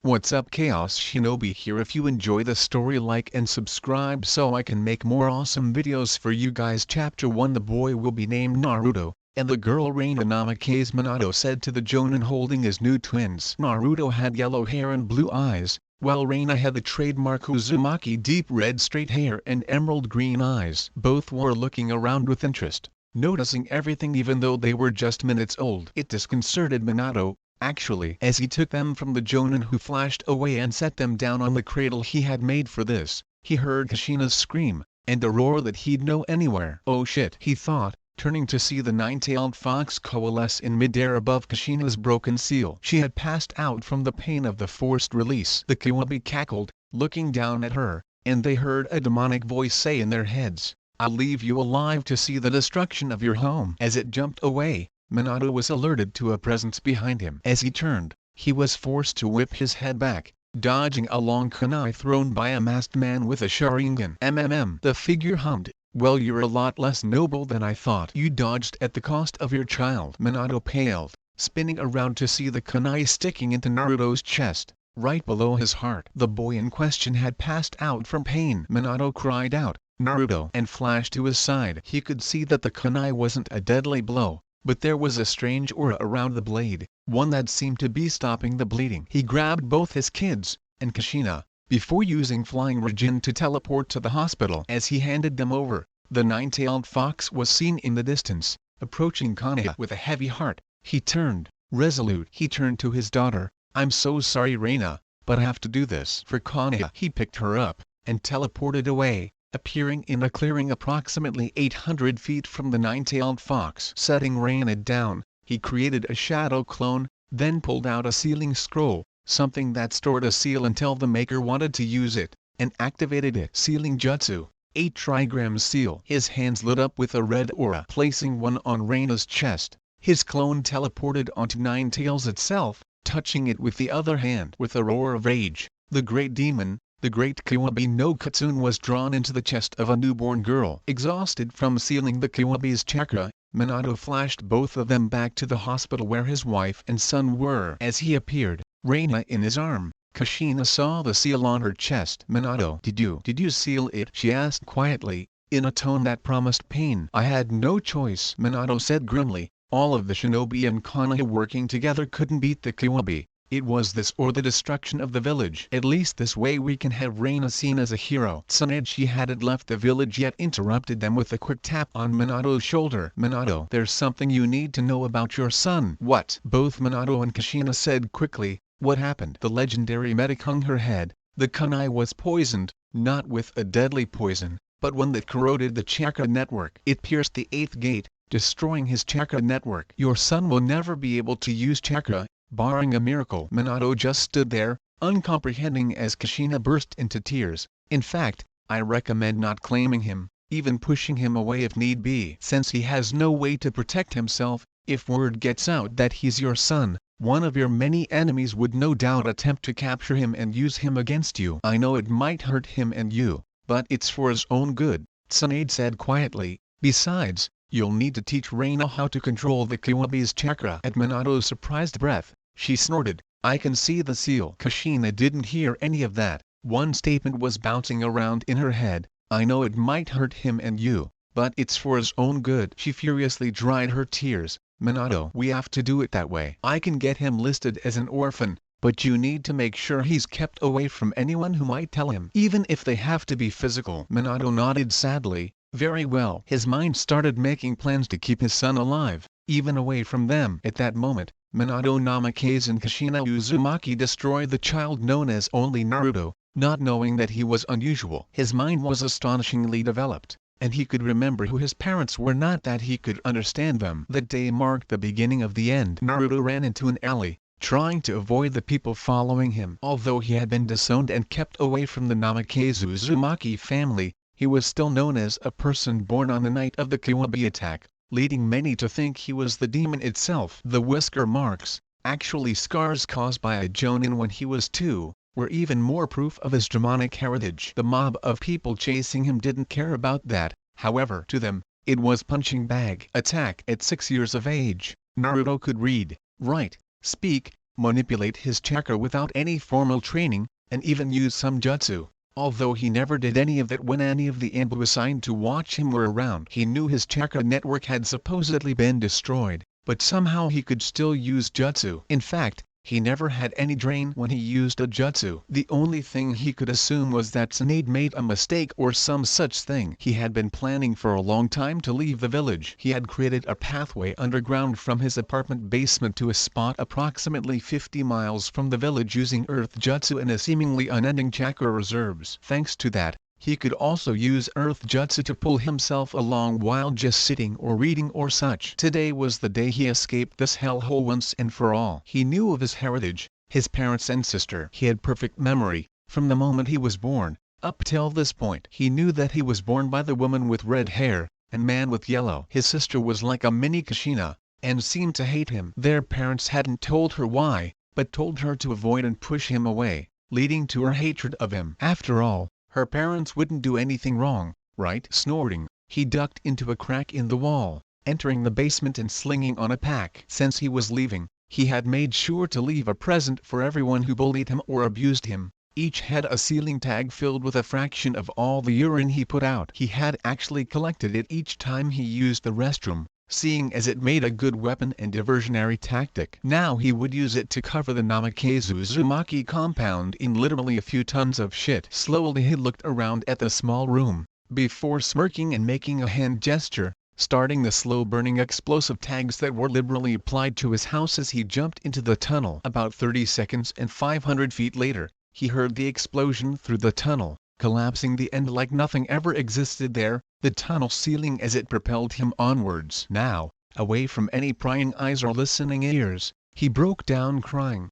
What's up, Chaos Shinobi here. If you enjoy the story, like and subscribe so I can make more awesome videos for you guys. Chapter 1. The boy will be named Naruto, and the girl Reina. Namikaze Minato said to the Jonin holding his new twins. Naruto had yellow hair and blue eyes, while Reina had the trademark Uzumaki deep red straight hair and emerald green eyes. Both were looking around with interest, noticing everything even though they were just minutes old. It disconcerted Minato, actually, as he took them from the Jonin who flashed away and set them down on the cradle he had made for this. He heard Kushina's scream, and a roar that he'd know anywhere. Oh shit, he thought, turning to see the nine-tailed fox coalesce in midair above Kushina's broken seal. She had passed out from the pain of the forced release. The Kyuubi cackled, looking down at her, and they heard a demonic voice say in their heads, "I'll leave you alive to see the destruction of your home." As it jumped away, Minato was alerted to a presence behind him. As he turned, he was forced to whip his head back, dodging a long kunai thrown by a masked man with a Sharingan. The figure hummed, "Well, you're a lot less noble than I thought. You dodged at the cost of your child." Minato paled, spinning around to see the kunai sticking into Naruto's chest, right below his heart. The boy in question had passed out from pain. Minato cried out, "Naruto!" and flashed to his side. He could see that the kunai wasn't a deadly blow, but there was a strange aura around the blade, one that seemed to be stopping the bleeding. He grabbed both his kids and Kushina, before using Flying Regin to teleport to the hospital. As he handed them over, the nine-tailed fox was seen in the distance, approaching Konoha with a heavy heart. He turned, resolute. He turned to his daughter, "I'm so sorry, Reina, but I have to do this for Konoha." He picked her up, and teleported away, appearing in a clearing approximately 800 feet from the nine-tailed fox. Setting Reina down, he created a shadow clone, then pulled out a sealing scroll, something that stored a seal until the maker wanted to use it, and activated it. Sealing Jutsu, 8 trigram seal. His hands lit up with a red aura. Placing one on Reina's chest, his clone teleported onto Ninetails itself, touching it with the other hand. With a roar of rage, the great demon, the great Kyuubi no Kitsune, was drawn into the chest of a newborn girl. Exhausted from sealing the Kyuubi's chakra, Minato flashed both of them back to the hospital where his wife and son were. As he appeared, Reina in his arm, Kushina saw the seal on her chest. "Minato, did you seal it?" she asked quietly, in a tone that promised pain. "I had no choice," Minato said grimly. All of the shinobi and Konoha working together couldn't beat the Kyuubi. It was this or the destruction of the village. At least this way we can have Reina seen as a hero. Tsunade, she hadn't left the village yet, interrupted them with a quick tap on Minato's shoulder. "Minato, there's something you need to know about your son." "What?" both Minato and Kushina said quickly. "What happened?" The legendary medic hung her head. "The kunai was poisoned, not with a deadly poison, but one that corroded the chakra network. It pierced the 8th gate, destroying his chakra network. Your son will never be able to use chakra, barring a miracle." Minato just stood there, uncomprehending as Kushina burst into tears. "In fact, I recommend not claiming him, even pushing him away if need be. Since he has no way to protect himself, if word gets out that he's your son, one of your many enemies would no doubt attempt to capture him and use him against you. I know it might hurt him and you, but it's for his own good," Tsunade said quietly. "Besides, you'll need to teach Reina how to control the Kyuubi's chakra." At Minato's surprised breath, she snorted, "I can see the seal." Kushina didn't hear any of that. One statement was bouncing around in her head, "I know it might hurt him and you, but it's for his own good." She furiously dried her tears. "Minato, we have to do it that way. I can get him listed as an orphan, but you need to make sure he's kept away from anyone who might tell him, even if they have to be physical." Minato nodded sadly. Very well. His mind started making plans to keep his son alive, even away from them. At that moment, Minato, Namikaze and Kushina Uzumaki destroyed the child known as only Naruto, not knowing that he was unusual. His mind was astonishingly developed, and he could remember who his parents were, not that he could understand them. That day marked the beginning of the end. Naruto ran into an alley, trying to avoid the people following him. Although he had been disowned and kept away from the Namikaze Uzumaki family, he was still known as a person born on the night of the Kyuubi attack, leading many to think he was the demon itself. The whisker marks, actually scars caused by a Jonin when he was 2, were even more proof of his demonic heritage. The mob of people chasing him didn't care about that, however. To them, it was punching bag attack. At 6 years of age, Naruto could read, write, speak, manipulate his chakra without any formal training, and even use some jutsu. Although he never did any of that when any of the Ambu assigned to watch him were around. He knew his chakra network had supposedly been destroyed, but somehow he could still use jutsu. In fact, he never had any drain when he used a jutsu. The only thing he could assume was that Tsunade made a mistake or some such thing. He had been planning for a long time to leave the village. He had created a pathway underground from his apartment basement to a spot approximately 50 miles from the village using earth jutsu and a seemingly unending chakra reserves. Thanks to that, he could also use earth jutsu to pull himself along while just sitting or reading or such. Today was the day he escaped this hellhole once and for all. He knew of his heritage, his parents and sister. He had perfect memory, from the moment he was born, up till this point. He knew that he was born by the woman with red hair, and man with yellow. His sister was like a mini Kushina, and seemed to hate him. Their parents hadn't told her why, but told her to avoid and push him away, leading to her hatred of him. After all, her parents wouldn't do anything wrong, right? Snorting, he ducked into a crack in the wall, entering the basement and slinging on a pack. Since he was leaving, he had made sure to leave a present for everyone who bullied him or abused him. Each had a ceiling tag filled with a fraction of all the urine he put out. He had actually collected it each time he used the restroom, seeing as it made a good weapon and diversionary tactic. Now he would use it to cover the Namikaze Uzumaki compound in literally a few tons of shit. Slowly he looked around at the small room, before smirking and making a hand gesture, starting the slow-burning explosive tags that were liberally applied to his house as he jumped into the tunnel. About 30 seconds and 500 feet later, he heard the explosion through the tunnel, collapsing the end like nothing ever existed there, the tunnel ceiling as it propelled him onwards. Now, away from any prying eyes or listening ears, he broke down crying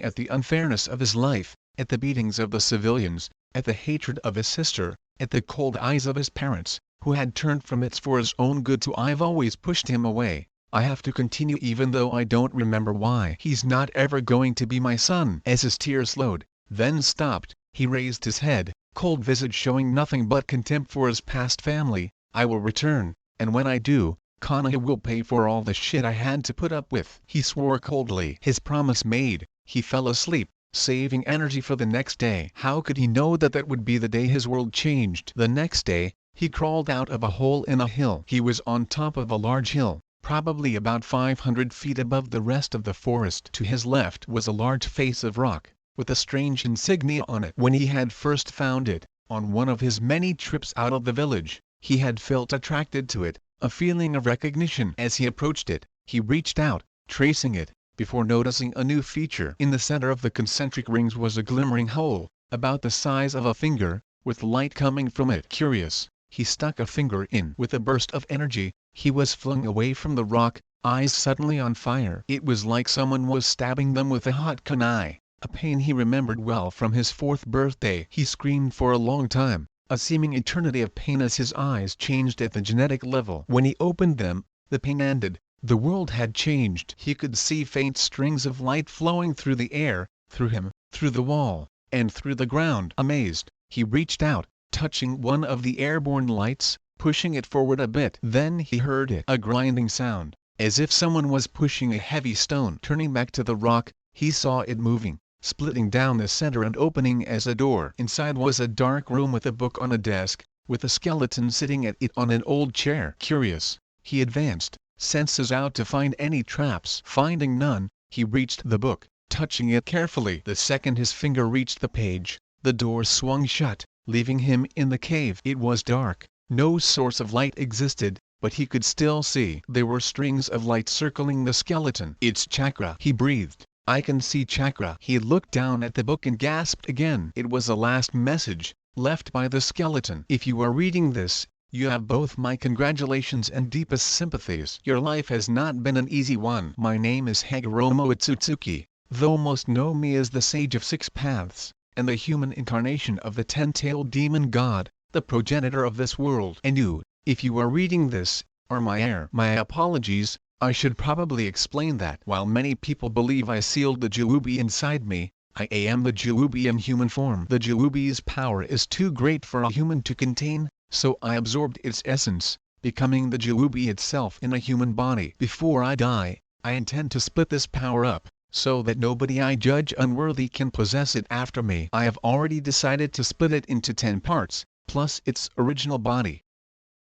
at the unfairness of his life, at the beatings of the civilians, at the hatred of his sister, at the cold eyes of his parents, who had turned from it for his own good to I've always pushed him away. I have to continue even though I don't remember why. He's not ever going to be my son. As his tears slowed, then stopped, he raised his head, cold visage showing nothing but contempt for his past family. I will return, and when I do, Konoha will pay for all the shit I had to put up with. He swore coldly. His promise made, he fell asleep, saving energy for the next day. How could he know that that would be the day his world changed? The next day, he crawled out of a hole in a hill. He was on top of a large hill, probably about 500 feet above the rest of the forest. To his left was a large face of rock, with a strange insignia on it. When he had first found it, on one of his many trips out of the village, he had felt attracted to it, a feeling of recognition. As he approached it, he reached out, tracing it, before noticing a new feature. In the center of the concentric rings was a glimmering hole, about the size of a finger, with light coming from it. Curious, he stuck a finger in. With a burst of energy, he was flung away from the rock, eyes suddenly on fire. It was like someone was stabbing them with a hot kunai. A pain he remembered well from his 4th birthday. He screamed for a long time, a seeming eternity of pain as his eyes changed at the genetic level. When he opened them, the pain ended. The world had changed. He could see faint strings of light flowing through the air, through him, through the wall, and through the ground. Amazed, he reached out, touching one of the airborne lights, pushing it forward a bit. Then he heard it, a grinding sound, as if someone was pushing a heavy stone. Turning back to the rock, he saw it moving, splitting down the center and opening as a door. Inside was a dark room with a book on a desk, with a skeleton sitting at it on an old chair. Curious, he advanced, senses out to find any traps. Finding none, he reached the book, touching it carefully. The second his finger reached the page, the door swung shut, leaving him in the cave. It was dark, no source of light existed, but he could still see. There were strings of light circling the skeleton. It's chakra, he breathed. I can see chakra. He looked down at the book and gasped again. It was a last message, left by the skeleton. If you are reading this, you have both my congratulations and deepest sympathies. Your life has not been an easy one. My name is Hagoromo Otsutsuki, though most know me as the Sage of Six Paths, and the human incarnation of the 10-tailed demon god, the progenitor of this world. And you, if you are reading this, are my heir. My apologies. I should probably explain that while many people believe I sealed the Juubi inside me, I am the Juubi in human form. The Juubi's power is too great for a human to contain, so I absorbed its essence, becoming the Juubi itself in a human body. Before I die, I intend to split this power up, so that nobody I judge unworthy can possess it after me. I have already decided to split it into 10 parts, plus its original body.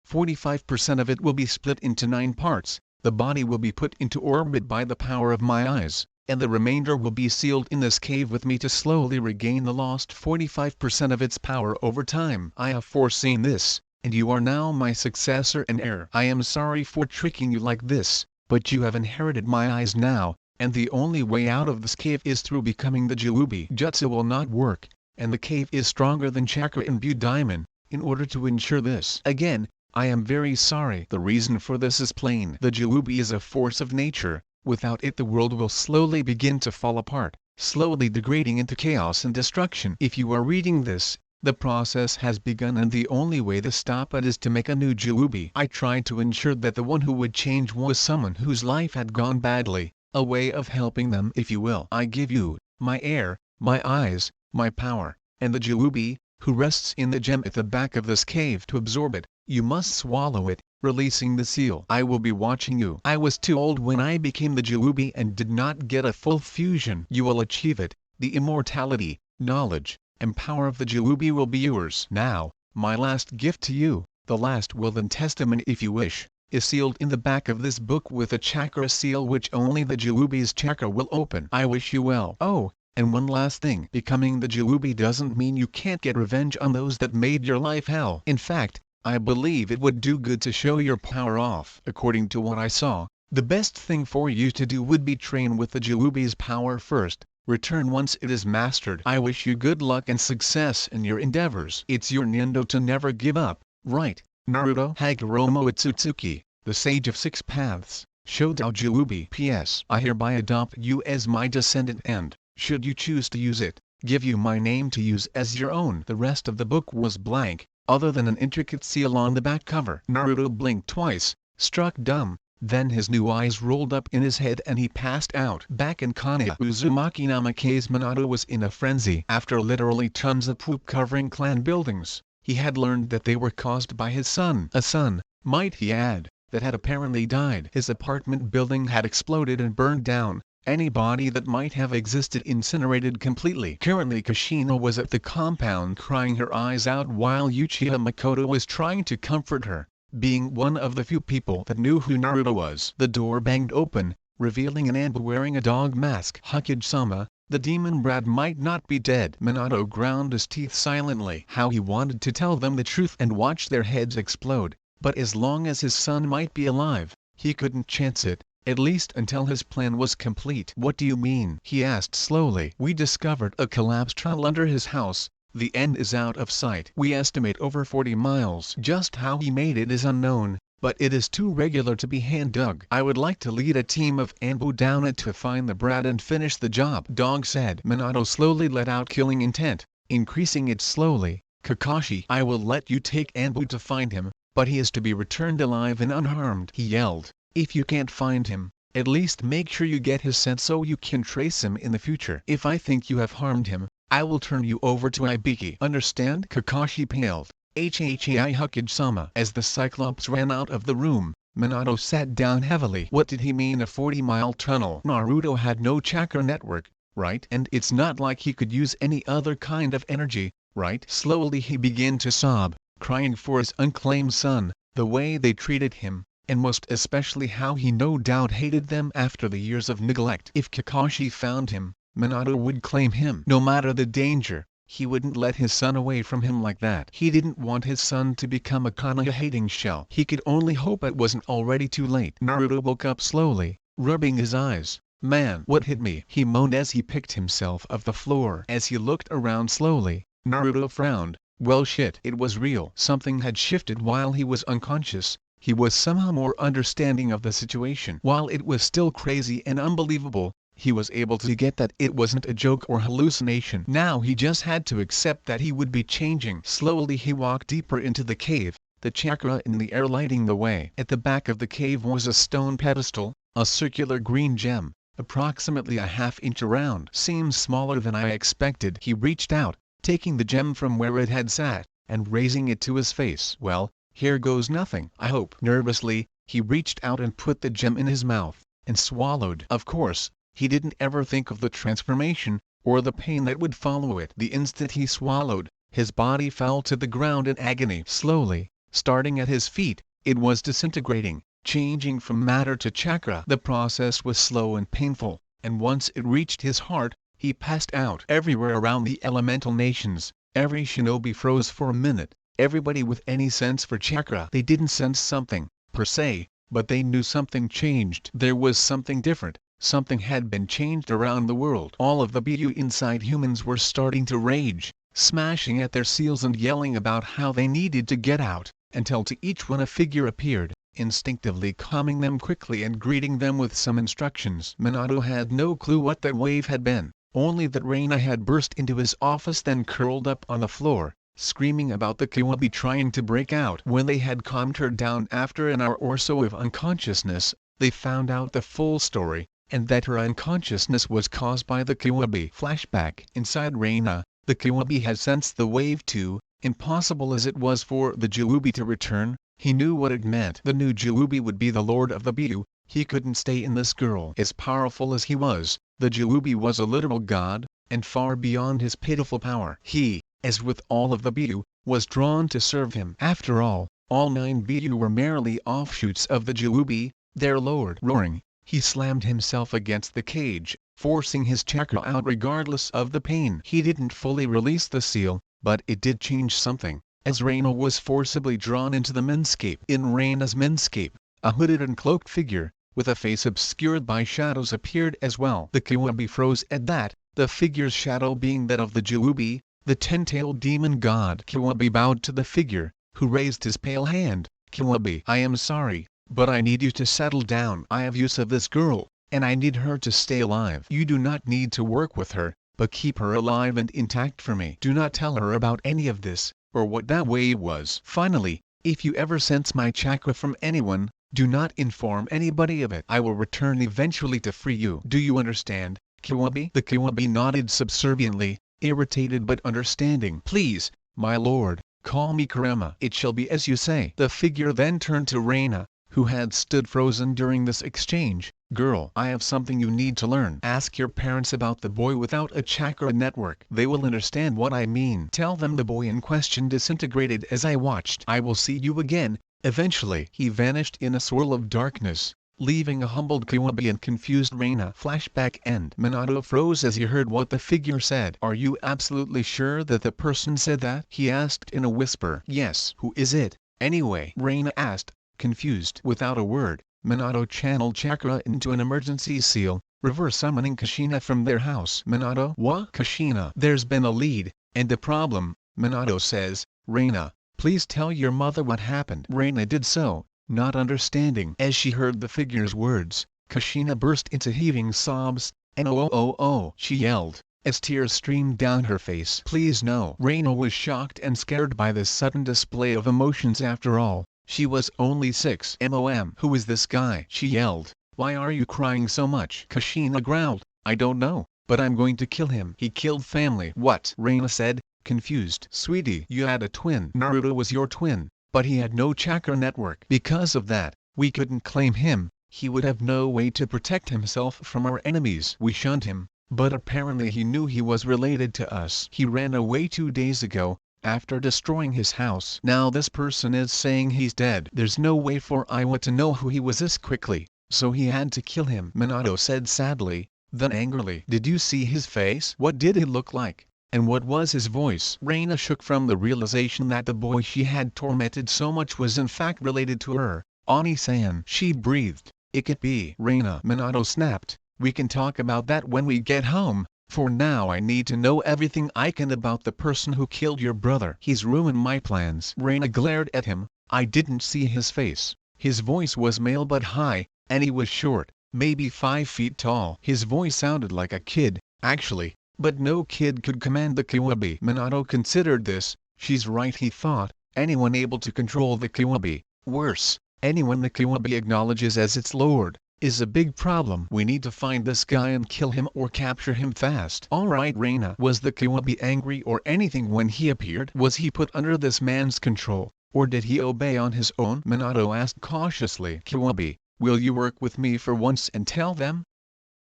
45% of it will be split into 9 parts, the body will be put into orbit by the power of my eyes, and the remainder will be sealed in this cave with me to slowly regain the lost 45% of its power over time. I have foreseen this, and you are now my successor and heir. I am sorry for tricking you like this, but you have inherited my eyes now, and the only way out of this cave is through becoming the Juubi. Jutsu will not work, and the cave is stronger than chakra-imbued diamond. In order to ensure this, again, I am very sorry. The reason for this is plain. The Juubi is a force of nature. Without it the world will slowly begin to fall apart, slowly degrading into chaos and destruction. If you are reading this, the process has begun, and the only way to stop it is to make a new Juubi. I tried to ensure that the one who would change was someone whose life had gone badly, a way of helping them if you will. I give you, my heir, my eyes, my power, and the Juubi, who rests in the gem at the back of this cave to absorb it. You must swallow it, releasing the seal. I will be watching you. I was too old when I became the Juubi and did not get a full fusion. You will achieve it. The immortality, knowledge, and power of the Juubi will be yours. Now, my last gift to you, the last will and testament if you wish, is sealed in the back of this book with a chakra seal which only the Juubi's chakra will open. I wish you well. Oh, and one last thing. Becoming the Juubi doesn't mean you can't get revenge on those that made your life hell. In fact, I believe it would do good to show your power off. According to what I saw, the best thing for you to do would be train with the Juubi's power first, return once it is mastered. I wish you good luck and success in your endeavors. It's your Nendo to never give up, right? Naruto. Hagoromo Otsutsuki, the Sage of Six Paths, Shoudao Juubi. P.S. I hereby adopt you as my descendant and, should you choose to use it, give you my name to use as your own. The rest of the book was blank, other than an intricate seal on the back cover. Naruto blinked twice, struck dumb, then his new eyes rolled up in his head and he passed out. Back in Konoha, Uzumaki Namake's Minato was in a frenzy. After literally tons of poop covering clan buildings, he had learned that they were caused by his son. A son, might he add, that had apparently died. His apartment building had exploded and burned down. Any body that might have existed incinerated completely. Currently Kushina was at the compound crying her eyes out while Uchiha Makoto was trying to comfort her, being one of the few people that knew who Naruto was. The door banged open, revealing an Anbu wearing a dog mask. Hokage-sama, the demon brat might not be dead. Minato ground his teeth silently. How he wanted to tell them the truth and watch their heads explode, but as long as his son might be alive, he couldn't chance it. At least until his plan was complete. What do you mean? He asked slowly. We discovered a collapsed tunnel under his house. The end is out of sight. We estimate over 40 miles. Just how he made it is unknown, but it is too regular to be hand-dug. I would like to lead a team of Anbu down it to find the brat and finish the job. Dog said. Minato slowly let out killing intent, increasing it slowly. Kakashi, I will let you take Anbu to find him, but he is to be returned alive and unharmed. He yelled. If you can't find him, at least make sure you get his scent so you can trace him in the future. If I think you have harmed him, I will turn you over to Ibiki. Understand? Kakashi paled. HHAI Hokage-sama. As the Cyclops ran out of the room, Minato sat down heavily. What did he mean a 40-mile tunnel? Naruto had no chakra network, right? And it's not like he could use any other kind of energy, right? Slowly he began to sob, crying for his unclaimed son, the way they treated him, and most especially how he no doubt hated them after the years of neglect. If Kakashi found him, Minato would claim him. No matter the danger, he wouldn't let his son away from him like that. He didn't want his son to become a Konoha-hating shell. He could only hope it wasn't already too late. Naruto woke up slowly, rubbing his eyes. Man, what hit me? He moaned as he picked himself off the floor. As he looked around slowly, Naruto frowned. Well shit. It was real. Something had shifted while he was unconscious. He was somehow more understanding of the situation. While it was still crazy and unbelievable, he was able to get that it wasn't a joke or hallucination. Now he just had to accept that he would be changing. Slowly he walked deeper into the cave, the chakra in the air lighting the way. At the back of the cave was a stone pedestal, a circular green gem, approximately a half-inch around. Seems smaller than I expected. He reached out, taking the gem from where it had sat, and raising it to his face. Well, here goes nothing. I hope. Nervously, he reached out and put the gem in his mouth, and swallowed. Of course, He didn't ever think of the transformation, or the pain that would follow it. The instant he swallowed, his body fell to the ground in agony. Slowly, starting at his feet, it was disintegrating, changing from matter to chakra. The process was slow and painful, and once it reached his heart, he passed out. Everywhere around the elemental nations, every shinobi froze for a minute. Everybody with any sense for chakra. They didn't sense something, per se, but they knew something changed. There was something different. Something had been changed around the world. All of the BU inside humans were starting to rage, smashing at their seals and yelling about how they needed to get out, until to each one a figure appeared, instinctively calming them quickly and greeting them with some instructions. Minato had no clue what that wave had been, only that Reina had burst into his office, then curled up on the floor, screaming about the Kiwabi trying to break out. When they had calmed her down after an hour or so of unconsciousness, they found out the full story, and that her unconsciousness was caused by the Kiwabi. Flashback. Inside Reina, the Kiwabi had sensed the wave too. Impossible as it was for the Juubi to return, he knew what it meant. The new Juubi would be the lord of the BU. He couldn't stay in this girl. As powerful as he was, the Juubi was a literal god, and far beyond his pitiful power. He, as with all of the BU, was drawn to serve him. After all 9 BU were merely offshoots of the Juubi, their lord. Roaring, he slammed himself against the cage, forcing his chakra out regardless of the pain. He didn't fully release the seal, but it did change something, as Reina was forcibly drawn into the menscape. In Reina's menscape, a hooded and cloaked figure, with a face obscured by shadows appeared as well. The Kiwabi froze at that, the figure's shadow being that of the Juubi, the 10-tailed demon god. Kiwabi bowed to the figure, who raised his pale hand. Kiwabi, I am sorry, but I need you to settle down. I have use of this girl, and I need her to stay alive. You do not need to work with her, but keep her alive and intact for me. Do not tell her about any of this, or what that wave was. Finally, if you ever sense my chakra from anyone, do not inform anybody of it. I will return eventually to free you. Do you understand, Kiwabi? The Kiwabi nodded subserviently, irritated but understanding. Please, my lord, call me Karema. It shall be as you say. The figure then turned to Reina, who had stood frozen during this exchange. Girl, I have something you need to learn. Ask your parents about the boy without a chakra network. They will understand what I mean. Tell them the boy in question disintegrated as I watched. I will see you again, eventually. He vanished in a swirl of darkness, leaving a humbled Kiwabi and confused Reina. Flashback end. Minato froze as he heard what the figure said. Are you absolutely sure that the person said that? He asked in a whisper. Yes. Who is it, anyway? Reina asked, confused. Without a word, Minato channeled chakra into an emergency seal, reverse summoning Kushina from their house. Minato, what? Kushina, there's been a lead, and a problem, Minato says. Reina, please tell your mother what happened. Reina did so, not understanding. As she heard the figure's words, Kushina burst into heaving sobs, and oh, she yelled, as tears streamed down her face. Please no. Reina was shocked and scared by this sudden display of emotions. After all, she was only 6. Who is this guy? She yelled. Why are you crying so much? Kushina growled. I don't know, but I'm going to kill him. He killed family. What? Reina said, confused. Sweetie, you had a twin. Naruto was your twin, but he had no chakra network. Because of that, we couldn't claim him. He would have no way to protect himself from our enemies. We shunned him, but apparently he knew he was related to us. He ran away 2 days ago, after destroying his house. Now this person is saying he's dead. There's no way for Iwa to know who he was this quickly, so he had to kill him. Minato said sadly, then angrily. Did you see his face? What did he look like? And what was his voice? Reina shook from the realization that the boy she had tormented so much was in fact related to her. Oni-san. She breathed. It could be. Reina, Minato snapped. We can talk about that when we get home. For now I need to know everything I can about the person who killed your brother. He's ruined my plans. Reina glared at him. I didn't see his face. His voice was male but high, and he was short, maybe 5 feet tall. His voice sounded like a kid, actually, but no kid could command the Kiwabi. Minato considered this. She's right, he thought. Anyone able to control the Kiwabi, worse, anyone the Kiwabi acknowledges as its lord, is a big problem. We need to find this guy and kill him or capture him fast. Alright Reina. Was the Kiwabi angry or anything when he appeared? Was he put under this man's control, or did he obey on his own? Minato asked cautiously. Kiwabi, will you work with me for once and tell them?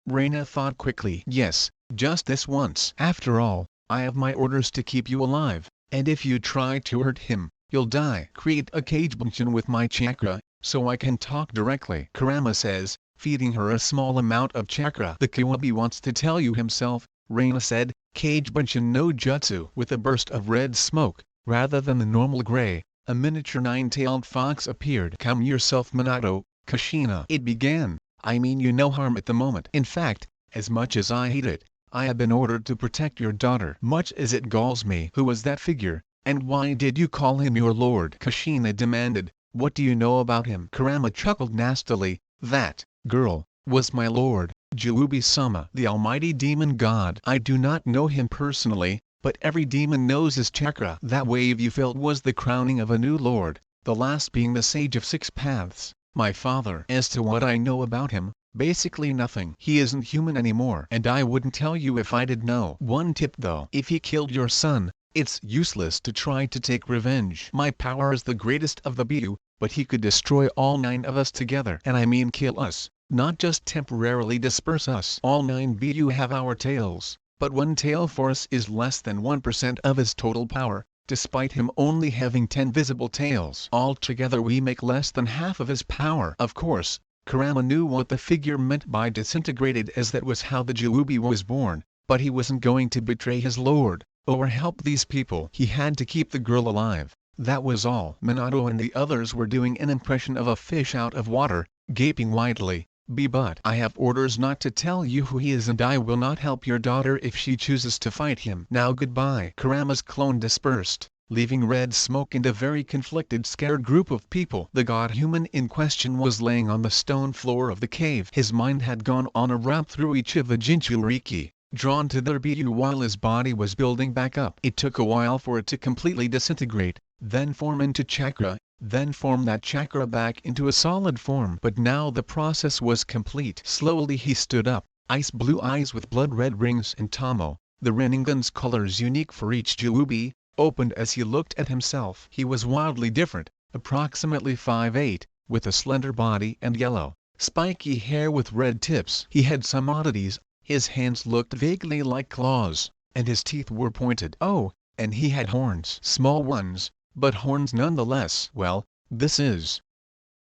Reina thought quickly. Yes, just this once. After all, I have my orders to keep you alive, and if you try to hurt him, you'll die. Create a cage junction with my chakra, so I can talk directly. Kurama says, feeding her a small amount of chakra. The Kiwabi wants to tell you himself, Reina said. Cage junction no jutsu. With a burst of red smoke, rather than the normal gray, a miniature nine-tailed fox appeared. Calm yourself, Minato, Kushina. It began. I mean you no harm at the moment. In fact, as much as I hate it, I have been ordered to protect your daughter. Much as it galls me. Who was that figure, and why did you call him your lord? Kushina demanded. What do you know about him? Kurama chuckled nastily. That girl was my lord, Juubi-sama, the almighty demon god. I do not know him personally, but every demon knows his chakra. That wave you felt was the crowning of a new lord, the last being the sage of six paths, my father. As to what I know about him, basically nothing. He isn't human anymore, and I wouldn't tell you if I did know. One tip though, if he killed your son, it's useless to try to take revenge. My power is the greatest of the Buu, but he could destroy all 9 of us together. And I mean kill us, not just temporarily disperse us. All 9 Buu have our tails, but one tail force is less than 1% of his total power, despite him only having 10 visible tails. Altogether we make less than half of his power. Of course, Kurama knew what the figure meant by disintegrated, as that was how the Juubi was born, but he wasn't going to betray his lord, or help these people. He had to keep the girl alive, that was all. Minato and the others were doing an impression of a fish out of water, gaping widely. But I have orders not to tell you who he is, and I will not help your daughter if she chooses to fight him. Now goodbye. Kurama's clone dispersed, leaving red smoke and a very conflicted, scared group of people. The god-human in question was laying on the stone floor of the cave. His mind had gone on a route through each of the Jinchuriki, drawn to their Buu while his body was building back up. It took a while for it to completely disintegrate, then form into chakra, then form that chakra back into a solid form. But now the process was complete. Slowly he stood up, ice blue eyes with blood-red rings and Tomo, the Rinnegan's colors unique for each Juubi, opened as he looked at himself. He was wildly different, approximately 5'8", with a slender body and yellow, spiky hair with red tips. He had some oddities. His hands looked vaguely like claws, and his teeth were pointed. Oh, and he had horns. Small ones, but horns nonetheless. Well, this is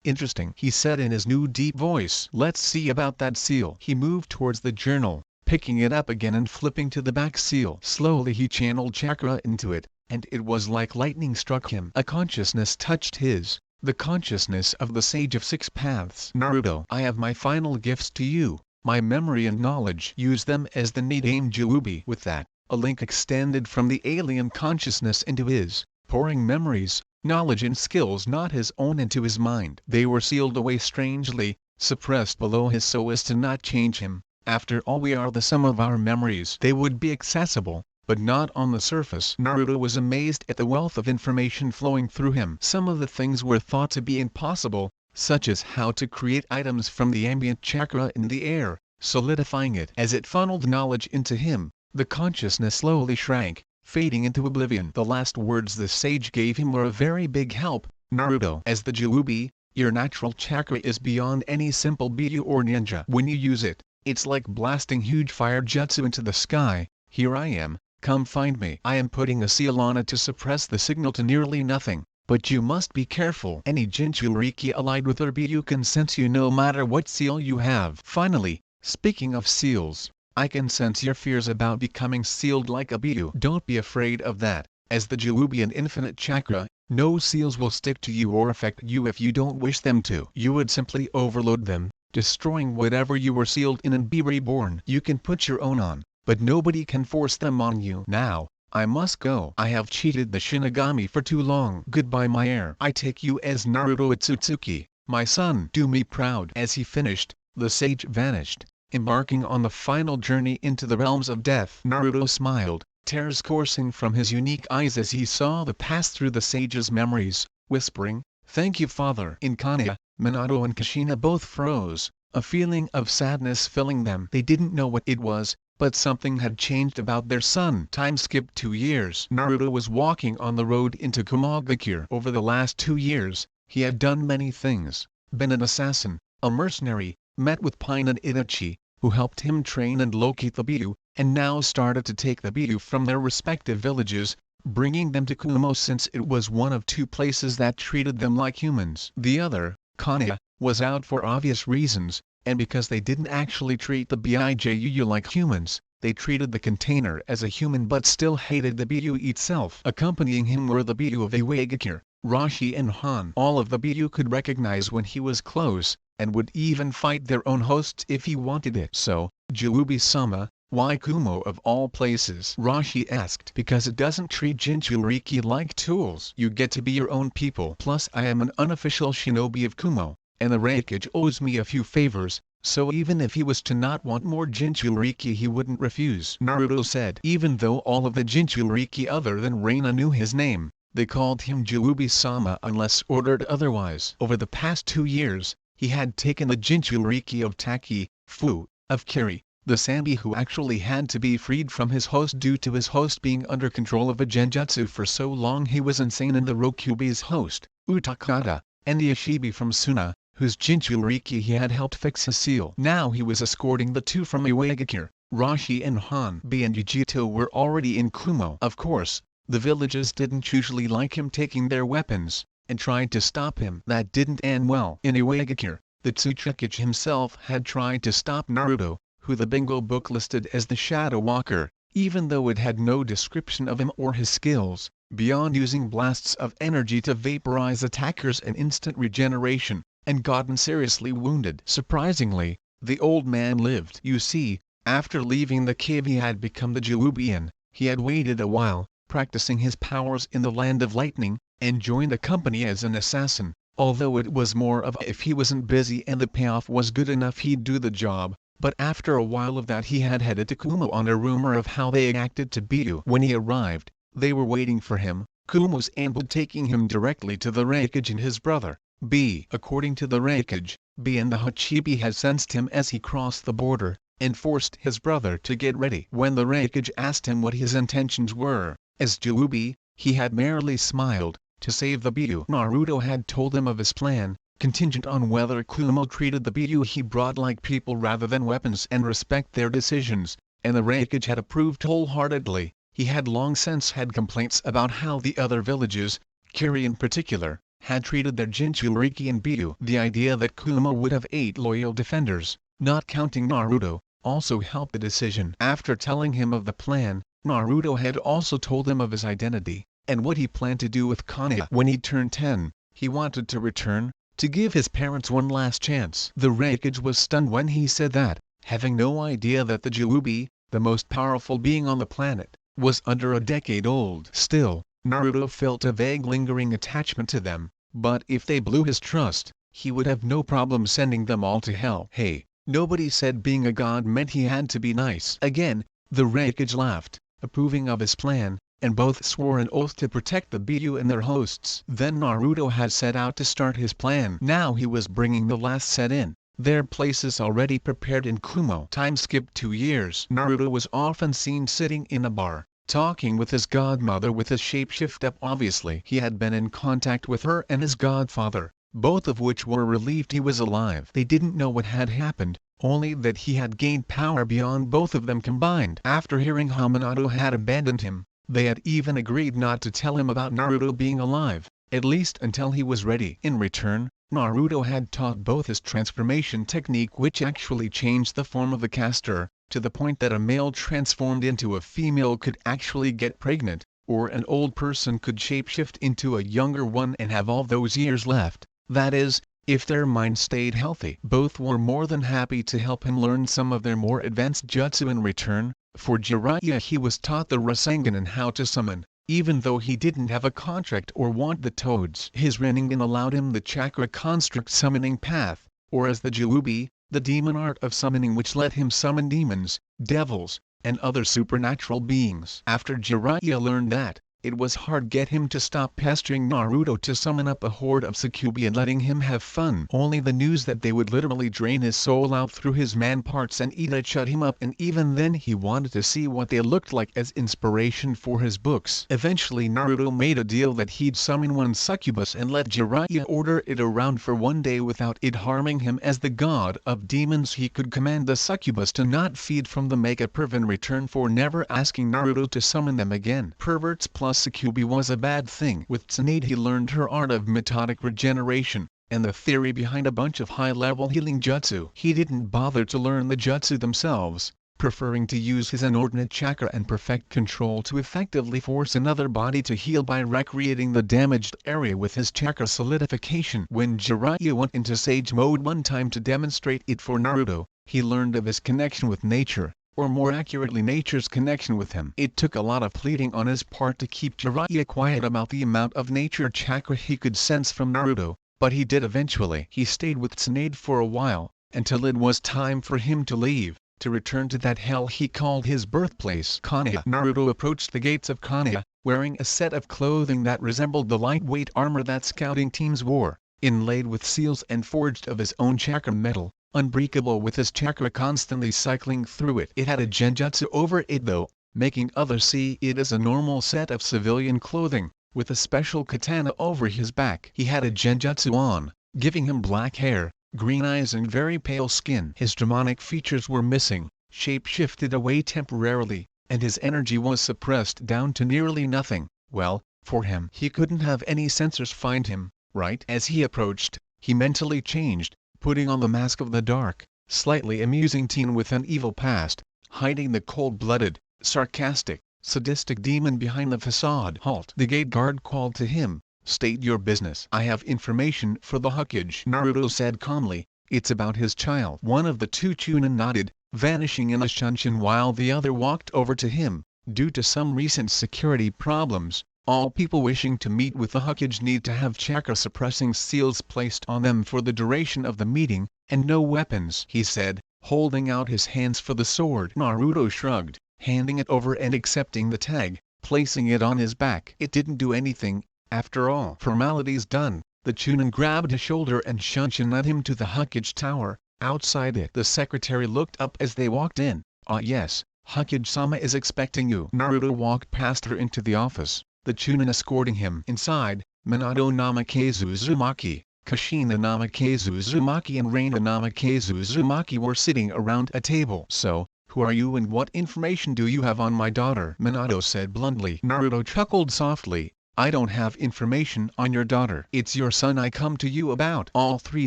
interesting, he said in his new deep voice. Let's see about that seal. He moved towards the journal, picking it up again and flipping to the back seal. Slowly he channeled chakra into it, and it was like lightning struck him. A consciousness touched his, the consciousness of the Sage of Six Paths. Naruto, I have my final gifts to you, my memory and knowledge. Use them as the Nidaime Juubi. With that, a link extended from the alien consciousness into his, pouring memories, knowledge and skills not his own into his mind. They were sealed away strangely, suppressed below his so as to not change him. After all, we are the sum of our memories. They would be accessible, but not on the surface. Naruto was amazed at the wealth of information flowing through him. Some of the things were thought to be impossible, such as how to create items from the ambient chakra in the air, solidifying it. As it funneled knowledge into him, the consciousness slowly shrank, fading into oblivion. The last words the sage gave him were a very big help. Naruto, as the Juubi, your natural chakra is beyond any simple Buu or ninja. When you use it, it's like blasting huge fire jutsu into the sky. Here I am, come find me. I am putting a seal on it to suppress the signal to nearly nothing, but you must be careful. Any Jinchuriki allied with her Buu can sense you no matter what seal you have. Finally, speaking of seals, I can sense your fears about becoming sealed like a Buu. Don't be afraid of that. As the Juubi and infinite chakra, no seals will stick to you or affect you if you don't wish them to. You would simply overload them, destroying whatever you were sealed in and be reborn. You can put your own on, but nobody can force them on you. Now, I must go. I have cheated the Shinigami for too long. Goodbye, my heir. I take you as Naruto Otsutsuki, my son. Do me proud. As he finished, the sage vanished, embarking on the final journey into the realms of death. Naruto smiled, tears coursing from his unique eyes as he saw the past through the sage's memories, whispering, "Thank you, father." In Konoha, Minato and Kushina both froze, a feeling of sadness filling them. They didn't know what it was, but something had changed about their son. Time skipped 2 years. Naruto was walking on the road into Komagakure. Over the last 2 years, he had done many things: been an assassin, a mercenary, met with Pain and Itachi, who helped him train and locate the Biju, and now started to take the Biju from their respective villages, bringing them to Kumo since it was one of two places that treated them like humans. The other, Konoha, was out for obvious reasons, and because they didn't actually treat the Biju like humans, they treated the container as a human but still hated the Biju itself. Accompanying him were the Biju of Iwagakure, Rashi and Han. All of the Biju could recognize when he was close, and would even fight their own hosts if he wanted it. So, Juubi-sama, why Kumo of all places? Rashi asked. Because it doesn't treat Jinchuriki like tools. You get to be your own people. Plus I am an unofficial shinobi of Kumo, and the Raikage owes me a few favors, so even if he was to not want more Jinchuriki he wouldn't refuse. Naruto said. Even though all of the Jinchuriki other than Reina knew his name, they called him Juubi-sama unless ordered otherwise. Over the past 2 years, he had taken the Jinchuriki of Taki, Fu, of Kiri, the Sanbi who actually had to be freed from his host due to his host being under control of a genjutsu for so long he was insane, and the Rokubi's host, Utakata, and the Ishibi from Suna, whose Jinchuriki he had helped fix his seal. Now he was escorting the two from Iwagakure. Rashi and Hanbi and Yujito were already in Kumo. Of course, the villages didn't usually like him taking their weapons, and tried to stop him. That didn't end well. In Iwagakure, the Tsuchikage himself had tried to stop Naruto, who the bingo book listed as the Shadow Walker, even though it had no description of him or his skills, beyond using blasts of energy to vaporize attackers and instant regeneration, and gotten seriously wounded. Surprisingly, the old man lived. You see, after leaving the cave he had become the Juubian. He had waited a while, practicing his powers in the Land of Lightning, and joined the company as an assassin, although it was more of a if he wasn't busy and the payoff was good enough he'd do the job. But after a while of that he had headed to Kumo on a rumor of how they acted to Biju. When he arrived, they were waiting for him, Kumo's ambush taking him directly to the Raikage and his brother, B. According to the Raikage, B and the Hachibi had sensed him as he crossed the border, and forced his brother to get ready. When the Raikage asked him what his intentions were, as Juubi, he had merely smiled. To save the Biju. Naruto had told him of his plan, contingent on whether Kumo treated the Biju he brought like people rather than weapons and respect their decisions, and the Raikage had approved wholeheartedly. He had long since had complaints about how the other villages, Kiri in particular, had treated their Jinchuriki and Biju. The idea that Kumo would have 8 loyal defenders, not counting Naruto, also helped the decision. After telling him of the plan, Naruto had also told him of his identity, and what he planned to do with Konoha. When he turned 10, he wanted to return, to give his parents one last chance. The Raikage was stunned when he said that, having no idea that the Juubi, the most powerful being on the planet, was under a decade old. Still, Naruto felt a vague lingering attachment to them, but if they blew his trust, he would have no problem sending them all to hell. Hey, nobody said being a god meant he had to be nice. Again, the Raikage laughed, approving of his plan, and both swore an oath to protect the Biju and their hosts. Then Naruto had set out to start his plan. Now he was bringing the last set in, their places already prepared in Kumo. Time skipped 2 years. Naruto was often seen sitting in a bar, talking with his godmother with his shapeshift up. Obviously he had been in contact with her and his godfather, both of which were relieved he was alive. They didn't know what had happened, only that he had gained power beyond both of them combined. After hearing how Minato had abandoned him, they had even agreed not to tell him about Naruto being alive, at least until he was ready. In return, Naruto had taught both his transformation technique, which actually changed the form of the caster, to the point that a male transformed into a female could actually get pregnant, or an old person could shapeshift into a younger one and have all those years left, that is, if their mind stayed healthy. Both were more than happy to help him learn some of their more advanced jutsu in return. For Jiraiya he was taught the Rasengan and how to summon, even though he didn't have a contract or want the toads. His Rinnegan allowed him the chakra construct summoning path, or as the Juubi, the demon art of summoning, which let him summon demons, devils, and other supernatural beings. After Jiraiya learned that, It was hard get him to stop pestering Naruto to summon up a horde of Tsukubi and letting him have fun. Only the news that they would literally drain his soul out through his man parts and eat it shut him up, and even then he wanted to see what they looked like as inspiration for his books. Eventually Naruto made a deal that he'd summon one succubus and let Jiraiya order it around for one day without it harming him. As the god of demons, he could command the succubus to not feed from the mega perv in return for never asking Naruto to summon them again. Perverts plus Sukubi was a bad thing. With Tsunade he learned her art of methodic regeneration, and the theory behind a bunch of high-level healing jutsu. He didn't bother to learn the jutsu themselves, preferring to use his inordinate chakra and perfect control to effectively force another body to heal by recreating the damaged area with his chakra solidification. When Jiraiya went into Sage mode one time to demonstrate it for Naruto, he learned of his connection with nature, or more accurately nature's connection with him. It took a lot of pleading on his part to keep Jiraiya quiet about the amount of nature chakra he could sense from Naruto, but he did eventually. He stayed with Tsunade for a while, until it was time for him to leave, to return to that hell he called his birthplace. Konoha. Naruto approached the gates of Konoha, wearing a set of clothing that resembled the lightweight armor that scouting teams wore, inlaid with seals and forged of his own chakra metal, unbreakable with his chakra constantly cycling through it. It had a genjutsu over it though, making others see it as a normal set of civilian clothing, with a special katana over his back. He had a genjutsu on, giving him black hair, green eyes and very pale skin. His demonic features were missing, shape-shifted away temporarily, and his energy was suppressed down to nearly nothing. Well, for him, he couldn't have any sensors find him, right? As he approached, he mentally changed, putting on the mask of the dark, slightly amusing teen with an evil past, hiding the cold-blooded, sarcastic, sadistic demon behind the facade. Halt! The gate guard called to him. State your business. I have information for the Hokage, Naruto said calmly. It's about his child. One of the two Chunin nodded, vanishing in a shunshin while the other walked over to him. Due to some recent security problems, all people wishing to meet with the Hokage need to have chakra-suppressing seals placed on them for the duration of the meeting, and no weapons, he said, holding out his hands for the sword. Naruto shrugged, handing it over and accepting the tag, placing it on his back. It didn't do anything, after all. Formalities done, the Chunin grabbed his shoulder and shunshined him to the Hokage tower. Outside it, the secretary looked up as they walked in. Ah yes, Hokage-sama is expecting you. Naruto walked past her into the office, the Chunin escorting him. Inside, Minato Namikaze Uzumaki, Kushina Namikaze Uzumaki and Reina Namikaze Uzumaki were sitting around a table. So, who are you and what information do you have on my daughter? Minato said bluntly. Naruto chuckled softly. I don't have information on your daughter. It's your son I come to you about. All three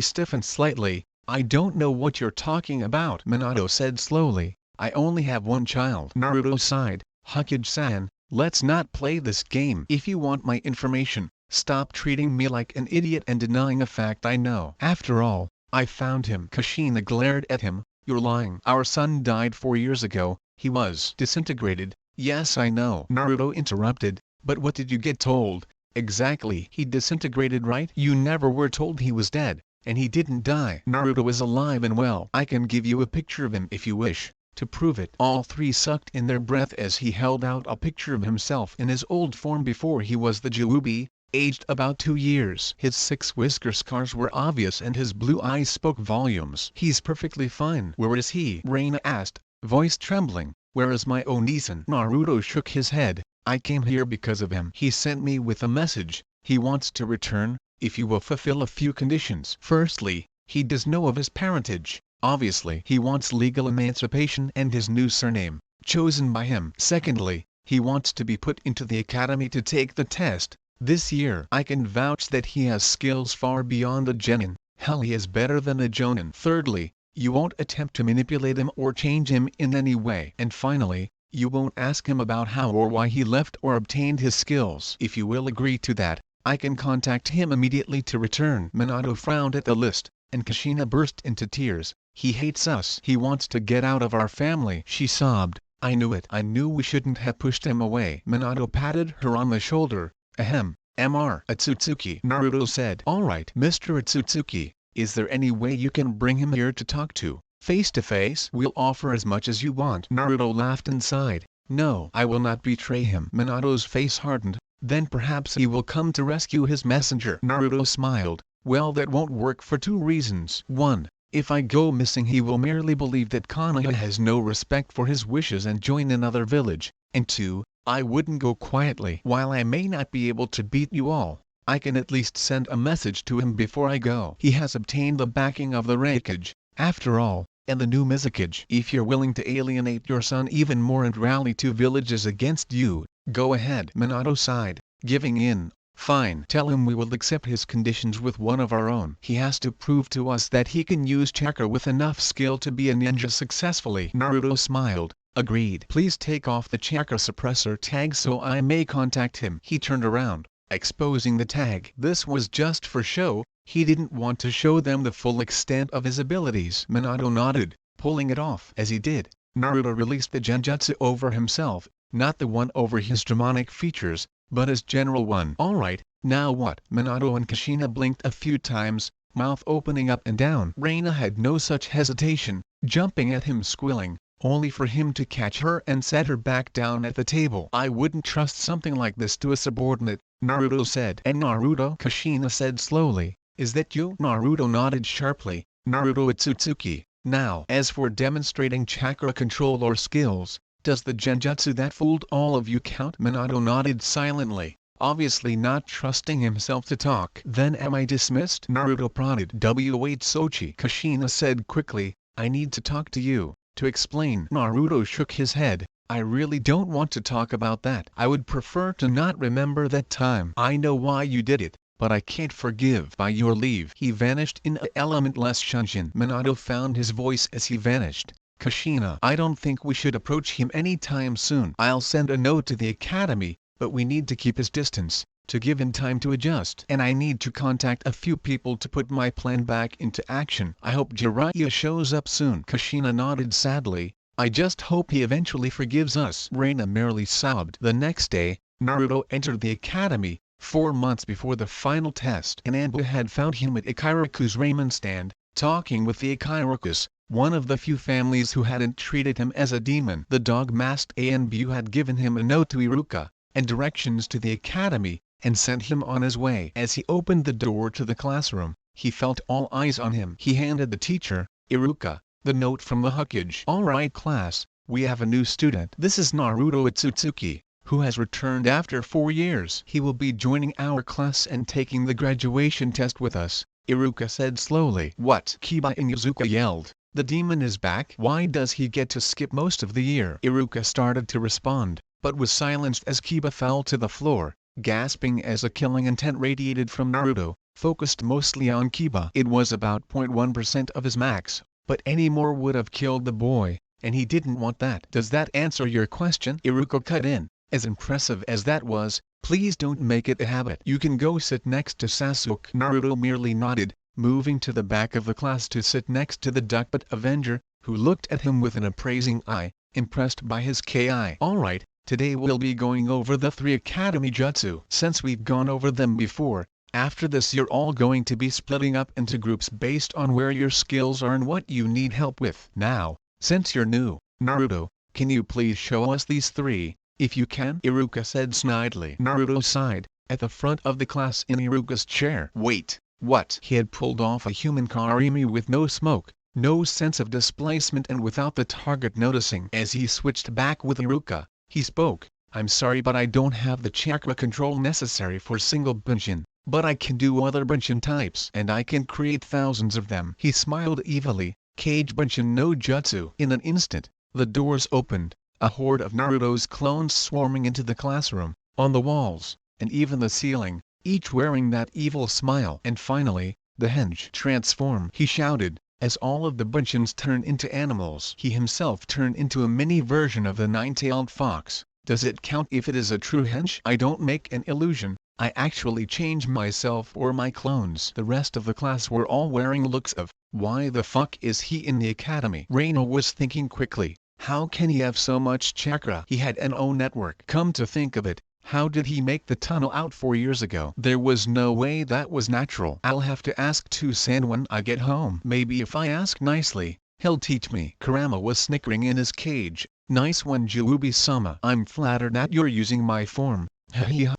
stiffened slightly. I don't know what you're talking about, Minato said slowly. I only have one child. Naruto sighed. Hokage-san, let's not play this game. If you want my information, stop treating me like an idiot and denying a fact I know. After all, I found him. Kushina glared at him. You're lying. Our son died 4 years ago. He was disintegrated. Yes, I know. Naruto interrupted. But what did you get told? Exactly. He disintegrated, right? You never were told he was dead, and he didn't die. Naruto is alive and well. I can give you a picture of him if you wish, to prove it. All three sucked in their breath as he held out a picture of himself in his old form before he was the Juubi, aged about 2 years. His 6 whisker scars were obvious and his blue eyes spoke volumes. He's perfectly fine. Where is he? Reina asked, voice trembling. Where is my Onisan? Naruto shook his head. I came here because of him. He sent me with a message. He wants to return, if you will fulfill a few conditions. Firstly, he does know of his parentage. Obviously, he wants legal emancipation and his new surname, chosen by him. Secondly, he wants to be put into the academy to take the test, this year. I can vouch that he has skills far beyond a genin. Hell, he is better than a jonin. Thirdly, you won't attempt to manipulate him or change him in any way. And finally, you won't ask him about how or why he left or obtained his skills. If you will agree to that, I can contact him immediately to return. Minato frowned at the list, and Kushina burst into tears. He hates us. He wants to get out of our family. She sobbed. I knew it. I knew we shouldn't have pushed him away. Minato patted her on the shoulder. Ahem. Mr. Atsutsuki. Naruto said. Alright, Mr. Atsutsuki, is there any way you can bring him here to talk to? Face to face? We'll offer as much as you want. Naruto laughed and sighed. No, I will not betray him. Minato's face hardened. then perhaps he will come to rescue his messenger. Naruto smiled. Well, that won't work for two reasons. 1. If I go missing, he will merely believe that Konoha has no respect for his wishes and join another village. And 2. I wouldn't go quietly. While I may not be able to beat you all, I can at least send a message to him before I go. He has obtained the backing of the Raikage, after all, and the new Mizukage. If you're willing to alienate your son even more and rally two villages against you, go ahead. Minato sighed, giving in. Fine. Tell him we will accept his conditions with one of our own. He has to prove to us that he can use chakra with enough skill to be a ninja successfully. Naruto smiled. Agreed. Please take off the chakra suppressor tag so I may contact him. He turned around, exposing the tag. This was just for show. He didn't want to show them the full extent of his abilities. Minato nodded, pulling it off. As he did, Naruto released the genjutsu over himself, not the one over his demonic features, but his general one. Alright, now what? Minato and Kushina blinked a few times, mouth opening up and down. Reina had no such hesitation, jumping at him squealing, only for him to catch her and set her back down at the table. I wouldn't trust something like this to a subordinate, Naruto said. And Naruto? Kushina said slowly. Is that you? Naruto nodded sharply. Naruto Otsutsuki. Now, as for demonstrating chakra control or skills, does the genjutsu that fooled all of you count? Minato nodded silently, obviously not trusting himself to talk. Then am I dismissed? Naruto prodded. Wait, Sochi. Kushina said quickly, I need to talk to you. To explain. Naruto shook his head. I really don't want to talk about that. I would prefer to not remember that time. I know why you did it, but I can't forgive. By your leave. He vanished in a elementless shunshin. Minato found his voice as he vanished. Kushina, I don't think we should approach him anytime soon. I'll send a note to the academy, but we need to keep his distance, to give him time to adjust. And I need to contact a few people to put my plan back into action. I hope Jiraiya shows up soon. Kushina nodded sadly. I just hope he eventually forgives us. Reina merely sobbed. The next day, Naruto entered the academy, 4 months before the final test. And Anbu had found him at Ikiraku's ramen stand, talking with the Ikirakus, one of the few families who hadn't treated him as a demon. The dog-masked Anbu had given him a note to Iruka, and directions to the academy, and sent him on his way. As he opened the door to the classroom, he felt all eyes on him. He handed the teacher, Iruka, the note from the Hokage. Alright class, we have a new student. This is Naruto Otsutsuki, who has returned after 4 years. He will be joining our class and taking the graduation test with us, Iruka said slowly. What? Kiba and Yuzuka yelled. The demon is back? Why does he get to skip most of the year? Iruka started to respond, but was silenced as Kiba fell to the floor, gasping as a killing intent radiated from Naruto, focused mostly on Kiba. It was about 0.1% of his max, but any more would have killed the boy, and he didn't want that. Does that answer your question? Iruka cut in. As impressive as that was, please don't make it a habit. You can go sit next to Sasuke. Naruto merely nodded, moving to the back of the class to sit next to the Duckbutt Avenger, who looked at him with an appraising eye, impressed by his Ki. Alright, today we'll be going over the 3 Academy Jutsu. Since we've gone over them before, after this you're all going to be splitting up into groups based on where your skills are and what you need help with. Now, since you're new, Naruto, can you please show us these 3, if you can? Iruka said snidely. Naruto sighed, at the front of the class in Iruka's chair. Wait. What? He had pulled off a human Karimi with no smoke, no sense of displacement, and without the target noticing. As he switched back with Iruka, he spoke, I'm sorry but I don't have the chakra control necessary for single Bunshin, but I can do other Bunshin types. And I can create thousands of them. He smiled evilly. Kage Bunshin no Jutsu. In an instant, the doors opened, a horde of Naruto's clones swarming into the classroom, on the walls, and even the ceiling, each wearing that evil smile. And finally, the henge. Transform, he shouted, as all of the Bunshins turned into animals. He himself turned into a mini version of the 9-tailed fox. Does it count if it is a true henge? I don't make an illusion, I actually change myself or my clones. The rest of the class were all wearing looks of, why the fuck is he in the academy? Reina was thinking quickly, how can he have so much chakra? He had an own network. Come to think of it, how did he make the tunnel out 4 years ago? There was no way that was natural. I'll have to ask Toussaint when I get home. Maybe if I ask nicely, he'll teach me. Kurama was snickering in his cage. Nice one Juubi-sama. I'm flattered that you're using my form,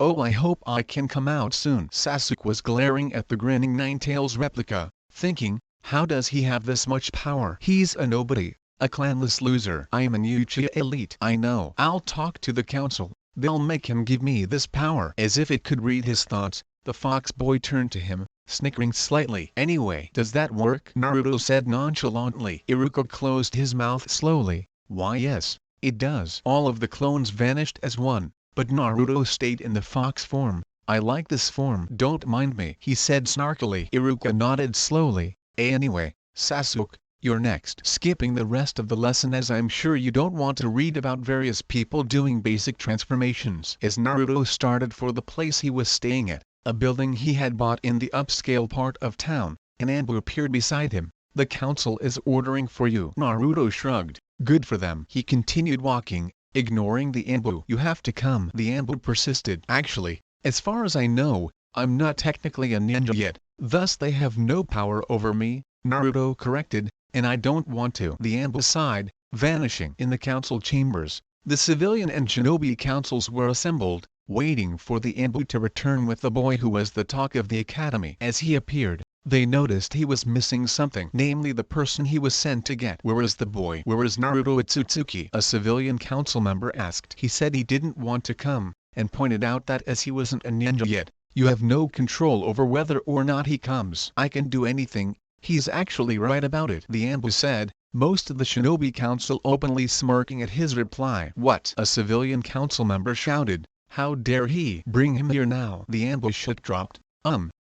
Oh, I hope I can come out soon. Sasuke was glaring at the grinning Ninetales replica, thinking, how does he have this much power? He's a nobody, a clanless loser. I'm an Uchiha elite. I know. I'll talk to the council. They'll make him give me this power. As if it could read his thoughts, the fox boy turned to him, snickering slightly. Anyway, does that work? Naruto said nonchalantly. Iruka closed his mouth slowly. Why yes, it does. All of the clones vanished as one, but Naruto stayed in the fox form. I like this form. Don't mind me, he said snarkily. Iruka nodded slowly. Anyway, Sasuke, you're next. Skipping the rest of the lesson as I'm sure you don't want to read about various people doing basic transformations. As Naruto started for the place he was staying at, a building he had bought in the upscale part of town, an Anbu appeared beside him. The council is ordering for you. Naruto shrugged. Good for them. He continued walking, ignoring the Anbu. You have to come. The Anbu persisted. Actually, as far as I know, I'm not technically a ninja yet, thus they have no power over me, Naruto corrected, and I don't want to. The Anbu sighed, vanishing. In the council chambers, the civilian and shinobi councils were assembled, waiting for the Anbu to return with the boy who was the talk of the academy. As he appeared, they noticed he was missing something, namely the person he was sent to get. Where is the boy? Where is Naruto Otsutsuki? A civilian council member asked. He said he didn't want to come, and pointed out that as he wasn't a ninja yet, you have no control over whether or not he comes. I can do anything, he's actually right about it, the Anbu said, most of the shinobi council openly smirking at his reply. What? A civilian council member shouted. How dare he? Bring him here now. The ambush had dropped.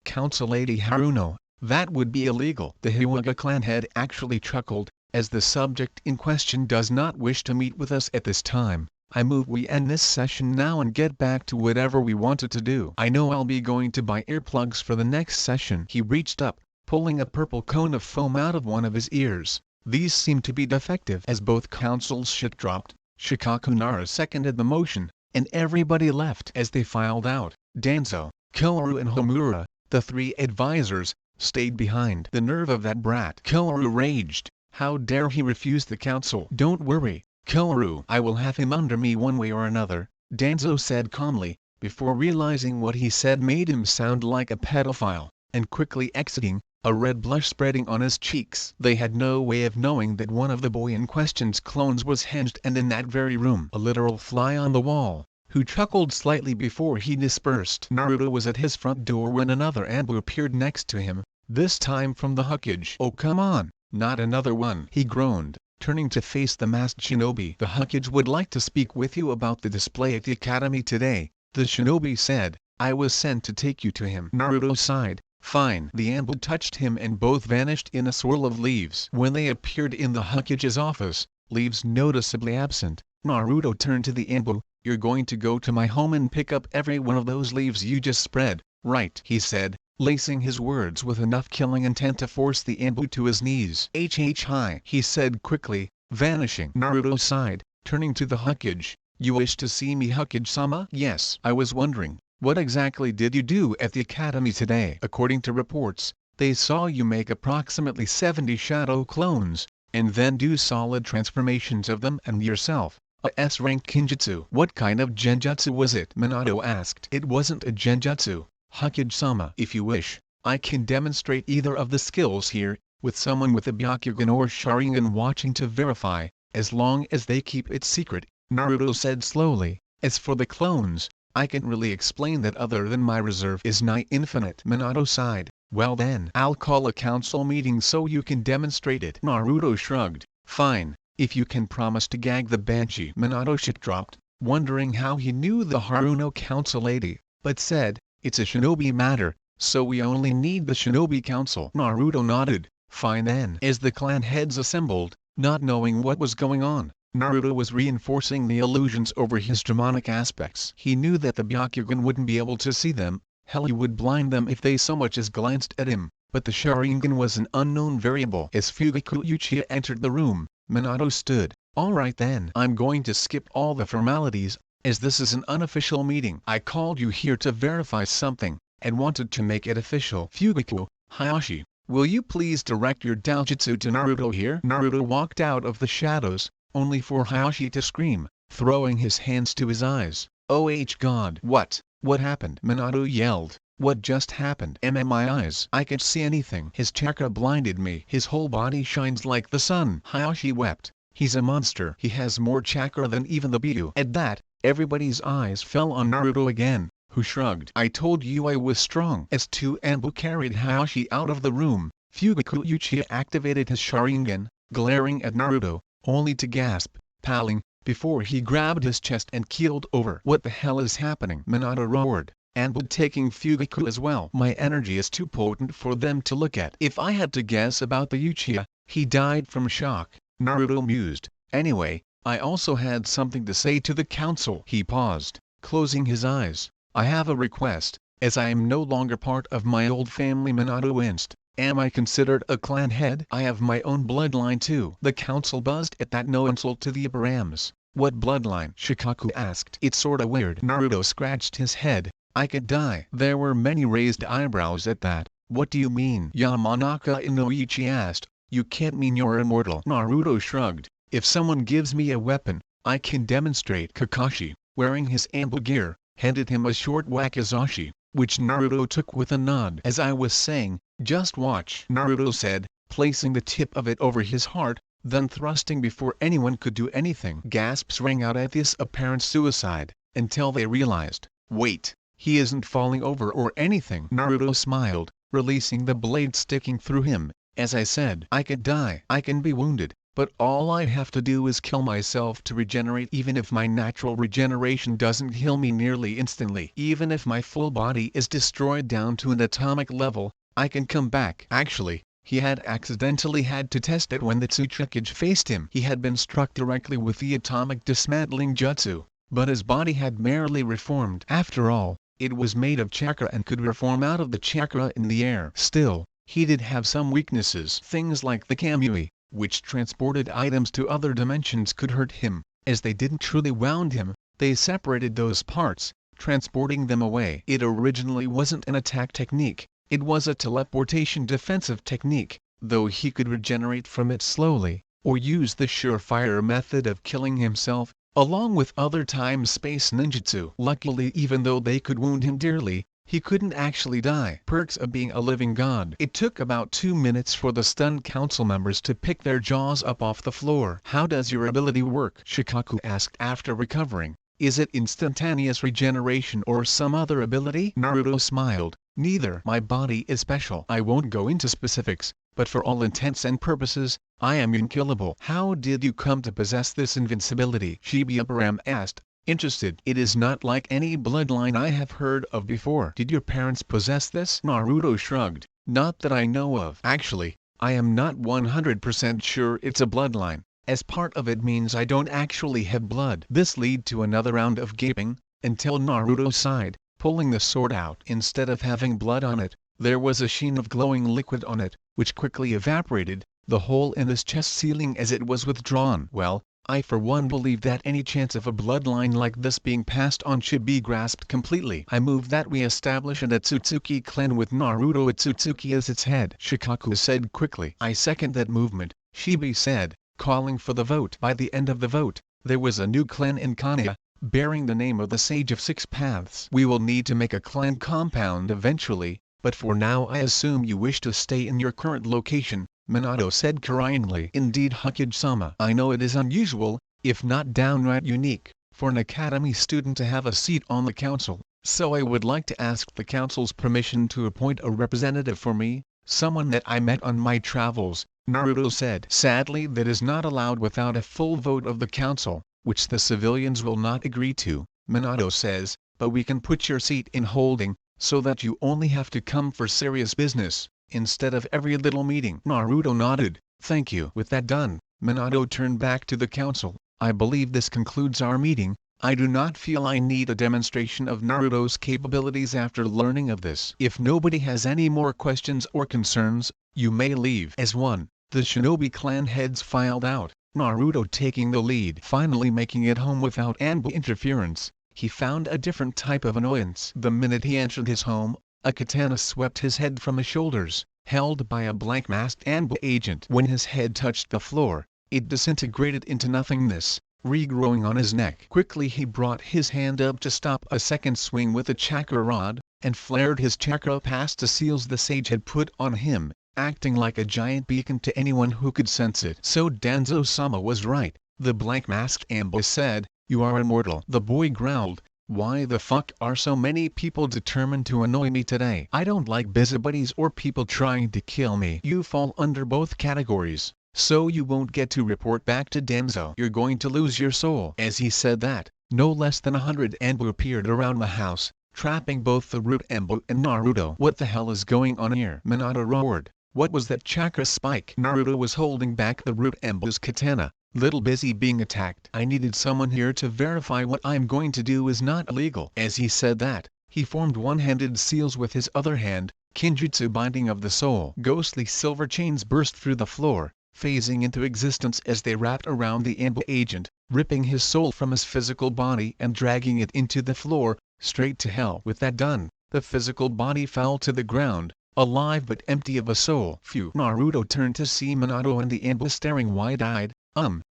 Council Lady Haruno, that would be illegal. The Hyuga clan head actually chuckled, as the subject in question does not wish to meet with us at this time. I move we end this session now and get back to whatever we wanted to do. I know I'll be going to buy earplugs for the next session. He reached up, pulling a purple cone of foam out of one of his ears. These seemed to be defective. As both councils shit dropped, Shikaku Nara seconded the motion, and everybody left. As they filed out, Danzo, Koharu and Homura, the three advisors, stayed behind. The nerve of that brat! Koharu raged. How dare he refuse the council? Don't worry, Koharu. I will have him under me one way or another, Danzo said calmly, before realizing what he said made him sound like a pedophile, and quickly exiting, a red blush spreading on his cheeks. They had no way of knowing that one of the boy in question's clones was hinged and in that very room. A literal fly on the wall, who chuckled slightly before he dispersed. Naruto was at his front door when another Anbu appeared next to him, this time from the Hokage. Oh come on, not another one, he groaned, turning to face the masked shinobi. The Hokage would like to speak with you about the display at the academy today, the shinobi said. I was sent to take you to him. Naruto sighed. Fine. The Anbu touched him and both vanished in a swirl of leaves. When they appeared in the Hokage's office, leaves noticeably absent, Naruto turned to the Anbu. You're going to go to my home and pick up every one of those leaves you just spread, right? He said, lacing his words with enough killing intent to force the Anbu to his knees. Hi, he said quickly, vanishing. Naruto sighed, turning to the Hokage. You wish to see me, Hokage-sama? Yes. I was wondering, what exactly did you do at the academy today? According to reports, they saw you make approximately 70 shadow clones, and then do solid transformations of them and yourself. A S-rank Kinjutsu. What kind of genjutsu was it? Minato asked. It wasn't a genjutsu, Hokage-sama. If you wish, I can demonstrate either of the skills here, with someone with a Byakugan or Sharingan watching to verify, as long as they keep it secret, Naruto said slowly. As for the clones, I can't really explain that other than my reserve is nigh infinite. Minato sighed. Well then, I'll call a council meeting so you can demonstrate it. Naruto shrugged. Fine, if you can promise to gag the Banshee. Minato shit dropped, wondering how he knew the Haruno council lady, but said, it's a shinobi matter, so we only need the shinobi council. Naruto nodded. Fine then. As the clan heads assembled, not knowing what was going on, Naruto was reinforcing the illusions over his demonic aspects. He knew that the Byakugan wouldn't be able to see them, hell he would blind them if they so much as glanced at him, but the Sharingan was an unknown variable. As Fugaku Uchiha entered the room, Minato stood. Alright then. I'm going to skip all the formalities, as this is an unofficial meeting. I called you here to verify something, and wanted to make it official. Fugaku, Hayashi, will you please direct your doujutsu to Naruto here? Naruto walked out of the shadows, only for Hayashi to scream, throwing his hands to his eyes. Oh God! What happened? Minato yelled. What just happened? My eyes. I can't see anything. His chakra blinded me. His whole body shines like the sun. Hayashi wept. He's a monster. He has more chakra than even the Buu. At that, everybody's eyes fell on Naruto again, who shrugged. I told you I was strong. S2 Anbu carried Hayashi out of the room. Fugaku Uchiha activated his Sharingan, glaring at Naruto, only to gasp, "Paling," before he grabbed his chest and keeled over. What the hell is happening? Minato roared. Anbu taking Fugaku as well. My energy is too potent for them to look at. If I had to guess about the Uchiha, he died from shock. Naruto mused. Anyway, I also had something to say to the council. He paused, closing his eyes. I have a request. As I am no longer part of my old family. Minato winced. Am I considered a clan head? I have my own bloodline too. The council buzzed at that. No insult to the Abrams. What bloodline? Shikaku asked. It's sorta weird. Naruto scratched his head. I could die. There were many raised eyebrows at that. What do you mean? Yamanaka Inoichi asked. You can't mean you're immortal. Naruto shrugged. If someone gives me a weapon, I can demonstrate. Kakashi, wearing his Anbu gear, handed him a short wakizashi, which Naruto took with a nod. As I was saying, just watch, Naruto said, placing the tip of it over his heart, then thrusting before anyone could do anything. Gasps rang out at this apparent suicide, until they realized, wait, he isn't falling over or anything. Naruto smiled, releasing the blade sticking through him. As I said, I could die. I can be wounded, but all I have to do is kill myself to regenerate. Even if my natural regeneration doesn't heal me nearly instantly, even if my full body is destroyed down to an atomic level, I can come back. Actually, he had accidentally had to test it when the Tsuchikage faced him. He had been struck directly with the atomic dismantling jutsu, but his body had merely reformed. After all, it was made of chakra and could reform out of the chakra in the air. Still, he did have some weaknesses. Things like the Kamui, which transported items to other dimensions, could hurt him. As they didn't truly wound him, they separated those parts, transporting them away. It originally wasn't an attack technique. It was a teleportation defensive technique, though he could regenerate from it slowly, or use the surefire method of killing himself, along with other time-space ninjutsu. Luckily, even though they could wound him dearly, he couldn't actually die. Perks of being a living god. It took about 2 minutes for the stunned council members to pick their jaws up off the floor. How does your ability work? Shikaku asked after recovering. Is it instantaneous regeneration or some other ability? Naruto smiled. Neither. My body is special. I won't go into specifics, but for all intents and purposes, I am unkillable. How did you come to possess this invincibility? Shibiabaram asked, interested. It is not like any bloodline I have heard of before. Did your parents possess this? Naruto shrugged. Not that I know of. Actually, I am not 100% sure it's a bloodline, as part of it means I don't actually have blood. This led to another round of gaping, until Naruto sighed, pulling the sword out. Instead of having blood on it, there was a sheen of glowing liquid on it, which quickly evaporated, the hole in his chest sealing as it was withdrawn. Well, I for one believe that any chance of a bloodline like this being passed on should be grasped completely. I move that we establish an Otsutsuki clan with Naruto Otsutsuki as its head. Shikaku said quickly. I second that movement, Shibi said, calling for the vote. By the end of the vote, there was a new clan in Konoha, bearing the name of the Sage of Six Paths. We will need to make a clan compound eventually, but for now I assume you wish to stay in your current location, Minato said careeningly. Indeed, Hokage-sama. I know it is unusual, if not downright unique, for an academy student to have a seat on the council, so I would like to ask the council's permission to appoint a representative for me, someone that I met on my travels, Naruto said. Sadly, that is not allowed without a full vote of the council, which the civilians will not agree to, Minato says, but we can put your seat in holding, so that you only have to come for serious business, instead of every little meeting. Naruto nodded. Thank you. With that done, Minato turned back to the council. I believe this concludes our meeting. I do not feel I need a demonstration of Naruto's capabilities after learning of this. If nobody has any more questions or concerns, you may leave. As one, the shinobi clan heads filed out, Naruto taking the lead. Finally making it home without Anbu interference, he found a different type of annoyance. The minute he entered his home, a katana swept his head from his shoulders, held by a black-masked Anbu agent. When his head touched the floor, it disintegrated into nothingness, regrowing on his neck. Quickly he brought his hand up to stop a second swing with a chakra rod, and flared his chakra past the seals the sage had put on him, acting like a giant beacon to anyone who could sense it. So Danzo-sama was right, the black-masked ambush said, "You are immortal." The boy growled, "Why the fuck are so many people determined to annoy me today? I don't like busybodies or people trying to kill me." "You fall under both categories, so you won't get to report back to Danzo. You're going to lose your soul." As he said that, no less than 100 Anbu appeared around the house, trapping both the root Anbu and Naruto. "What the hell is going on here?" Minato roared. "What was that chakra spike?" Naruto was holding back the root Anbu's katana, little busy being attacked. "I needed someone here to verify what I'm going to do is not illegal." As he said that, he formed one-handed seals with his other hand, Kinjutsu binding of the soul. Ghostly silver chains burst through the floor, phasing into existence as they wrapped around the Anbu agent, ripping his soul from his physical body and dragging it into the floor, straight to hell. With that done, the physical body fell to the ground, alive but empty of a soul. Phew. Naruto turned to see Minato and the Anbu staring wide-eyed.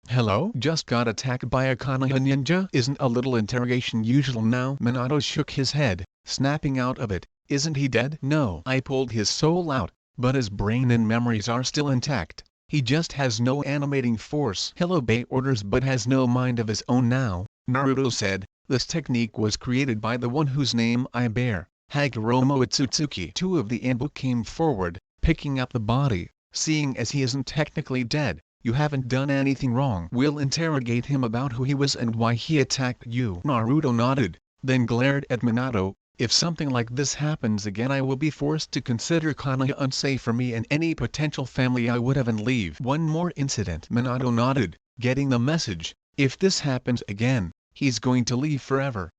Hello? Just got attacked by a Konoha ninja? Isn't a little interrogation usual now?" Minato shook his head, snapping out of it. "Isn't he dead?" "No. I pulled his soul out, but his brain and memories are still intact. He just has no animating force. He'll obey orders but has no mind of his own now," Naruto said. "This technique was created by the one whose name I bear, Hagoromo Otsutsuki." Two of the Anbu came forward, picking up the body. "Seeing as he isn't technically dead, you haven't done anything wrong. We'll interrogate him about who he was and why he attacked you." Naruto nodded, then glared at Minato. "If something like this happens again I will be forced to consider Konoha unsafe for me and any potential family I would have and leave." "One more incident." Minato nodded, getting the message. "If this happens again, he's going to leave forever."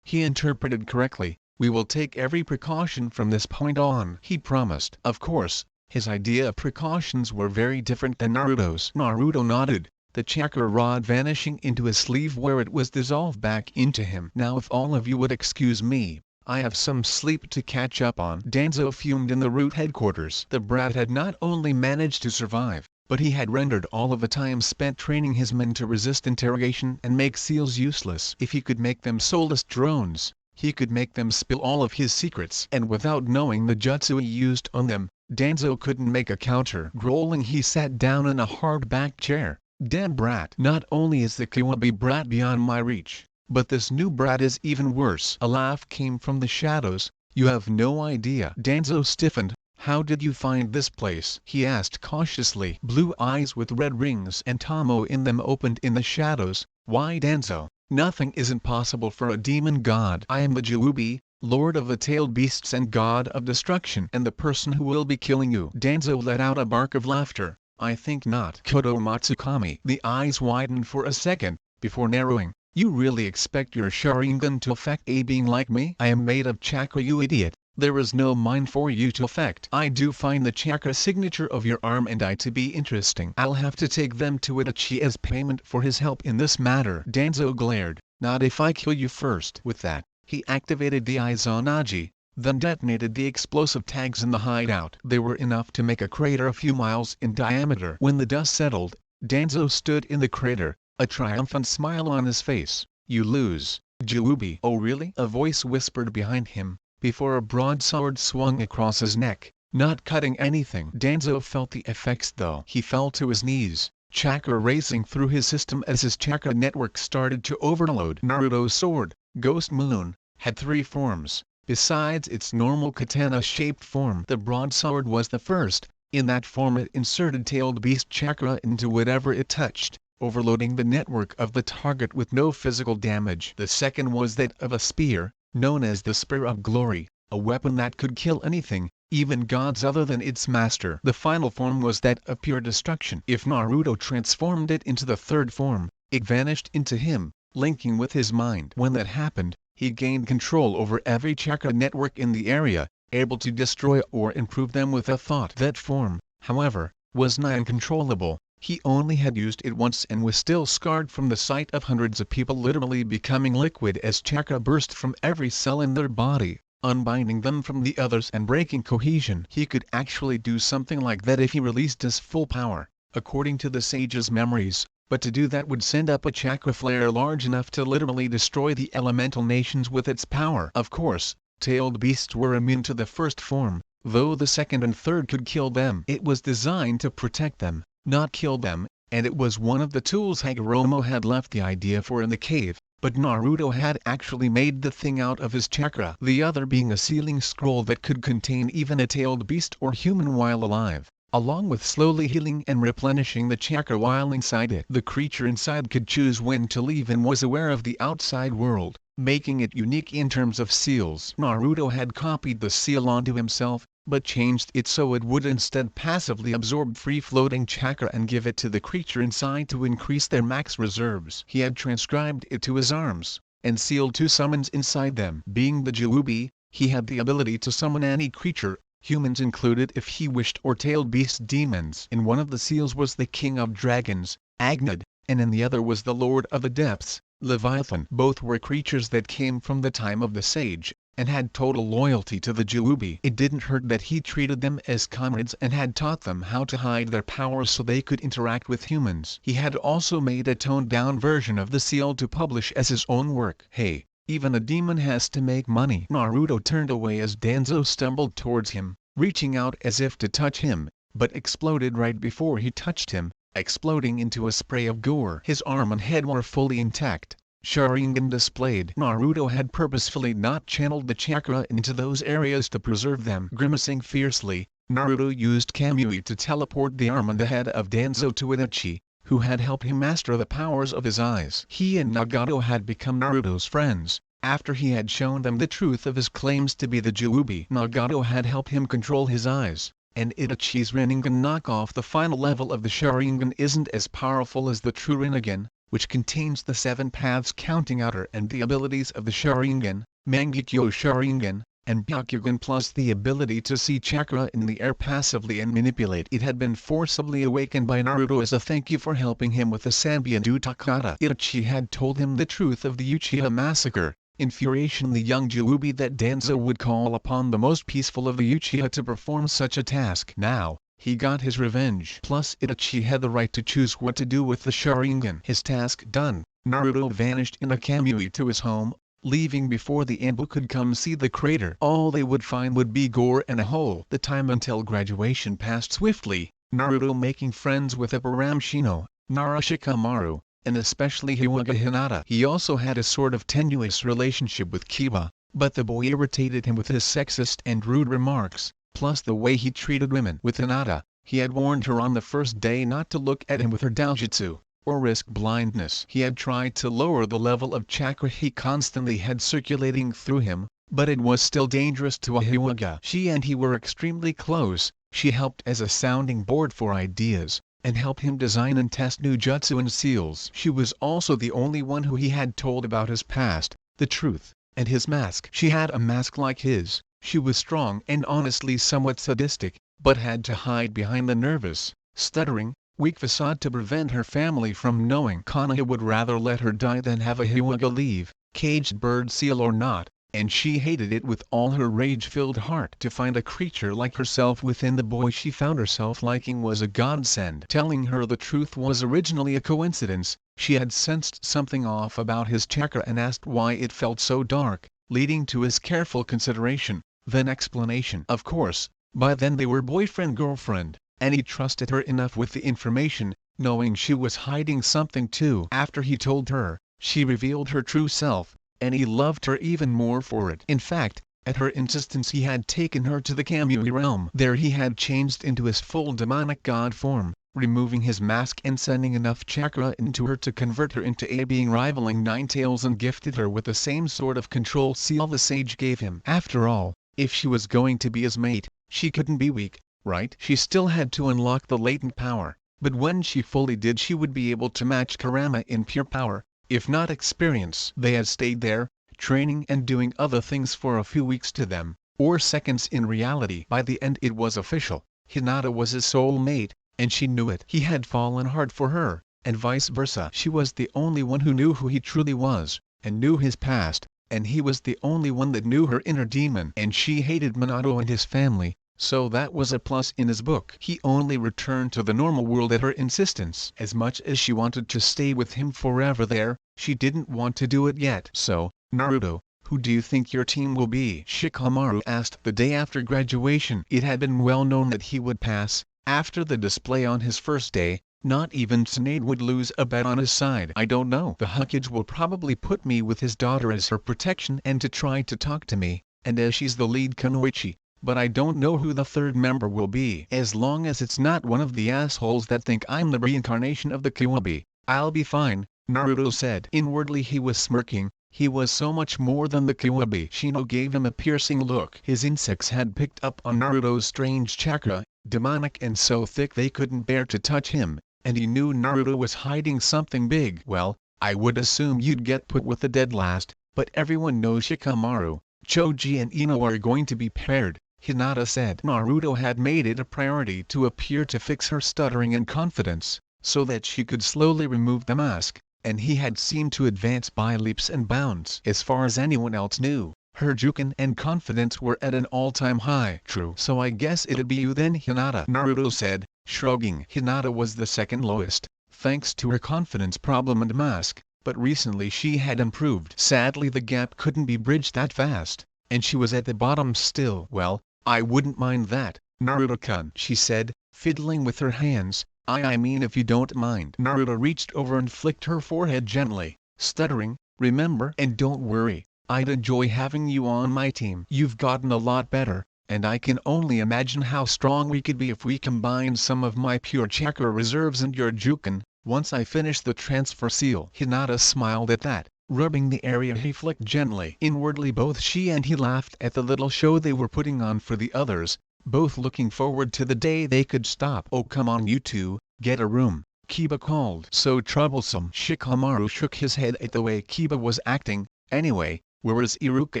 He interpreted correctly. "We will take every precaution from this point on," he promised. Of course, his idea of precautions were very different than Naruto's. Naruto nodded, the chakra rod vanishing into his sleeve where it was dissolved back into him. "Now if all of you would excuse me, I have some sleep to catch up on." Danzo fumed in the root headquarters. The brat had not only managed to survive, but he had rendered all of the time spent training his men to resist interrogation and make seals useless. If he could make them soulless drones, he could make them spill all of his secrets. And without knowing the jutsu he used on them, Danzo couldn't make a counter. Growling, he sat down in a hard-backed chair. "Damn brat. Not only is the Kiwabi brat beyond my reach, but this new brat is even worse." A laugh came from the shadows. "You have no idea." Danzo stiffened. "How did you find this place?" he asked cautiously. Blue eyes with red rings and Tomo in them opened in the shadows. "Why Danzo, nothing isn't possible for a demon god. I am the Juubi, Lord of the Tailed Beasts and God of Destruction, and the person who will be killing you." Danzo let out a bark of laughter. "I think not." Kodo Matsukami. The eyes widened for a second, before narrowing. "You really expect your Sharingan to affect a being like me?" "I am made of chakra, you idiot. There is no mind for you to affect." "I do find the chakra signature of your arm and eye to be interesting. I'll have to take them to Itachi as payment for his help in this matter." Danzo glared. "Not if I kill you first." With that, he activated the Izanagi, then detonated the explosive tags in the hideout. They were enough to make a crater a few miles in diameter. When the dust settled, Danzo stood in the crater, a triumphant smile on his face. "You lose, Juubi." "Oh really?" a voice whispered behind him, before a broadsword swung across his neck, not cutting anything. Danzo felt the effects though. He fell to his knees, chakra racing through his system as his chakra network started to overload. Naruto's sword, Ghost Moon, had 3 forms, besides its normal katana-shaped form. The broadsword was the first. In that form it inserted tailed beast chakra into whatever it touched, overloading the network of the target with no physical damage. The second was that of a spear, known as the Spear of Glory, a weapon that could kill anything, even gods other than its master. The final form was that of pure destruction. If Naruto transformed it into the third form, it vanished into him, linking with his mind. When that happened, he gained control over every chakra network in the area, able to destroy or improve them with a thought. That form, however, was nigh uncontrollable. He only had used it once and was still scarred from the sight of hundreds of people literally becoming liquid as chakra burst from every cell in their body, unbinding them from the others and breaking cohesion. He could actually do something like that if he released his full power. According to the sage's memories, but to do that would send up a chakra flare large enough to literally destroy the elemental nations with its power. Of course, tailed beasts were immune to the first form, though the second and third could kill them. It was designed to protect them, not kill them, and it was one of the tools Hagoromo had left the idea for in the cave, but Naruto had actually made the thing out of his chakra. The other being a sealing scroll that could contain even a tailed beast or human while alive, along with slowly healing and replenishing the chakra while inside it. The creature inside could choose when to leave and was aware of the outside world, making it unique in terms of seals. Naruto had copied the seal onto himself, but changed it so it would instead passively absorb free-floating chakra and give it to the creature inside to increase their max reserves. He had transcribed it to his arms, and sealed 2 summons inside them. Being the Juubi, he had the ability to summon any creature, humans included if he wished, or tailed beast demons. In one of the seals was the King of Dragons, Agnid, and in the other was the Lord of the Depths, Leviathan. Both were creatures that came from the time of the sage, and had total loyalty to the Juubi. It didn't hurt that he treated them as comrades and had taught them how to hide their powers so they could interact with humans. He had also made a toned-down version of the seal to publish as his own work. Hey, even a demon has to make money. Naruto turned away as Danzo stumbled towards him, reaching out as if to touch him, but exploded right before he touched him, exploding into a spray of gore. His arm and head were fully intact, Sharingan displayed. Naruto had purposefully not channeled the chakra into those areas to preserve them. Grimacing fiercely, Naruto used Kamui to teleport the arm and the head of Danzo to Itachi, who had helped him master the powers of his eyes. He and Nagato had become Naruto's friends, after he had shown them the truth of his claims to be the Juubi. Nagato had helped him control his eyes, and Itachi's Rinnegan knockoff. The final level of the Sharingan isn't as powerful as the true Rinnegan, which contains the 7 paths counting outer and the abilities of the Sharingan, Mangekyo Sharingan, and Byakugan, plus the ability to see chakra in the air passively and manipulate it. Had been forcibly awakened by Naruto as a thank you for helping him with the Sanbyan Utakata. Itachi had told him the truth of the Uchiha massacre, infuriation the young Juubi that Danzo would call upon the most peaceful of the Uchiha to perform such a task. Now, he got his revenge. Plus Itachi had the right to choose what to do with the Sharingan. His task done, Naruto vanished in a Kamui to his home, leaving before the Anbu could come see the crater. All they would find would be gore and a hole. The time until graduation passed swiftly, Naruto making friends with Apparamoshino, Narashikamaru, and especially Hyuga Hinata. He also had a sort of tenuous relationship with Kiba, but the boy irritated him with his sexist and rude remarks, plus the way he treated women. With Hinata, he had warned her on the first day not to look at him with her doujutsu, or risk blindness. He had tried to lower the level of chakra he constantly had circulating through him, but it was still dangerous to a Hyuga. She and he were extremely close. She helped as a sounding board for ideas, and helped him design and test new jutsu and seals. She was also the only one who he had told about his past, the truth, and his mask. She had a mask like his. She was strong and honestly somewhat sadistic, but had to hide behind the nervous, stuttering, weak facade to prevent her family from knowing. Konoha would rather let her die than have a Hyuga leave, caged bird seal or not, and she hated it with all her rage-filled heart. To find a creature like herself within the boy she found herself liking was a godsend. Telling her the truth was originally a coincidence. She had sensed something off about his chakra and asked why it felt so dark, leading to his careful consideration, then explanation. Of course, by then they were boyfriend-girlfriend, and he trusted her enough with the information, knowing she was hiding something too. After he told her, she revealed her true self, and he loved her even more for it. In fact, at her insistence he had taken her to the Kamui realm. There he had changed into his full demonic god form, removing his mask and sending enough chakra into her to convert her into a being rivaling Ninetales, and gifted her with the same sort of control seal the sage gave him. After all, if she was going to be his mate, she couldn't be weak, right? She still had to unlock the latent power, but when she fully did she would be able to match Kurama in pure power, if not experience. They had stayed there, training and doing other things for a few weeks to them, or seconds in reality. By the end it was official, Hinata was his soul mate, and she knew it. He had fallen hard for her, and vice versa. She was the only one who knew who he truly was, and knew his past, and he was the only one that knew her inner demon. And she hated Minato and his family, so that was a plus in his book. He only returned to the normal world at her insistence. As much as she wanted to stay with him forever there, she didn't want to do it yet. So, Naruto, who do you think your team will be? Shikamaru asked the day after graduation. It had been well known that he would pass. After the display on his first day, not even Tsunade would lose a bet on his side. I don't know. The Hokage will probably put me with his daughter as her protection and to try to talk to me, and as she's the lead kunoichi. But I don't know who the third member will be. As long as it's not one of the assholes that think I'm the reincarnation of the Kyuubi, I'll be fine, Naruto said. Inwardly he was smirking. He was so much more than the Kyuubi. Shino gave him a piercing look. His insects had picked up on Naruto's strange chakra, demonic and so thick they couldn't bear to touch him, and he knew Naruto was hiding something big. Well, I would assume you'd get put with the dead last, but everyone knows Shikamaru, Choji and Ino are going to be paired, Hinata said. Naruto had made it a priority to appear to fix her stuttering and confidence, so that she could slowly remove the mask, and he had seemed to advance by leaps and bounds. As far as anyone else knew, her Juken and confidence were at an all-time high. True. So I guess it'd be you then, Hinata, Naruto said, shrugging. Hinata was the second lowest, thanks to her confidence problem and mask, but recently she had improved. Sadly the gap couldn't be bridged that fast, and she was at the bottom still. Well, I wouldn't mind that, Naruto-kun, she said, fiddling with her hands. I mean if you don't mind. Naruto reached over and flicked her forehead gently, stuttering, remember, and don't worry, I'd enjoy having you on my team. You've gotten a lot better, and I can only imagine how strong we could be if we combined some of my pure chakra reserves and your Juken, once I finish the transfer seal. Hinata smiled at that, rubbing the area he flicked gently. Inwardly both she and he laughed at the little show they were putting on for the others, both looking forward to the day they could stop. Oh come on you two, get a room, Kiba called. So troublesome. Shikamaru shook his head at the way Kiba was acting. Anyway, where is Iruka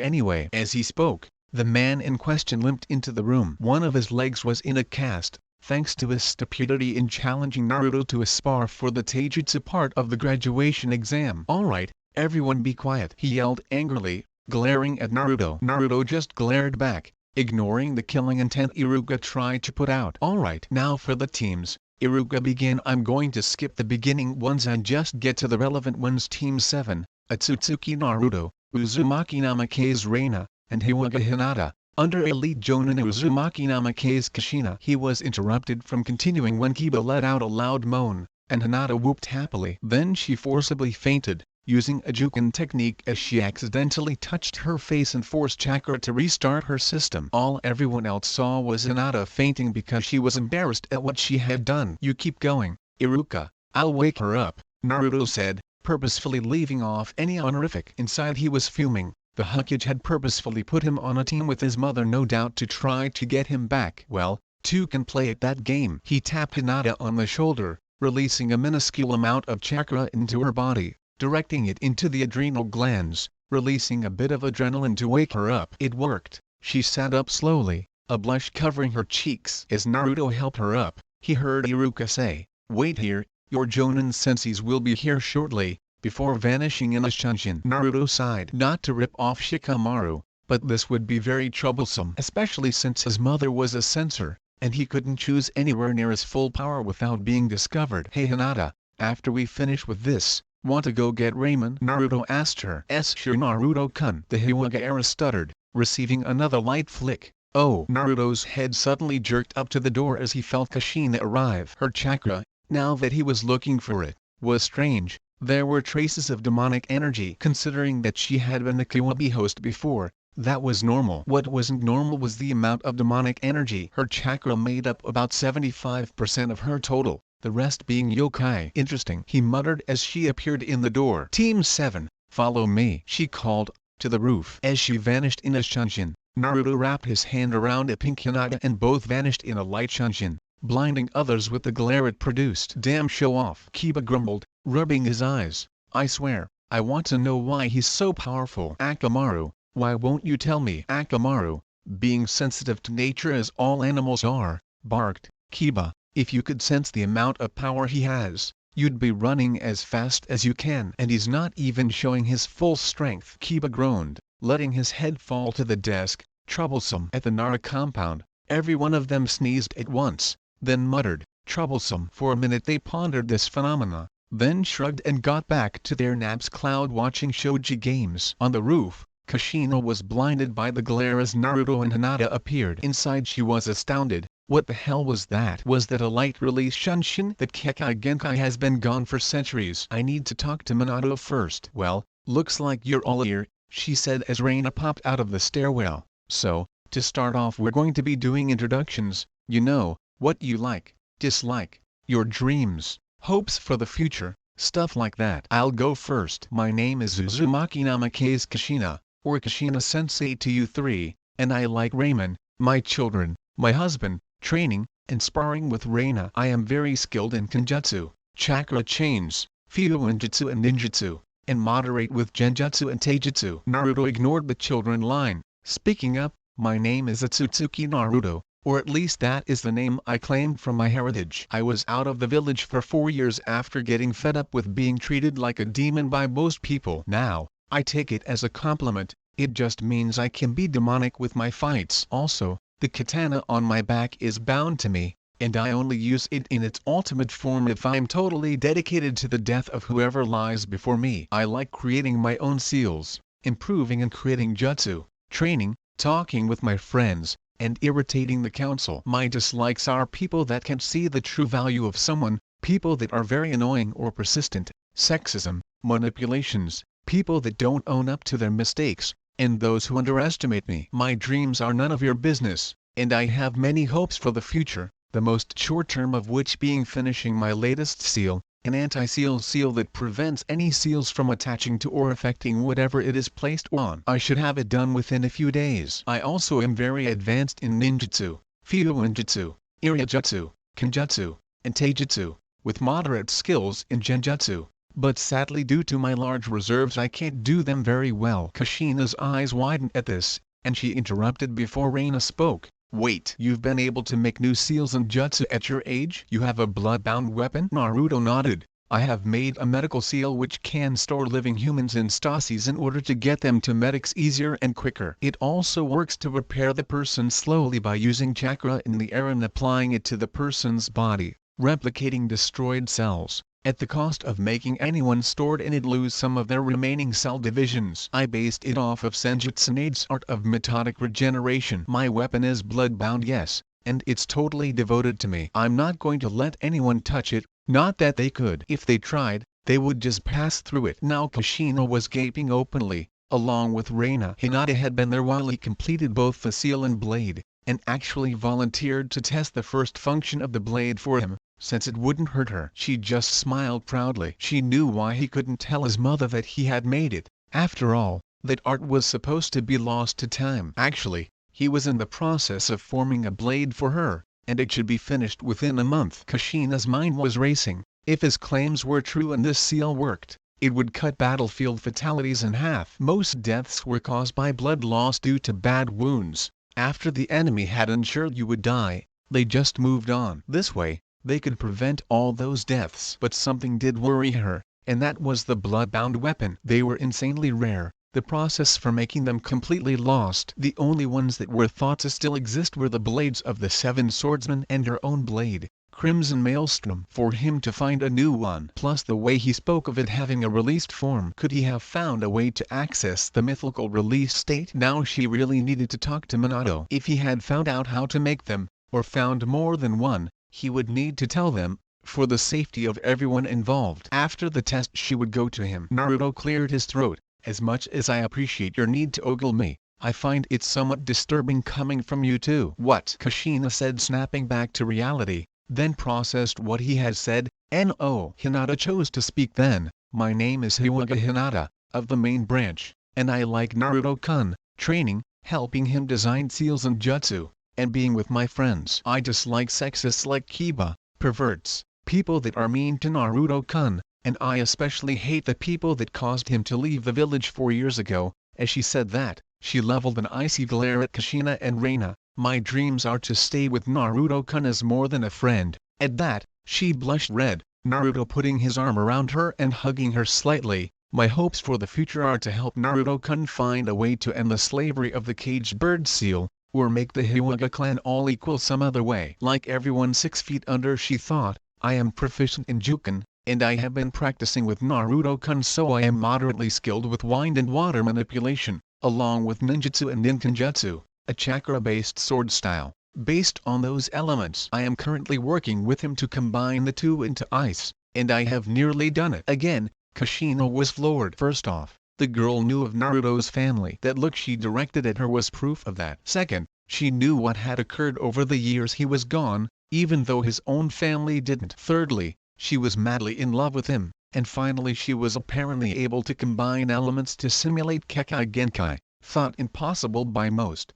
anyway? As he spoke, the man in question limped into the room. One of his legs was in a cast, thanks to his stupidity in challenging Naruto to a spar for the taijutsu part of the graduation exam. Alright, everyone be quiet, he yelled angrily, glaring at Naruto. Naruto just glared back, ignoring the killing intent Iruka tried to put out. Alright, now for the teams, Iruka began. I'm going to skip the beginning ones and just get to the relevant ones. Team 7, Atsutsuki Naruto, Uzumaki Namake's Reina, and Hyuga Hinata, under Elite Jonin Uzumaki Namake's Kushina. He was interrupted from continuing when Kiba let out a loud moan, and Hinata whooped happily. Then she forcibly fainted, using a Juken technique as she accidentally touched her face and forced chakra to restart her system. All everyone else saw was Hinata fainting because she was embarrassed at what she had done. You keep going, Iruka, I'll wake her up, Naruto said, purposefully leaving off any honorific. Inside he was fuming. The Hokage had purposefully put him on a team with his mother, no doubt to try to get him back. Well, two can play at that game. He tapped Hinata on the shoulder, releasing a minuscule amount of chakra into her body, directing it into the adrenal glands, releasing a bit of adrenaline to wake her up. It worked. She sat up slowly, a blush covering her cheeks. As Naruto helped her up, he heard Iruka say, "Wait here, your Jonin senseis will be here shortly," before vanishing in a shunshin. Naruto sighed. Not to rip off Shikamaru, but this would be very troublesome, especially since his mother was a censor, and he couldn't choose anywhere near his full power without being discovered. Hey Hinata, after we finish with this, want to go get ramen? Naruto asked her. Sure Naruto-kun. The Hyuga-era stuttered, receiving another light flick. Oh! Naruto's head suddenly jerked up to the door as he felt Kushina arrive. Her chakra, now that he was looking for it, was strange. There were traces of demonic energy. Considering that she had been the Kyuubi host before, that was normal. What wasn't normal was the amount of demonic energy. Her chakra made up about 75% of her total, the rest being yokai. Interesting, he muttered as she appeared in the door. Team 7, follow me, she called, to the roof. As she vanished in a shunshin, Naruto wrapped his hand around a pink Hinata and both vanished in a light shunshin, blinding others with the glare it produced. Damn show-off, Kiba grumbled, rubbing his eyes. I swear, I want to know why he's so powerful. Akamaru, why won't you tell me? Akamaru, being sensitive to nature as all animals are, barked. Kiba, if you could sense the amount of power he has, you'd be running as fast as you can. And he's not even showing his full strength. Kiba groaned, letting his head fall to the desk. Troublesome. At the Nara compound, Every one of them sneezed at once, then muttered, "Troublesome." For a minute they pondered this phenomena, then shrugged and got back to their naps. Cloud watching shogi games. On the roof, Kushina was blinded by the glare as Naruto and Hinata appeared. Inside she was astounded. What the hell was that? Was that a light-release Shunshin? That Kekai Genkai has been gone for centuries. I need to talk to Minato first. Well, looks like you're all here, she said as Reina popped out of the stairwell. So, to start off we're going to be doing introductions, you know, what you like, dislike, your dreams, hopes for the future, stuff like that. I'll go first. My name is Uzumaki Namikaze Kushina, or Kushina-sensei to you three, and I like ramen, my children, my husband, training, and sparring with Reina. I am very skilled in Kenjutsu, chakra chains, Fuinjutsu and Ninjutsu, and moderate with Genjutsu and Taijutsu. Naruto ignored the children line, speaking up, my name is Otsutsuki Naruto, or at least that is the name I claimed from my heritage. I was out of the village for 4 years after getting fed up with being treated like a demon by most people. Now, I take it as a compliment, it just means I can be demonic with my fights. Also, the katana on my back is bound to me, and I only use it in its ultimate form if I'm totally dedicated to the death of whoever lies before me. I like creating my own seals, improving and creating jutsu, training, talking with my friends, and irritating the council. My dislikes are people that can't see the true value of someone, people that are very annoying or persistent, sexism, manipulations, people that don't own up to their mistakes, and those who underestimate me. My dreams are none of your business, and I have many hopes for the future, the most short-term of which being finishing my latest seal, an anti-seal seal that prevents any seals from attaching to or affecting whatever it is placed on. I should have it done within a few days. I also am very advanced in ninjutsu, fuinjutsu, irijutsu, kenjutsu, and taijutsu, with moderate skills in genjutsu, but sadly due to my large reserves I can't do them very well. Kushina's eyes widened at this, and she interrupted before Reina spoke. Wait, you've been able to make new seals and jutsu at your age? You have a blood-bound weapon? Naruto nodded. I have made a medical seal which can store living humans in stasis in order to get them to medics easier and quicker. It also works to repair the person slowly by using chakra in the air and applying it to the person's body, replicating destroyed cells, at the cost of making anyone stored in it lose some of their remaining cell divisions. I based it off of Senjutsunade's art of methodic regeneration. My weapon is blood-bound, yes, and it's totally devoted to me. I'm not going to let anyone touch it, not that they could. If they tried, they would just pass through it. Now Kushina was gaping openly, along with Reina. Hinata had been there while he completed both the seal and blade, and actually volunteered to test the first function of the blade for him, since it wouldn't hurt her. She just smiled proudly. She knew why he couldn't tell his mother that he had made it. After all, that art was supposed to be lost to time. Actually, he was in the process of forming a blade for her, and it should be finished within a month. Kushina's mind was racing. If his claims were true and this seal worked, it would cut battlefield fatalities in half. Most deaths were caused by blood loss due to bad wounds. After the enemy had ensured you would die, they just moved on. This way, they could prevent all those deaths. But something did worry her, and that was the blood-bound weapon. They were insanely rare, the process for making them completely lost. The only ones that were thought to still exist were the blades of the Seven Swordsmen and her own blade, Crimson Maelstrom. For him to find a new one, plus the way he spoke of it having a released form, could he have found a way to access the mythical release state? Now she really needed to talk to Minato. If he had found out how to make them, or found more than one, he would need to tell them, for the safety of everyone involved. After the test she would go to him. Naruto cleared his throat. As much as I appreciate your need to ogle me, I find it somewhat disturbing coming from you too. What? Kushina said, snapping back to reality, then processed what he had said. No. Hinata chose to speak then. My name is Hyuga Hinata, of the main branch, and I like Naruto-kun, training, helping him design seals and jutsu, and being with my friends. I dislike sexists like Kiba, perverts, people that are mean to Naruto-kun, and I especially hate the people that caused him to leave the village 4 years ago. As she said that, she leveled an icy glare at Kushina and Reina. My dreams are to stay with Naruto-kun as more than a friend. At that, she blushed red, Naruto putting his arm around her and hugging her slightly. My hopes for the future are to help Naruto-kun find a way to end the slavery of the caged bird seal, or make the Hyuga clan all equal some other way. Like everyone 6 feet under, she thought, I am proficient in Juken, and I have been practicing with Naruto-kun, so I am moderately skilled with wind and water manipulation, along with ninjutsu and ninkenjutsu, a chakra-based sword style. Based on those elements, I am currently working with him to combine the two into ice, and I have nearly done it. Again, Kushina was floored. First off, the girl knew of Naruto's family. That look she directed at her was proof of that. Second, she knew what had occurred over the years he was gone, even though his own family didn't. Thirdly, she was madly in love with him, and finally she was apparently able to combine elements to simulate Kekkei Genkai, thought impossible by most.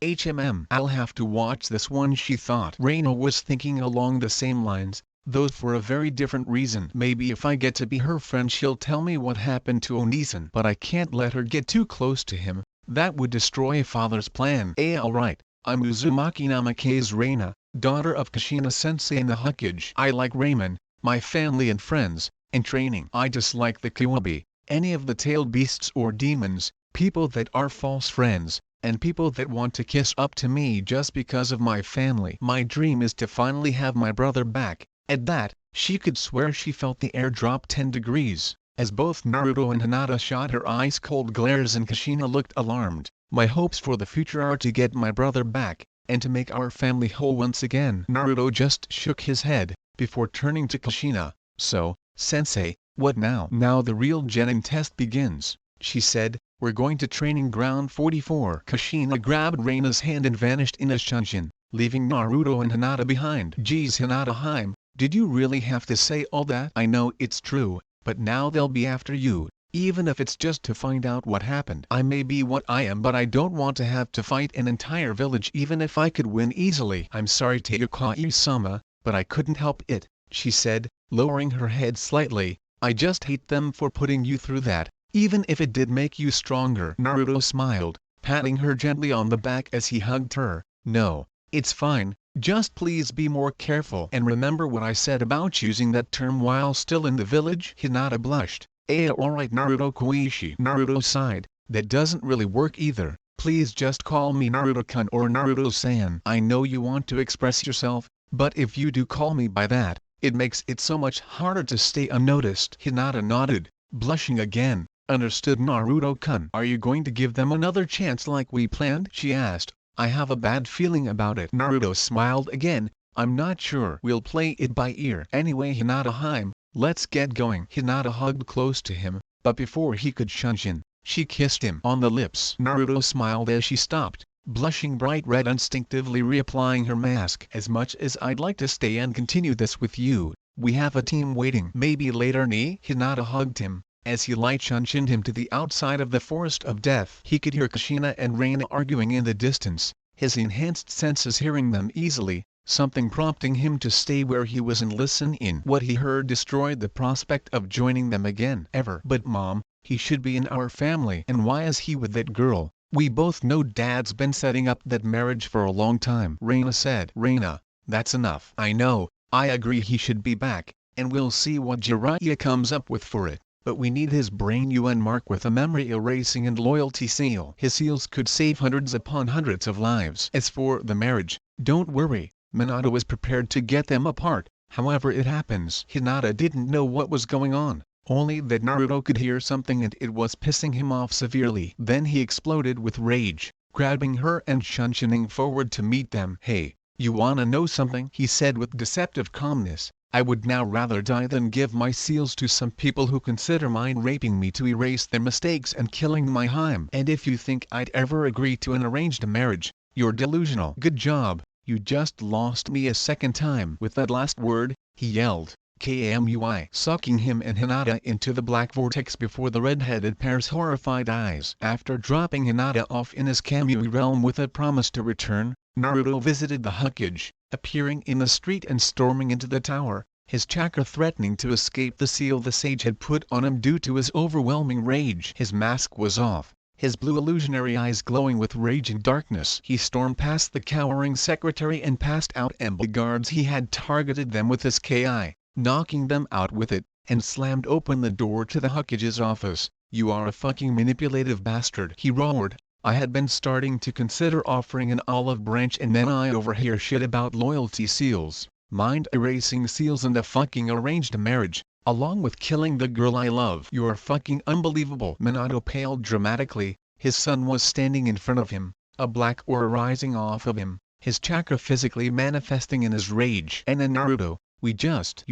I'll have to watch this one, she thought. Reina was thinking along the same lines, though for a very different reason. Maybe if I get to be her friend she'll tell me what happened to Onisan. But I can't let her get too close to him, that would destroy father's plan. Alright, I'm Uzumaki Namake's Reina, daughter of Kushina Sensei in the Hokage. I like ramen, my family and friends, and training. I dislike the Kyuubi, any of the tailed beasts or demons, people that are false friends, and people that want to kiss up to me just because of my family. My dream is to finally have my brother back. At that, she could swear she felt the air drop 10 degrees, as both Naruto and Hinata shot her ice-cold glares and Kushina looked alarmed. My hopes for the future are to get my brother back, and to make our family whole once again. Naruto just shook his head, before turning to Kushina. So, Sensei, what now? Now the real Genin test begins, she said. We're going to training ground 44. Kushina grabbed Reina's hand and vanished in a shunshin, leaving Naruto and Hinata behind. Geez Hinata-hime, did you really have to say all that? I know it's true, but now they'll be after you, even if it's just to find out what happened. I may be what I am, but I don't want to have to fight an entire village even if I could win easily. I'm sorry Teukai-sama, but I couldn't help it, she said, lowering her head slightly. I just hate them for putting you through that, even if it did make you stronger. Naruto smiled, patting her gently on the back as he hugged her. No, it's fine. Just please be more careful and remember what I said about using that term while still in the village. Hinata blushed. Alright Naruto Koishi. Naruto sighed. That doesn't really work either. Please just call me Naruto-kun or Naruto-san. I know you want to express yourself, but if you do call me by that, it makes it so much harder to stay unnoticed. Hinata nodded, blushing again. Understood Naruto-kun. Are you going to give them another chance like we planned? She asked. I have a bad feeling about it. Naruto smiled again. I'm not sure. We'll play it by ear. Anyway Hinata-hime, let's get going. Hinata hugged close to him, but before he could shunshin, she kissed him on the lips. Naruto smiled as she stopped, blushing bright red, instinctively reapplying her mask. As much as I'd like to stay and continue this with you, we have a team waiting. Maybe later ni? Hinata hugged him. As he light shunshined him to the outside of the forest of death. He could hear Kushina and Reina arguing in the distance, his enhanced senses hearing them easily, something prompting him to stay where he was and listen in. What he heard destroyed the prospect of joining them again ever. But Mom, he should be in our family. And why is he with that girl? We both know Dad's been setting up that marriage for a long time. Reina said. Reina, that's enough. I know, I agree he should be back, and we'll see what Jiraiya comes up with for it. But we need his brain UN mark with a memory erasing and loyalty seal. His seals could save hundreds upon hundreds of lives. As for the marriage, don't worry, Minato was prepared to get them apart, however it happens. Hinata didn't know what was going on, only that Naruto could hear something and it was pissing him off severely. Then he exploded with rage, grabbing her and shunshining forward to meet them. Hey, you wanna know something? He said with deceptive calmness. I would now rather die than give my seals to some people who consider mind raping me to erase their mistakes and killing my hime. And if you think I'd ever agree to an arranged marriage, you're delusional. Good job, you just lost me a second time. With that last word, he yelled, KMUI, sucking him and Hinata into the black vortex before the red-headed pair's horrified eyes. After dropping Hinata off in his Kamui realm with a promise to return, Naruto visited the Hokage, appearing in the street and storming into the tower, his chakra threatening to escape the seal the sage had put on him due to his overwhelming rage. His mask was off, his blue illusionary eyes glowing with rage and darkness. He stormed past the cowering secretary and passed out Emba guards. He had targeted them with his Ki, knocking them out with it, and slammed open the door to the Hokage's office. You are a fucking manipulative bastard, he roared, I had been starting to consider offering an olive branch, and then I overhear shit about loyalty seals, mind-erasing seals, and a fucking arranged marriage, along with killing the girl I love. You're fucking unbelievable. Minato paled dramatically. His son was standing in front of him, a black aura rising off of him, his chakra physically manifesting in his rage. And then Naruto, you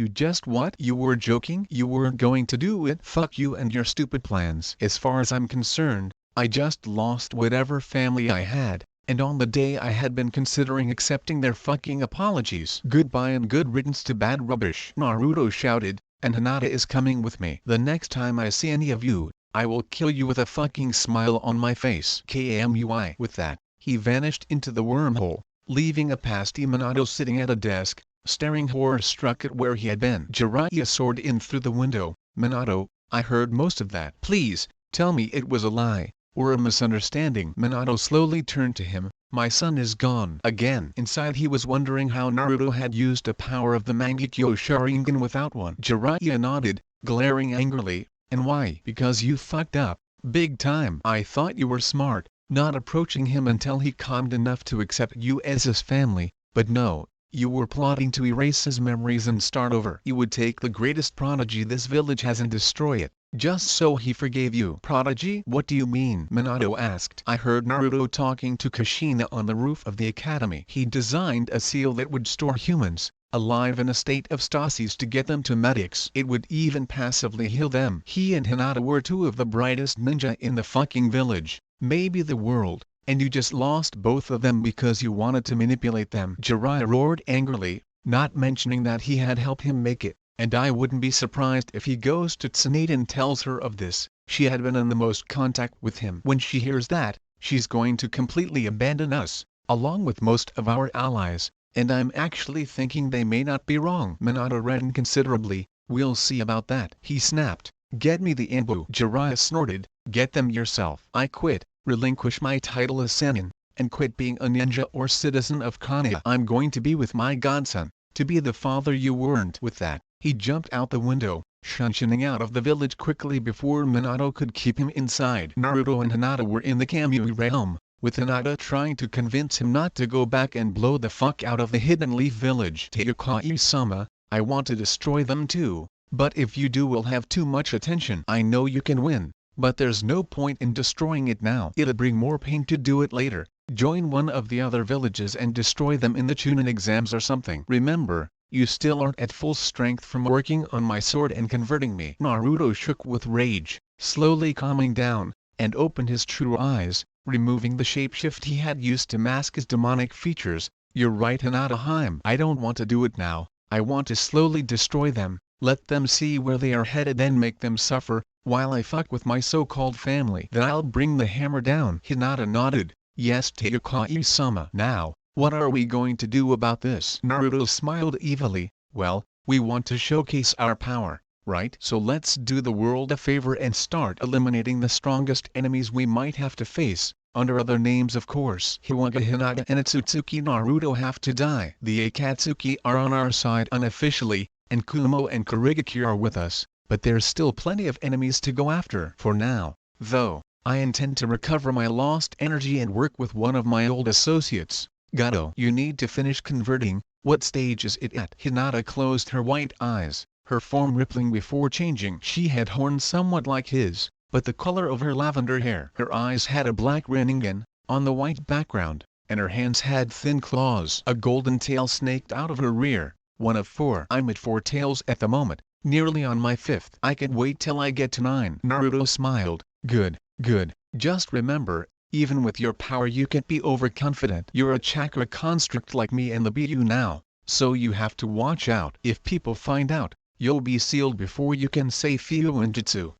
just what? You were joking? You weren't going to do it? Fuck you and your stupid plans. As far as I'm concerned, I just lost whatever family I had, and on the day I had been considering accepting their fucking apologies. Goodbye and good riddance to bad rubbish. Naruto shouted, and Hinata is coming with me. The next time I see any of you, I will kill you with a fucking smile on my face. KMUI. With that, he vanished into the wormhole, leaving a pasty Minato sitting at a desk, staring horror-struck at where he had been. Jiraiya soared in through the window. Minato, I heard most of that. Please, tell me it was a lie, or a misunderstanding. Minato slowly turned to him. My son is gone. Again. Inside he was wondering how Naruto had used the power of the Mangekyo Sharingan without one. Jiraiya nodded, glaring angrily. And why? Because you fucked up, big time. I thought you were smart, not approaching him until he calmed enough to accept you as his family, but no. You were plotting to erase his memories and start over. You would take the greatest prodigy this village has and destroy it, just so he forgave you. Prodigy? What do you mean? Minato asked. I heard Naruto talking to Kushina on the roof of the academy. He designed a seal that would store humans, alive in a state of stasis to get them to medics. It would even passively heal them. He and Hinata were two of the brightest ninja in the fucking village, maybe the world. And you just lost both of them because you wanted to manipulate them. Jiraiya roared angrily, not mentioning that he had helped him make it, and I wouldn't be surprised if he goes to Tsunade and tells her of this. She had been in the most contact with him. When she hears that, she's going to completely abandon us, along with most of our allies, and I'm actually thinking they may not be wrong. Minato reddened considerably. We'll see about that. He snapped, get me the Anbu. Jiraiya snorted, get them yourself. I quit. Relinquish my title as Sennin, and quit being a ninja or citizen of Konoha. I'm going to be with my godson, to be the father you weren't. With that, he jumped out the window, shunning out of the village quickly before Minato could keep him inside. Naruto and Hinata were in the Kamui realm, with Hinata trying to convince him not to go back and blow the fuck out of the Hidden Leaf village. Teokai-sama, I want to destroy them too, but if you do we'll have too much attention. I know you can win, but there's no point in destroying it now. It'll bring more pain to do it later. Join one of the other villages and destroy them in the Chunin exams or something. Remember, you still aren't at full strength from working on my sword and converting me. Naruto shook with rage, slowly calming down, and opened his true eyes, removing the shapeshift he had used to mask his demonic features. You're right, Hinata. I don't want to do it now. I want to slowly destroy them, let them see where they are headed, then make them suffer, while I fuck with my so-called family. Then I'll bring the hammer down. Hinata nodded. Yes, Teokai-sama. Now, what are we going to do about this? Naruto smiled evilly. Well, we want to showcase our power, right? So let's do the world a favor and start eliminating the strongest enemies we might have to face, under other names of course. Hiwaga, Hinata and Otsutsuki Naruto have to die. The Akatsuki are on our side unofficially, and Kumo and Kurigaki are with us. But there's still plenty of enemies to go after. For now, though, I intend to recover my lost energy and work with one of my old associates, Gato. You need to finish converting. What stage is it at? Hinata closed her white eyes, her form rippling before changing. She had horns somewhat like his, but the color of her lavender hair. Her eyes had a black Rinnegan, on the white background, and her hands had thin claws. A golden tail snaked out of her rear, one of 4. I'm at 4 tails at the moment. Nearly on my 5th. I can wait till I get to 9. Naruto smiled. Good, good. Just remember, even with your power you can't be overconfident. You're a chakra construct like me and the BU now, so you have to watch out. If people find out, you'll be sealed before you can say Fuinjutsu.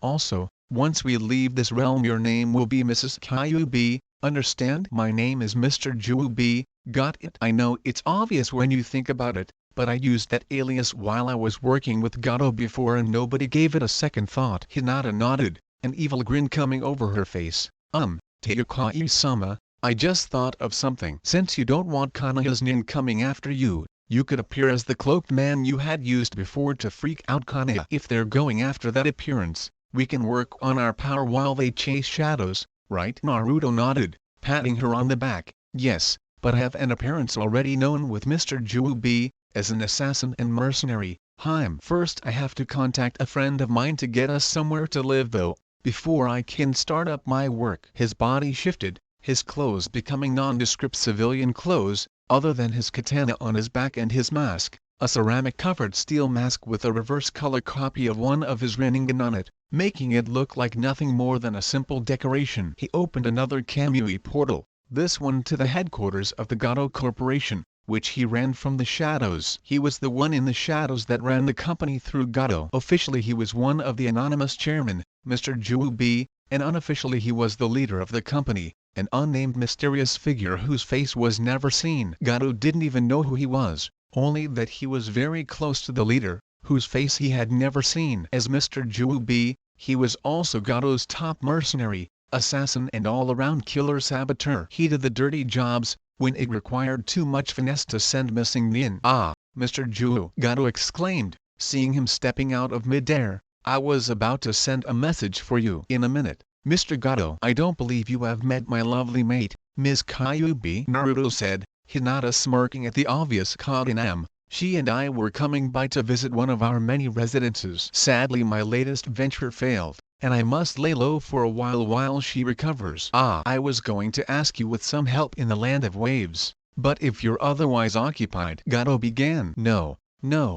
Also, once we leave this realm your name will be Mrs. Kyuubi, understand? My name is Mr. Juubi, got it? I know it's obvious when you think about it, but I used that alias while I was working with Gato before and nobody gave it a second thought. Hinata nodded, an evil grin coming over her face. Teokai-sama, I just thought of something. Since you don't want Konoha's nin coming after you, you could appear as the cloaked man you had used before to freak out Konoha. If they're going after that appearance, we can work on our power while they chase shadows, right?" Naruto nodded, patting her on the back. "Yes, but I have an appearance already known with Mr. Juubi, as an assassin and mercenary. First I have to contact a friend of mine to get us somewhere to live though, before I can start up my work." His body shifted, his clothes becoming nondescript civilian clothes, other than his katana on his back and his mask, a ceramic-covered steel mask with a reverse-color copy of one of his Rinnegan on it, making it look like nothing more than a simple decoration. He opened another Kamui portal, this one to the headquarters of the Gato Corporation, which he ran from the shadows. He was the one in the shadows that ran the company through Gato. Officially he was one of the anonymous chairmen, Mr. Juubi, and unofficially he was the leader of the company, an unnamed mysterious figure whose face was never seen. Gato didn't even know who he was, only that he was very close to the leader, whose face he had never seen. As Mr. Juubi, he was also Gato's top mercenary, assassin and all-around killer saboteur. He did the dirty jobs, when it required too much finesse to send missing nin. "Ah, Mr. Ju," Gato exclaimed, seeing him stepping out of mid-air, "I was about to send a message for you." "In a minute, Mr. Gato." "I don't believe you have met my lovely mate, Ms. Kyuubi," Naruto said, Hinata smirking at the obvious cogname. "She and I were coming by to visit one of our many residences. Sadly my latest venture failed, and I must lay low for a while she recovers." "Ah, I was going to ask you with some help in the Land of Waves, but if you're otherwise occupied," Gato began. No,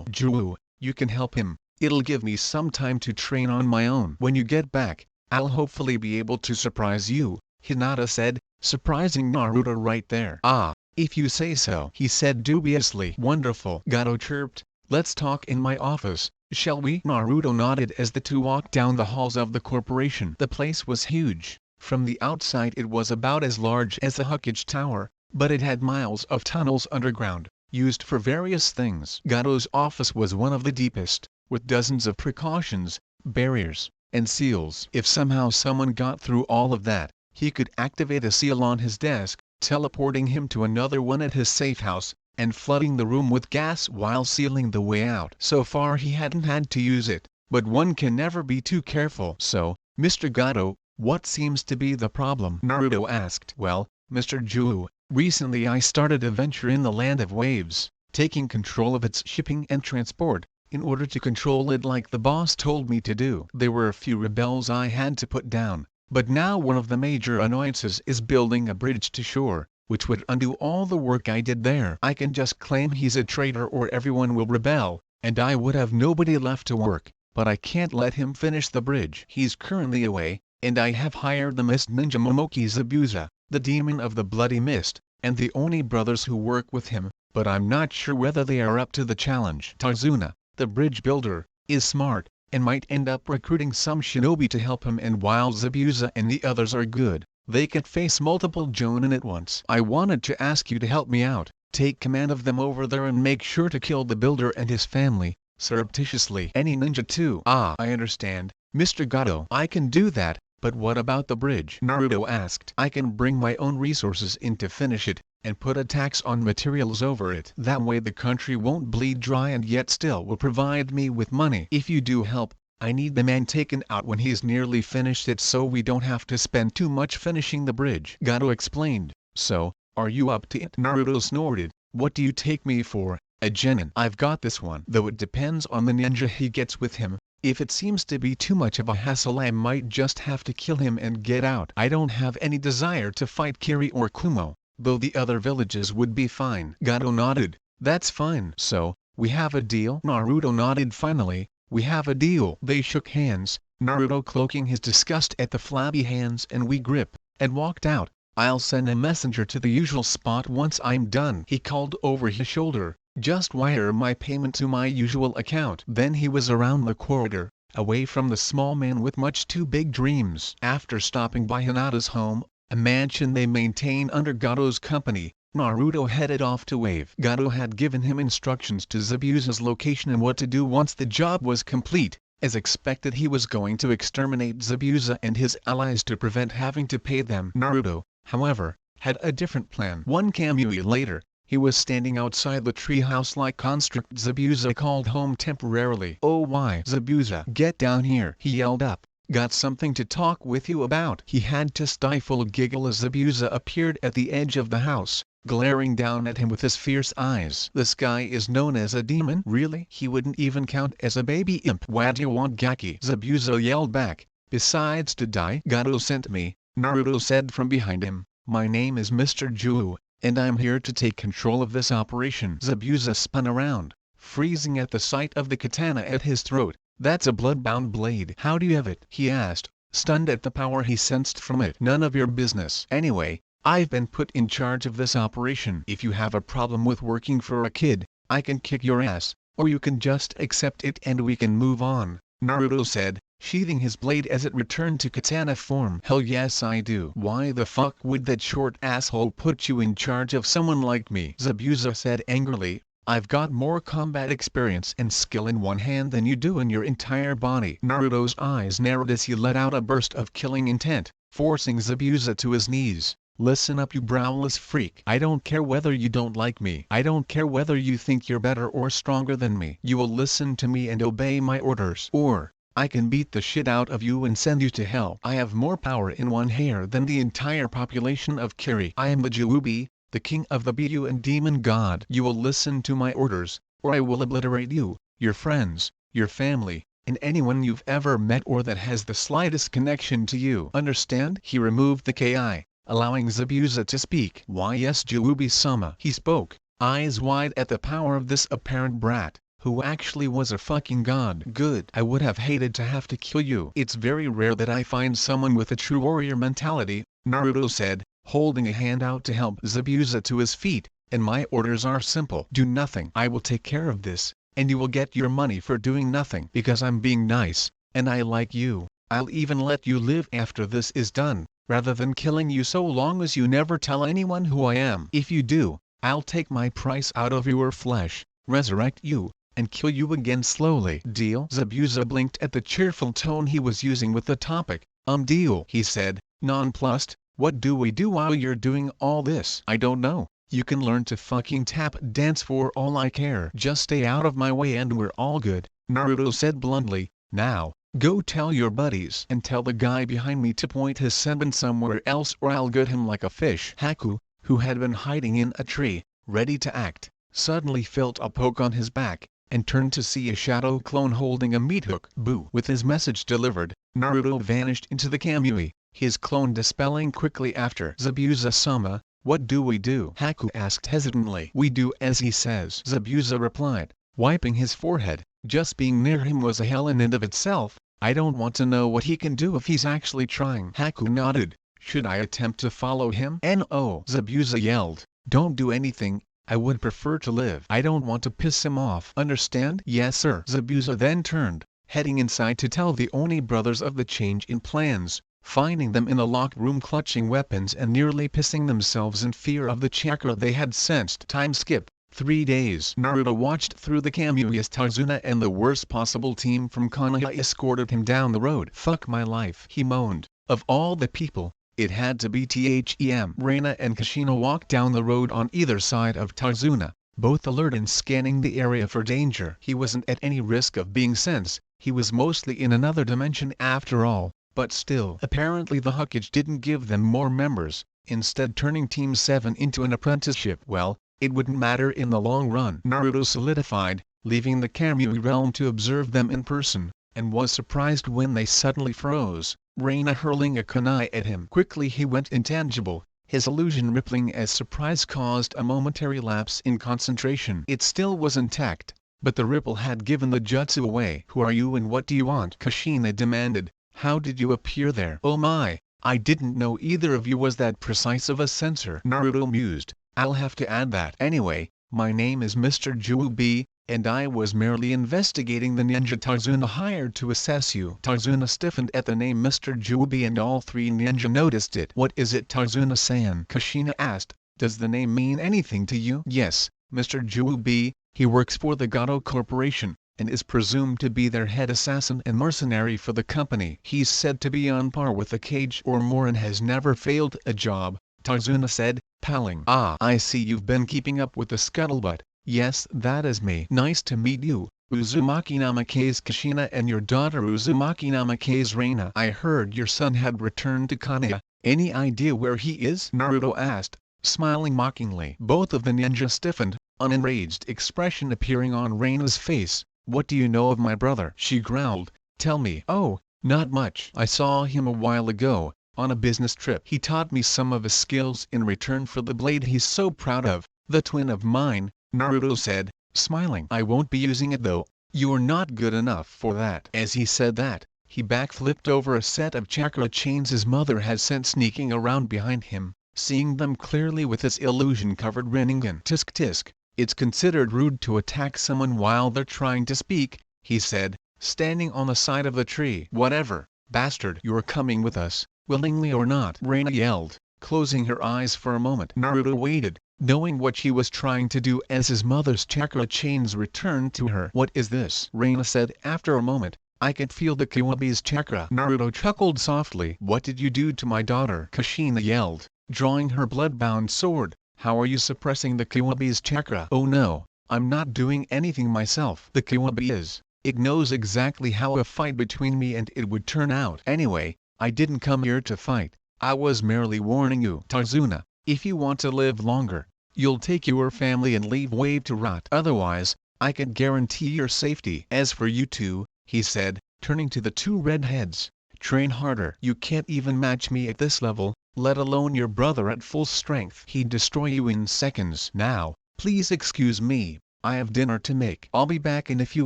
Ju, you can help him, it'll give me some time to train on my own. When you get back, I'll hopefully be able to surprise you," Hinata said, surprising Naruto right there. "Ah, if you say so," he said dubiously. "Wonderful," Gato chirped, "let's talk in my office, shall we?" Naruto nodded as the two walked down the halls of the corporation. The place was huge. From the outside it was about as large as the Huckage Tower, but it had miles of tunnels underground, used for various things. Gato's office was one of the deepest, with dozens of precautions, barriers, and seals. If somehow someone got through all of that, he could activate a seal on his desk, teleporting him to another one at his safe house, and flooding the room with gas while sealing the way out. So far he hadn't had to use it, but one can never be too careful. "So, Mr. Gato, what seems to be the problem?" Naruto asked. "Well, Mr. Ju, recently I started a venture in the Land of Waves, taking control of its shipping and transport, in order to control it like the boss told me to do. There were a few rebels I had to put down, but now one of the major annoyances is building a bridge to shore, which would undo all the work I did there. I can just claim he's a traitor or everyone will rebel, and I would have nobody left to work, but I can't let him finish the bridge. He's currently away, and I have hired the Mist Ninja Momoki Zabuza, the demon of the bloody mist, and the Oni brothers who work with him, but I'm not sure whether they are up to the challenge. Tarzuna, the bridge builder, is smart, and might end up recruiting some shinobi to help him, and while Zabuza and the others are good, they can face multiple jonin at once. I wanted to ask you to help me out, take command of them over there and make sure to kill the builder and his family, surreptitiously. Any ninja too." "Ah, I understand, Mr. Gato." "I can do that, but what about the bridge?" Naruto asked. "I can bring my own resources in to finish it, and put a tax on materials over it. That way the country won't bleed dry and yet still will provide me with money. If you do help, I need the man taken out when he's nearly finished it so we don't have to spend too much finishing the bridge," Gato explained. "So, are you up to it?" Naruto snorted. "What do you take me for, a genin?" "I've got this one. Though it depends on the ninja he gets with him. If it seems to be too much of a hassle I might just have to kill him and get out. I don't have any desire to fight Kiri or Kumo, though the other villages would be fine." Gato nodded. "That's fine. So, we have a deal?" Naruto nodded. "Finally, we have a deal." They shook hands, Naruto cloaking his disgust at the flabby hands and weak grip, and walked out. "I'll send a messenger to the usual spot once I'm done," he called over his shoulder. "Just wire my payment to my usual account." Then he was around the corridor, away from the small man with much too big dreams. After stopping by Hinata's home, a mansion they maintain under Gato's company, Naruto headed off to Wave. Gato had given him instructions to Zabuza's location and what to do once the job was complete. As expected, he was going to exterminate Zabuza and his allies to prevent having to pay them. Naruto, however, had a different plan. One Kamui later, he was standing outside the treehouse-like construct Zabuza called home temporarily. "Oh why, Zabuza, get down here!" he yelled up, got something to talk with you about. He had to stifle a giggle as Zabuza appeared at the edge of the house, glaring down at him with his fierce eyes. This guy is known as a demon? Really? He wouldn't even count as a baby imp. What do you want, Gaki? Zabuza yelled back. Besides to die? Gato sent me, Naruto said from behind him. My name is Mr. Ju, and I'm here to take control of this operation. Zabuza spun around, freezing at the sight of the katana at his throat. That's a blood-bound blade. How do you have it? He asked, stunned at the power he sensed from it. None of your business. Anyway, I've been put in charge of this operation. If you have a problem with working for a kid, I can kick your ass, or you can just accept it and we can move on, Naruto said, sheathing his blade as it returned to katana form. Hell yes I do. Why the fuck would that short asshole put you in charge of someone like me? Zabuza said angrily. I've got more combat experience and skill in one hand than you do in your entire body. Naruto's eyes narrowed as he let out a burst of killing intent, forcing Zabuza to his knees. Listen up, you browless freak. I don't care whether you don't like me. I don't care whether you think you're better or stronger than me. You will listen to me and obey my orders, or I can beat the shit out of you and send you to hell. I have more power in one hair than the entire population of Kiri. I am the Juubi, the king of the Bu and demon god. You will listen to my orders, or I will obliterate you, your friends, your family, and anyone you've ever met or that has the slightest connection to you. Understand? He removed the Ki, allowing Zabuza to speak. Why yes, Juubi-sama. He spoke, eyes wide at the power of this apparent brat, who actually was a fucking god. Good. I would have hated to have to kill you. It's very rare that I find someone with a true warrior mentality, Naruto said, holding a hand out to help Zabuza to his feet, and my orders are simple. Do nothing. I will take care of this, and you will get your money for doing nothing. Because I'm being nice, and I like you, I'll even let you live after this is done, rather than killing you so long as you never tell anyone who I am. If you do, I'll take my price out of your flesh, resurrect you, and kill you again slowly. Deal? Zabuza blinked at the cheerful tone he was using with the topic. Deal, he said, nonplussed. What do we do while you're doing all this? I don't know. You can learn to fucking tap dance for all I care. Just stay out of my way and we're all good, Naruto said bluntly. Now, go tell your buddies and tell the guy behind me to point his senbon somewhere else or I'll get him like a fish. Haku, who had been hiding in a tree, ready to act, suddenly felt a poke on his back, and turned to see a shadow clone holding a meat hook. Boo! With his message delivered, Naruto vanished into the Kamui, his clone dispelling quickly after. Zabuza-sama, what do we do? Haku asked hesitantly. We do as he says, Zabuza replied, wiping his forehead. Just being near him was a hell in and of itself. I don't want to know what he can do if he's actually trying. Haku nodded. Should I attempt to follow him? No, Zabuza yelled. Don't do anything. I would prefer to live. I don't want to piss him off. Understand? Yes sir. Zabuza then turned, heading inside to tell the Oni brothers of the change in plans, finding them in the locked room clutching weapons and nearly pissing themselves in fear of the chakra they had sensed. Time skip. 3 days. Naruto watched through the Kamui as Tarzuna and the worst possible team from Konoha escorted him down the road. Fuck my life, he moaned. Of all the people, it had to be THEM. Reina and Kushina walked down the road on either side of Tarzuna, both alert and scanning the area for danger. He wasn't at any risk of being sensed, he was mostly in another dimension after all, but still. Apparently the Hokage didn't give them more members, instead turning Team 7 into an apprenticeship. Well, it wouldn't matter in the long run. Naruto solidified, leaving the Kamui realm to observe them in person, and was surprised when they suddenly froze, Reina hurling a kunai at him. Quickly he went intangible, his illusion rippling as surprise caused a momentary lapse in concentration. It still was intact, but the ripple had given the jutsu away. Who are you and what do you want? Kushina demanded. How did you appear there? Oh my, I didn't know either of you was that precise of a sensor. Naruto mused. I'll have to add that. Anyway, my name is Mr. Juubi, and I was merely investigating the ninja Tarzuna hired to assess you. Tarzuna stiffened at the name Mr. Juubi and all three ninja noticed it. What is it, Tarzuna-san? Kushina asked. Does the name mean anything to you? Yes, Mr. Juubi, he works for the Gato Corporation, and is presumed to be their head assassin and mercenary for the company. He's said to be on par with a Kage or more and has never failed a job, Tarzuna said, palling. Ah, I see you've been keeping up with the scuttlebutt. Yes, that is me. Nice to meet you, Uzumaki Namake's Kushina and your daughter Uzumaki Namake's Reina. I heard your son had returned to Konoha. Any idea where he is? Naruto asked, smiling mockingly. Both of the ninja stiffened, an enraged expression appearing on Reina's face. What do you know of my brother? She growled. Tell me. Oh, not much. I saw him a while ago, on a business trip. He taught me some of his skills in return for the blade he's so proud of. The twin of mine, Naruto said, smiling. I won't be using it though. You're not good enough for that. As he said that, he backflipped over a set of chakra chains his mother had sent sneaking around behind him, seeing them clearly with his illusion-covered Rinnegan. Tisk tisk. It's considered rude to attack someone while they're trying to speak, he said, standing on the side of the tree. Whatever, bastard. You're coming with us, willingly or not, Reina yelled, closing her eyes for a moment. Naruto waited, knowing what she was trying to do as his mother's chakra chains returned to her. What is this? Reina said after a moment. I can feel the Kiwabi's chakra. Naruto chuckled softly. What did you do to my daughter? Kushina yelled, drawing her blood-bound sword. How are you suppressing the Kiwabi's chakra? Oh no, I'm not doing anything myself. The Kiwabi is. It knows exactly how a fight between me and it would turn out. Anyway, I didn't come here to fight. I was merely warning you. Tarzuna, if you want to live longer, you'll take your family and leave Wave to rot. Otherwise, I can guarantee your safety. As for you two, he said, turning to the two redheads, train harder. You can't even match me at this level, let alone your brother at full strength. He'd destroy you in seconds. Now, please excuse me, I have dinner to make. I'll be back in a few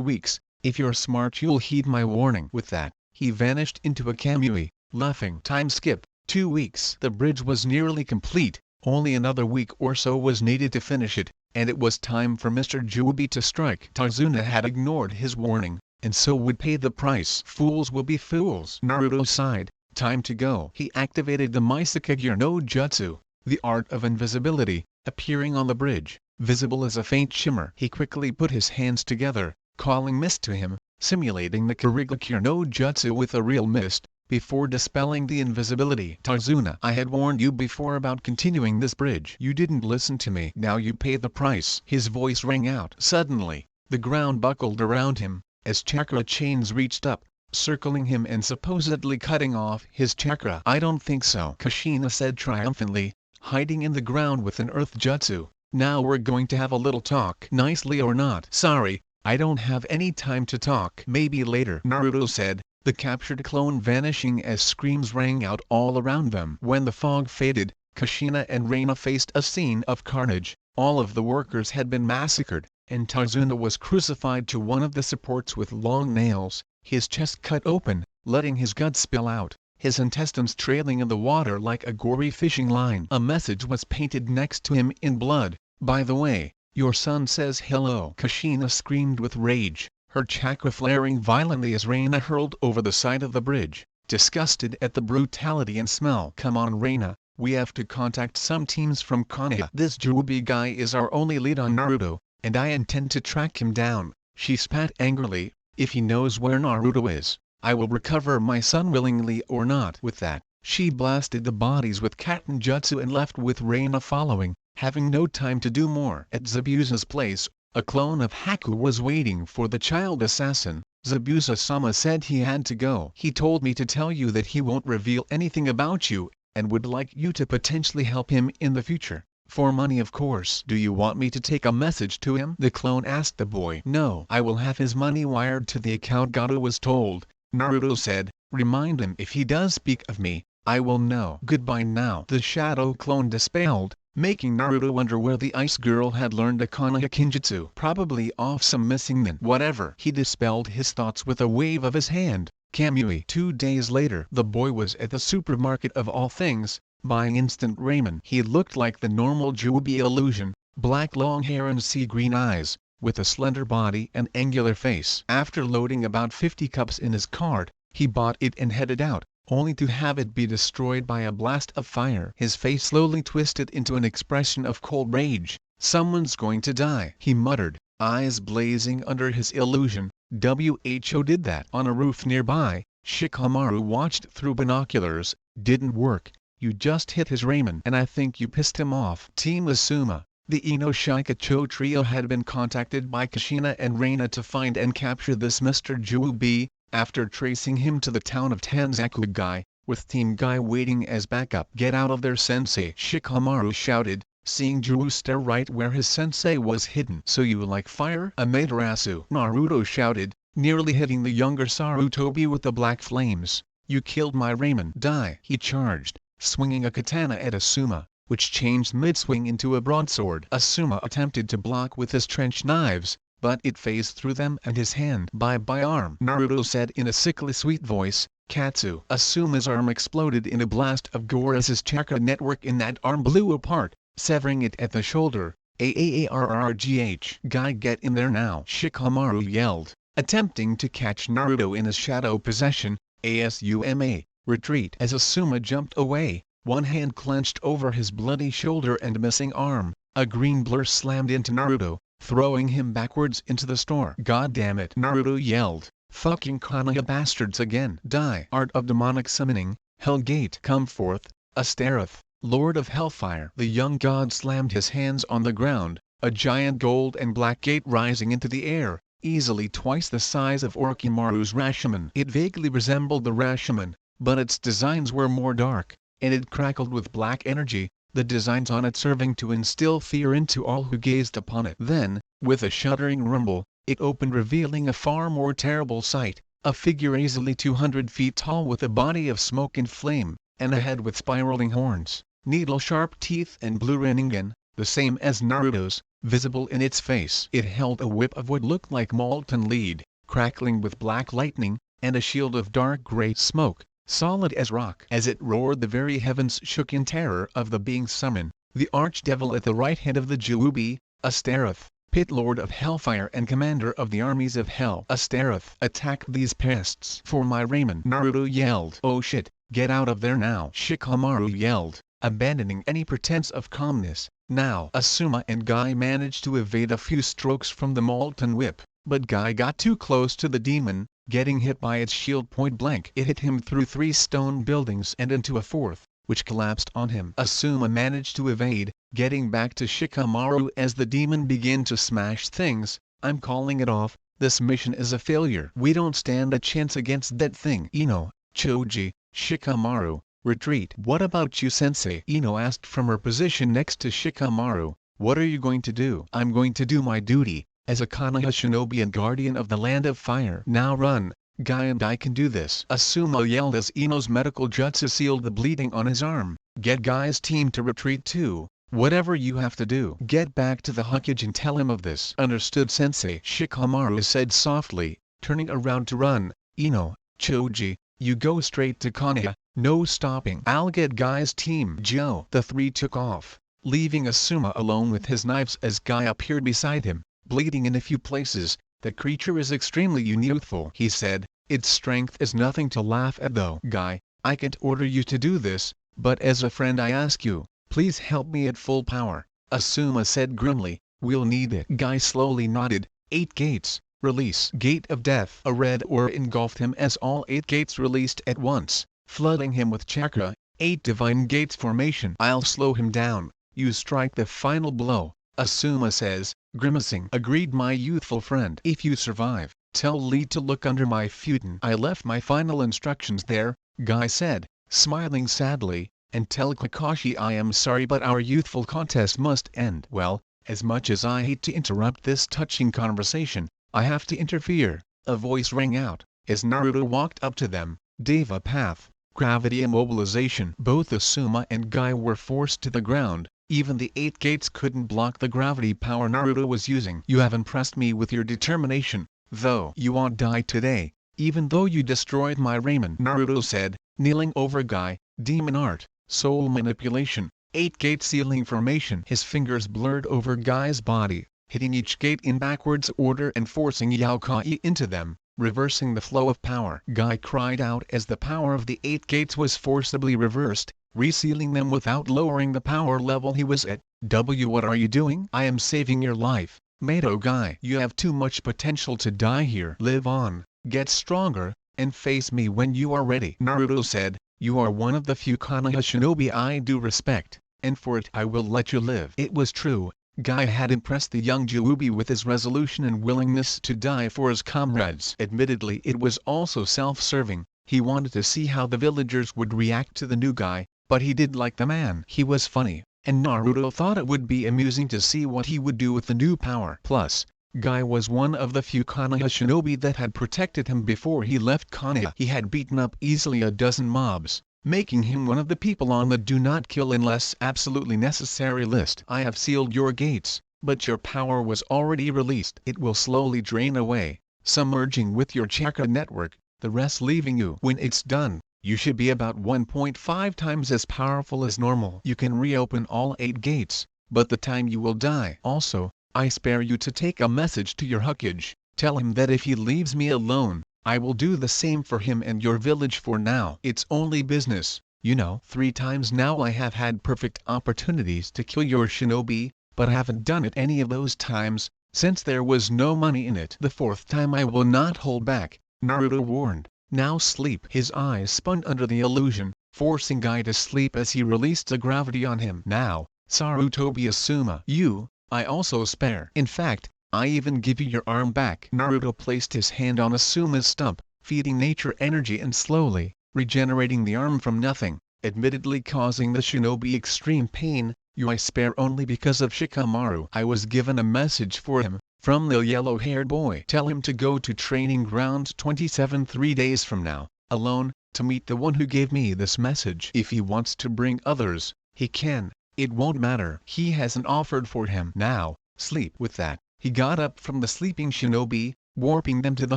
weeks. If you're smart you'll heed my warning. With that, he vanished into a kamui, laughing. Time skip. 2 weeks. The bridge was nearly complete, only another week or so was needed to finish it, and it was time for Mr. Juubi to strike. Tarzuna had ignored his warning, and so would pay the price. Fools will be fools. Naruto sighed. Time to go. He activated the Misakagure no Jutsu, the art of invisibility, appearing on the bridge, visible as a faint shimmer. He quickly put his hands together, calling mist to him, simulating the Kurigakure no Jutsu with a real mist, before dispelling the invisibility. Tarzuna, I had warned you before about continuing this bridge. You didn't listen to me. Now you pay the price. His voice rang out. Suddenly, the ground buckled around him, as chakra chains reached up, circling him and supposedly cutting off his chakra. I don't think so, Kushina said triumphantly, hiding in the ground with an earth jutsu. Now we're going to have a little talk. Nicely or not? Sorry, I don't have any time to talk. Maybe later, Naruto said, the captured clone vanishing as screams rang out all around them. When the fog faded, Kushina and Reina faced a scene of carnage. All of the workers had been massacred, and Tarzuna was crucified to one of the supports with long nails, his chest cut open, letting his guts spill out, his intestines trailing in the water like a gory fishing line. A message was painted next to him in blood. By the way, your son says hello. Kushina screamed with rage, her chakra flaring violently as Reina hurled over the side of the bridge, disgusted at the brutality and smell. Come on Reina, we have to contact some teams from Konoha. This Juubi guy is our only lead on Naruto, and I intend to track him down. She spat angrily. If he knows where Naruto is, I will recover my son willingly or not. With that, she blasted the bodies with Katen Jutsu and left with Reina following, having no time to do more. At Zabuza's place, a clone of Haku was waiting for the child assassin. Zabuza-sama said he had to go. He told me to tell you that he won't reveal anything about you, and would like you to potentially help him in the future. For money of course. Do you want me to take a message to him? The clone asked the boy. No, I will have his money wired to the account Gato was told, Naruto said. Remind him if he does speak of me, I will know. Goodbye now. The shadow clone dispelled, making Naruto wonder where the ice girl had learned the Konoha Kinjutsu. Probably off some missing nin. Whatever. He dispelled his thoughts with a wave of his hand. Kamui. 2 days later, the boy was at the supermarket of all things, buying instant ramen. He looked like the normal Juubi illusion, black long hair and sea-green eyes, with a slender body and angular face. After loading about 50 cups in his cart, he bought it and headed out, only to have it be destroyed by a blast of fire. His face slowly twisted into an expression of cold rage. Someone's going to die, he muttered, eyes blazing under his illusion. WHO did that. On a roof nearby, Shikamaru watched through binoculars. Didn't work. You just hit his ramen and I think you pissed him off. Team Asuma, The Ino Shikacho trio had been contacted by Kushina and Reina to find and capture this Mr. Juubi, after tracing him to the town of Tanzakugai, with Team Guy waiting as backup. "Get out of there, sensei!" Shikamaru shouted, seeing Juu stare right where his sensei was hidden. "So you like fire?" Amaterasu, Naruto shouted, nearly hitting the younger Sarutobi with the black flames. "You killed my Ramen!" "Die!" he charged, swinging a katana at Asuma, which changed mid-swing into a broadsword. Asuma attempted to block with his trench knives, but it phased through them and his hand. "Bye-bye arm," Naruto said in a sickly sweet voice. "Katsu." Asuma's arm exploded in a blast of gore as his chakra network in that arm blew apart, severing it at the shoulder. "Aarrgh. Guy, get in there now!" Shikamaru yelled, attempting to catch Naruto in his shadow possession. "Asuma, retreat!" As Asuma jumped away, one hand clenched over his bloody shoulder and missing arm, a green blur slammed into Naruto, throwing him backwards into the store. "God damn it!" Naruto yelled. "Fucking Konoha bastards again!" "Die!" Art of demonic summoning, Hellgate, come forth, Astaroth, Lord of Hellfire. The young god slammed his hands on the ground, a giant gold and black gate rising into the air, easily twice the size of Orochimaru's Rashomon. It vaguely resembled the Rashomon, but its designs were more dark, and it crackled with black energy, the designs on it serving to instill fear into all who gazed upon it. Then, with a shuddering rumble, it opened, revealing a far more terrible sight, a figure easily 200 feet tall with a body of smoke and flame, and a head with spiraling horns, needle-sharp teeth and blue Rinnegan, the same as Naruto's, visible in its face. It held a whip of what looked like molten lead, crackling with black lightning, and a shield of dark gray smoke, solid as rock. As it roared, the very heavens shook in terror of the being summoned. The archdevil at the right hand of the Juubi, Astaroth, Pit Lord of Hellfire and commander of the armies of Hell. "Astaroth, attack these pests for my Ramen!" Naruto yelled. "Oh shit, get out of there now!" Shikamaru yelled, abandoning any pretense of calmness. Now Asuma and Guy managed to evade a few strokes from the molten whip, but Guy got too close to the demon, getting hit by its shield point blank. It hit him through 3 stone buildings and into a 4th, which collapsed on him. Asuma managed to evade, getting back to Shikamaru as the demon began to smash things. "I'm calling it off, this mission is a failure. We don't stand a chance against that thing." "Ino, Choji, Shikamaru, retreat." "What about you, sensei?" Ino asked from her position next to Shikamaru. "What are you going to do?" "I'm going to do my duty, as a Konoha shinobi and guardian of the land of fire." "Now run, Guy, and I can do this." Asuma yelled as Ino's medical jutsu sealed the bleeding on his arm. "Get Guy's team to retreat too. Whatever you have to do. Get back to the Hokage and tell him of this." "Understood, sensei," Shikamaru said softly, turning around to run. "Ino, Choji, you go straight to Konoha, no stopping. I'll get Guy's team." "Joe." The three took off, leaving Asuma alone with his knives as Guy appeared beside him, bleeding in a few places. "The creature is extremely youthful," he said. "Its strength is nothing to laugh at though." "Guy, I can't order you to do this, but as a friend I ask you, please help me at full power," Asuma said grimly. "We'll need it." Guy slowly nodded. 8 gates, release. Gate of Death. A red aura engulfed him as all 8 gates released at once, flooding him with chakra. 8 divine gates formation. "I'll slow him down, you strike the final blow," Asuma says, grimacing. "Agreed, my youthful friend. If you survive, tell Lee to look under my futon." "I left my final instructions there," Guy said, smiling sadly, "and tell Kakashi I am sorry but our youthful contest must end." "Well, as much as I hate to interrupt this touching conversation, I have to interfere," a voice rang out, as Naruto walked up to them. "Deva Path, gravity immobilization." Both Asuma and Guy were forced to the ground. Even the 8 gates couldn't block the gravity power Naruto was using. "You have impressed me with your determination, though. You won't die today, even though you destroyed my Ramen," Naruto said, kneeling over Guy. "Demon art, soul manipulation, 8 gate sealing formation." His fingers blurred over Guy's body, hitting each gate in backwards order and forcing Yaokai into them, reversing the flow of power. Guy cried out as the power of the 8 gates was forcibly reversed, resealing them without lowering the power level he was at. What are you doing?" "I am saving your life, Mato Guy. You have too much potential to die here. Live on, get stronger, and face me when you are ready." Naruto said, "You are one of the few Konoha shinobi I do respect, and for it I will let you live." It was true, Guy had impressed the young Juubi with his resolution and willingness to die for his comrades. Admittedly, it was also self-serving. He wanted to see how the villagers would react to the new guy, but he did like the man. He was funny, and Naruto thought it would be amusing to see what he would do with the new power. Plus, Guy was one of the few Konoha shinobi that had protected him before he left Konoha. He had beaten up easily a dozen mobs, making him one of the people on the do not kill unless absolutely necessary list. I have sealed your gates, but your power was already released. It will slowly drain away, submerging with your chakra network, the rest leaving you. When it's done, you should be about 1.5 times as powerful as normal. You can reopen all 8 gates, but the time you will die. Also, I spare you to take a message to your Hokage. Tell him that if he leaves me alone, I will do the same for him and your village. For now. It's only business, you know. 3 times now I have had perfect opportunities to kill your shinobi, but I haven't done it any of those times, since there was no money in it. The 4th time I will not hold back, Naruto warned. Now sleep. His eyes spun under the illusion, forcing Guy to sleep as he released the gravity on him. Now, Sarutobi Asuma. You, I also spare. In fact, I even give you your arm back. Naruto placed his hand on Asuma's stump, feeding nature energy and slowly regenerating the arm from nothing, admittedly causing the shinobi extreme pain. You I spare only because of Shikamaru. I was given a message for him, from the yellow-haired boy. Tell him to go to training ground 27 3 days from now, alone, to meet the one who gave me this message. If he wants to bring others, he can. It won't matter. He hasn't offered for him. Now, sleep. With that, he got up from the sleeping shinobi, warping them to the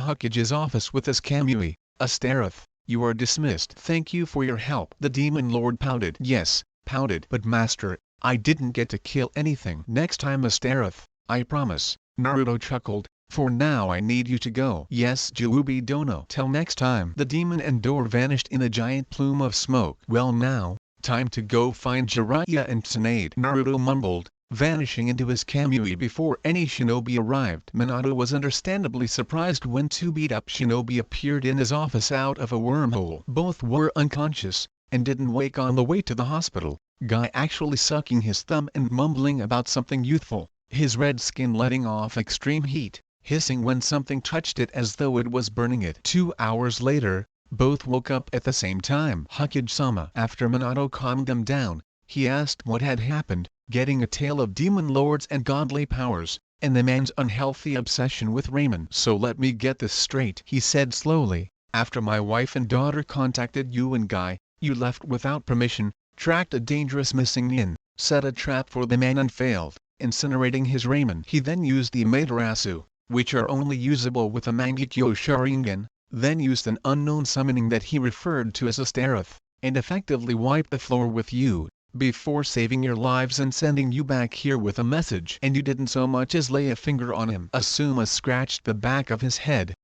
Hokage's office with his Kamui. Asterith, you are dismissed. Thank you for your help. The demon lord pouted. Yes, pouted. But master, I didn't get to kill anything. Next time Asterith, I promise. Naruto chuckled. For now I need you to go. Yes Juubi Dono. Till next time. The demon and door vanished in a giant plume of smoke. Well now, time to go find Jiraiya and Tsunade. Naruto mumbled, vanishing into his Kamui before any shinobi arrived. Minato was understandably surprised when 2 beat-up shinobi appeared in his office out of a wormhole. Both were unconscious, and didn't wake on the way to the hospital. Guy actually sucking his thumb and mumbling about something youthful, his red skin letting off extreme heat, hissing when something touched it as though it was burning it. 2 hours later, both woke up at the same time. Hokage-sama. After Minato calmed them down, he asked what had happened, getting a tale of demon lords and godly powers, and the man's unhealthy obsession with Raymond. So let me get this straight, he said slowly. After my wife and daughter contacted you and Guy, you left without permission, tracked a dangerous missing in, set a trap for the man and failed, incinerating his Raymond. He then used the Amaterasu, which are only usable with a Mangekyo Sharingan, then used an unknown summoning that he referred to as Asterith, and effectively wiped the floor with you, before saving your lives and sending you back here with a message. And you didn't so much as lay a finger on him. Asuma scratched the back of his head.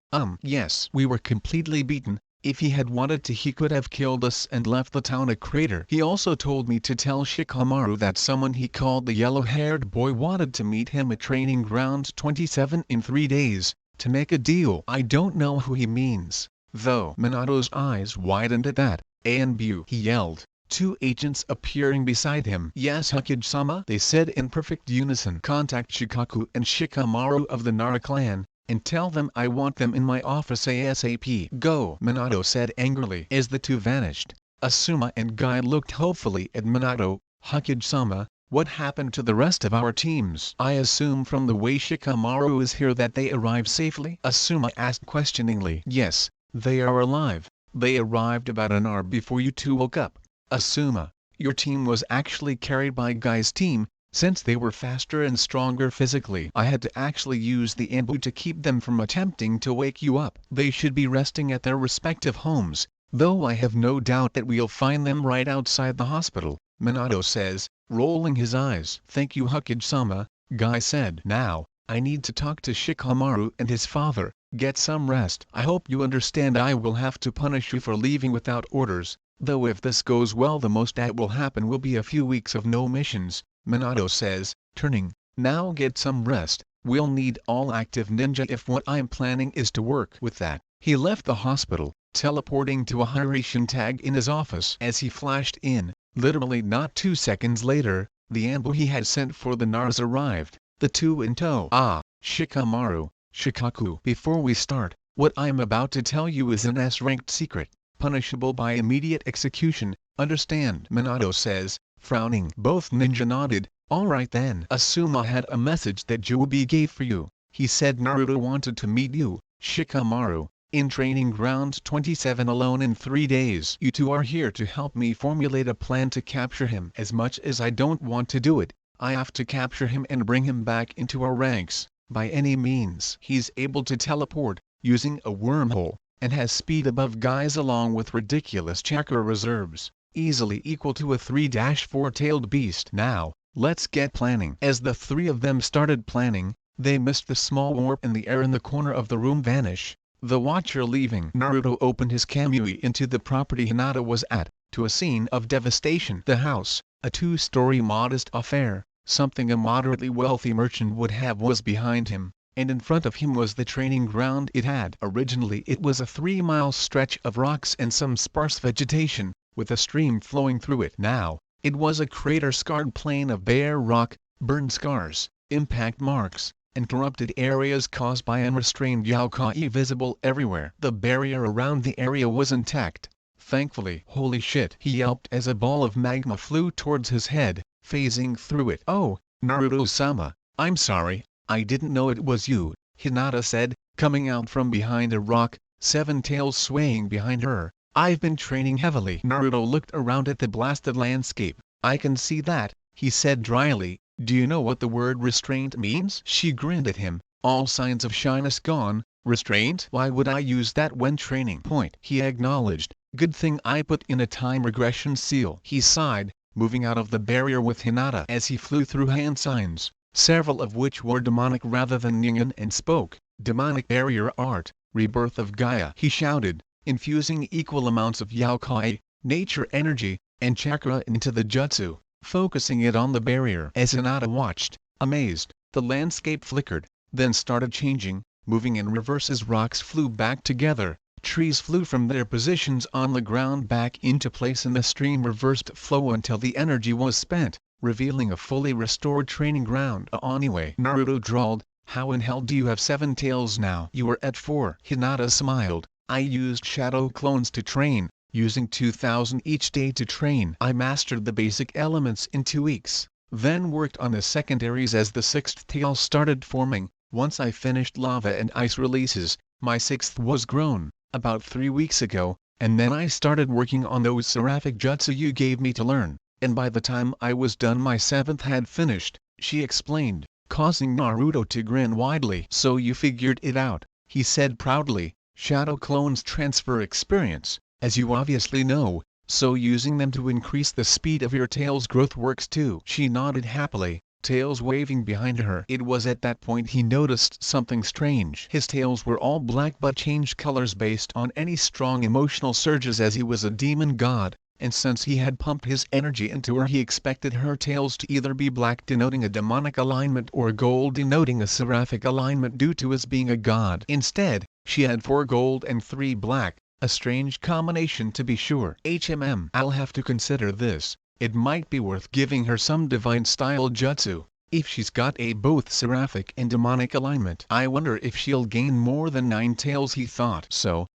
Yes. We were completely beaten. If he had wanted to he could have killed us and left the town a crater. He also told me to tell Shikamaru that someone he called the yellow-haired boy wanted to meet him at training ground 27 in 3 days, to make a deal. I don't know who he means, though. Minato's eyes widened at that. Anbu, he yelled. 2 agents appearing beside him. Yes Hokage-sama, they said in perfect unison. Contact Shikaku and Shikamaru of the Nara clan, and tell them I want them in my office ASAP. Go, Minato said angrily. As the 2 vanished, Asuma and Guy looked hopefully at Minato. Hokage-sama, what happened to the rest of our teams? I assume from the way Shikamaru is here that they arrived safely? Asuma asked questioningly. Yes, they are alive. They arrived about an hour before you 2 woke up. Asuma, your team was actually carried by Guy's team, since they were faster and stronger physically. I had to actually use the ambu to keep them from attempting to wake you up. They should be resting at their respective homes, though I have no doubt that we'll find them right outside the hospital, Minato says, rolling his eyes. Thank you Hokage-sama, Guy said. Now, I need to talk to Shikamaru and his father. Get some rest. I hope you understand I will have to punish you for leaving without orders, though if this goes well the most that will happen will be a few weeks of no missions, Minato says, turning. Now get some rest. We'll need all active ninja if what I'm planning is to work. With that, he left the hospital, teleporting to a Hiraishin tag in his office. As he flashed in, literally not 2 seconds later, The ambush he had sent for the Nars arrived, the two in tow. Ah, Shikamaru, Shikaku. Before we start, what I'm about to tell you is an S-ranked secret, punishable by immediate execution, understand? Minato says, frowning. Both ninja nodded. Alright then. Asuma had a message that Juubi gave for you. He said Naruto wanted to meet you, Shikamaru, in Training Ground 27 alone in 3 days. You two are here to help me formulate a plan to capture him. As much as I don't want to do it, I have to capture him and bring him back into our ranks, by any means. He's able to teleport, using a wormhole, and has speed above guys along with ridiculous chakra reserves, easily equal to a 3-4-tailed beast. Now, let's get planning. As the three of them started planning, they missed the small warp in the air in the corner of the room vanish. The watcher leaving. Naruto opened his kamui into the property Hinata was at, to a scene of devastation. The house, a 2-story modest affair, something a moderately wealthy merchant would have, was behind him, and in front of him was the training ground originally it was a 3-mile stretch of rocks and some sparse vegetation, with a stream flowing through it. Now, it was a crater-scarred plain of bare rock, burn scars, impact marks, and corrupted areas caused by unrestrained yokai visible everywhere. The barrier around the area was intact, thankfully. Holy shit! He yelped as a ball of magma flew towards his head, phasing through it. Oh, Naruto-sama, I'm sorry, I didn't know it was you, Hinata said, coming out from behind a rock, 7 tails swaying behind her. I've been training heavily. Naruto looked around at the blasted landscape. I can see that, he said dryly. Do you know what the word restraint means? She grinned at him, all signs of shyness gone. Restraint? Why would I use that when training? He acknowledged. Good thing I put in a time regression seal. He sighed, moving out of the barrier with Hinata as he flew through hand signs, several of which were demonic rather than yin, and spoke, demonic barrier art, rebirth of Gaia. He shouted, infusing equal amounts of yokai, nature energy, and chakra into the jutsu, focusing it on the barrier. As Hinata watched, amazed, the landscape flickered, then started changing, moving in reverse as rocks flew back together, trees flew from their positions on the ground back into place, and the stream reversed flow until the energy was spent, revealing a fully restored training ground. Anyway, Naruto drawled, how in hell do you have 7 tails now? You were at 4. Hinata smiled. I used shadow clones to train, using 2,000 each day to train. I mastered the basic elements in 2 weeks, then worked on the secondaries as the 6th tail started forming. Once I finished lava and ice releases, my 6th was grown, about 3 weeks ago, and then I started working on those seraphic jutsu you gave me to learn, and by the time I was done my 7th had finished, she explained, causing Naruto to grin widely. So you figured it out, he said proudly. Shadow clones transfer experience, as you obviously know, so using them to increase the speed of your tail's growth works too. She nodded happily, tails waving behind her. It was at that point he noticed something strange. His tails were all black but changed colors based on any strong emotional surges, as he was a demon god, and since he had pumped his energy into her, he expected her tails to either be black denoting a demonic alignment or gold denoting a seraphic alignment due to his being a god. Instead, she had 4 gold and 3 black, a strange combination to be sure. I'll have to consider this. It might be worth giving her some divine style jutsu, if she's got a both seraphic and demonic alignment. I wonder if she'll gain more than 9 tails, he thought. So,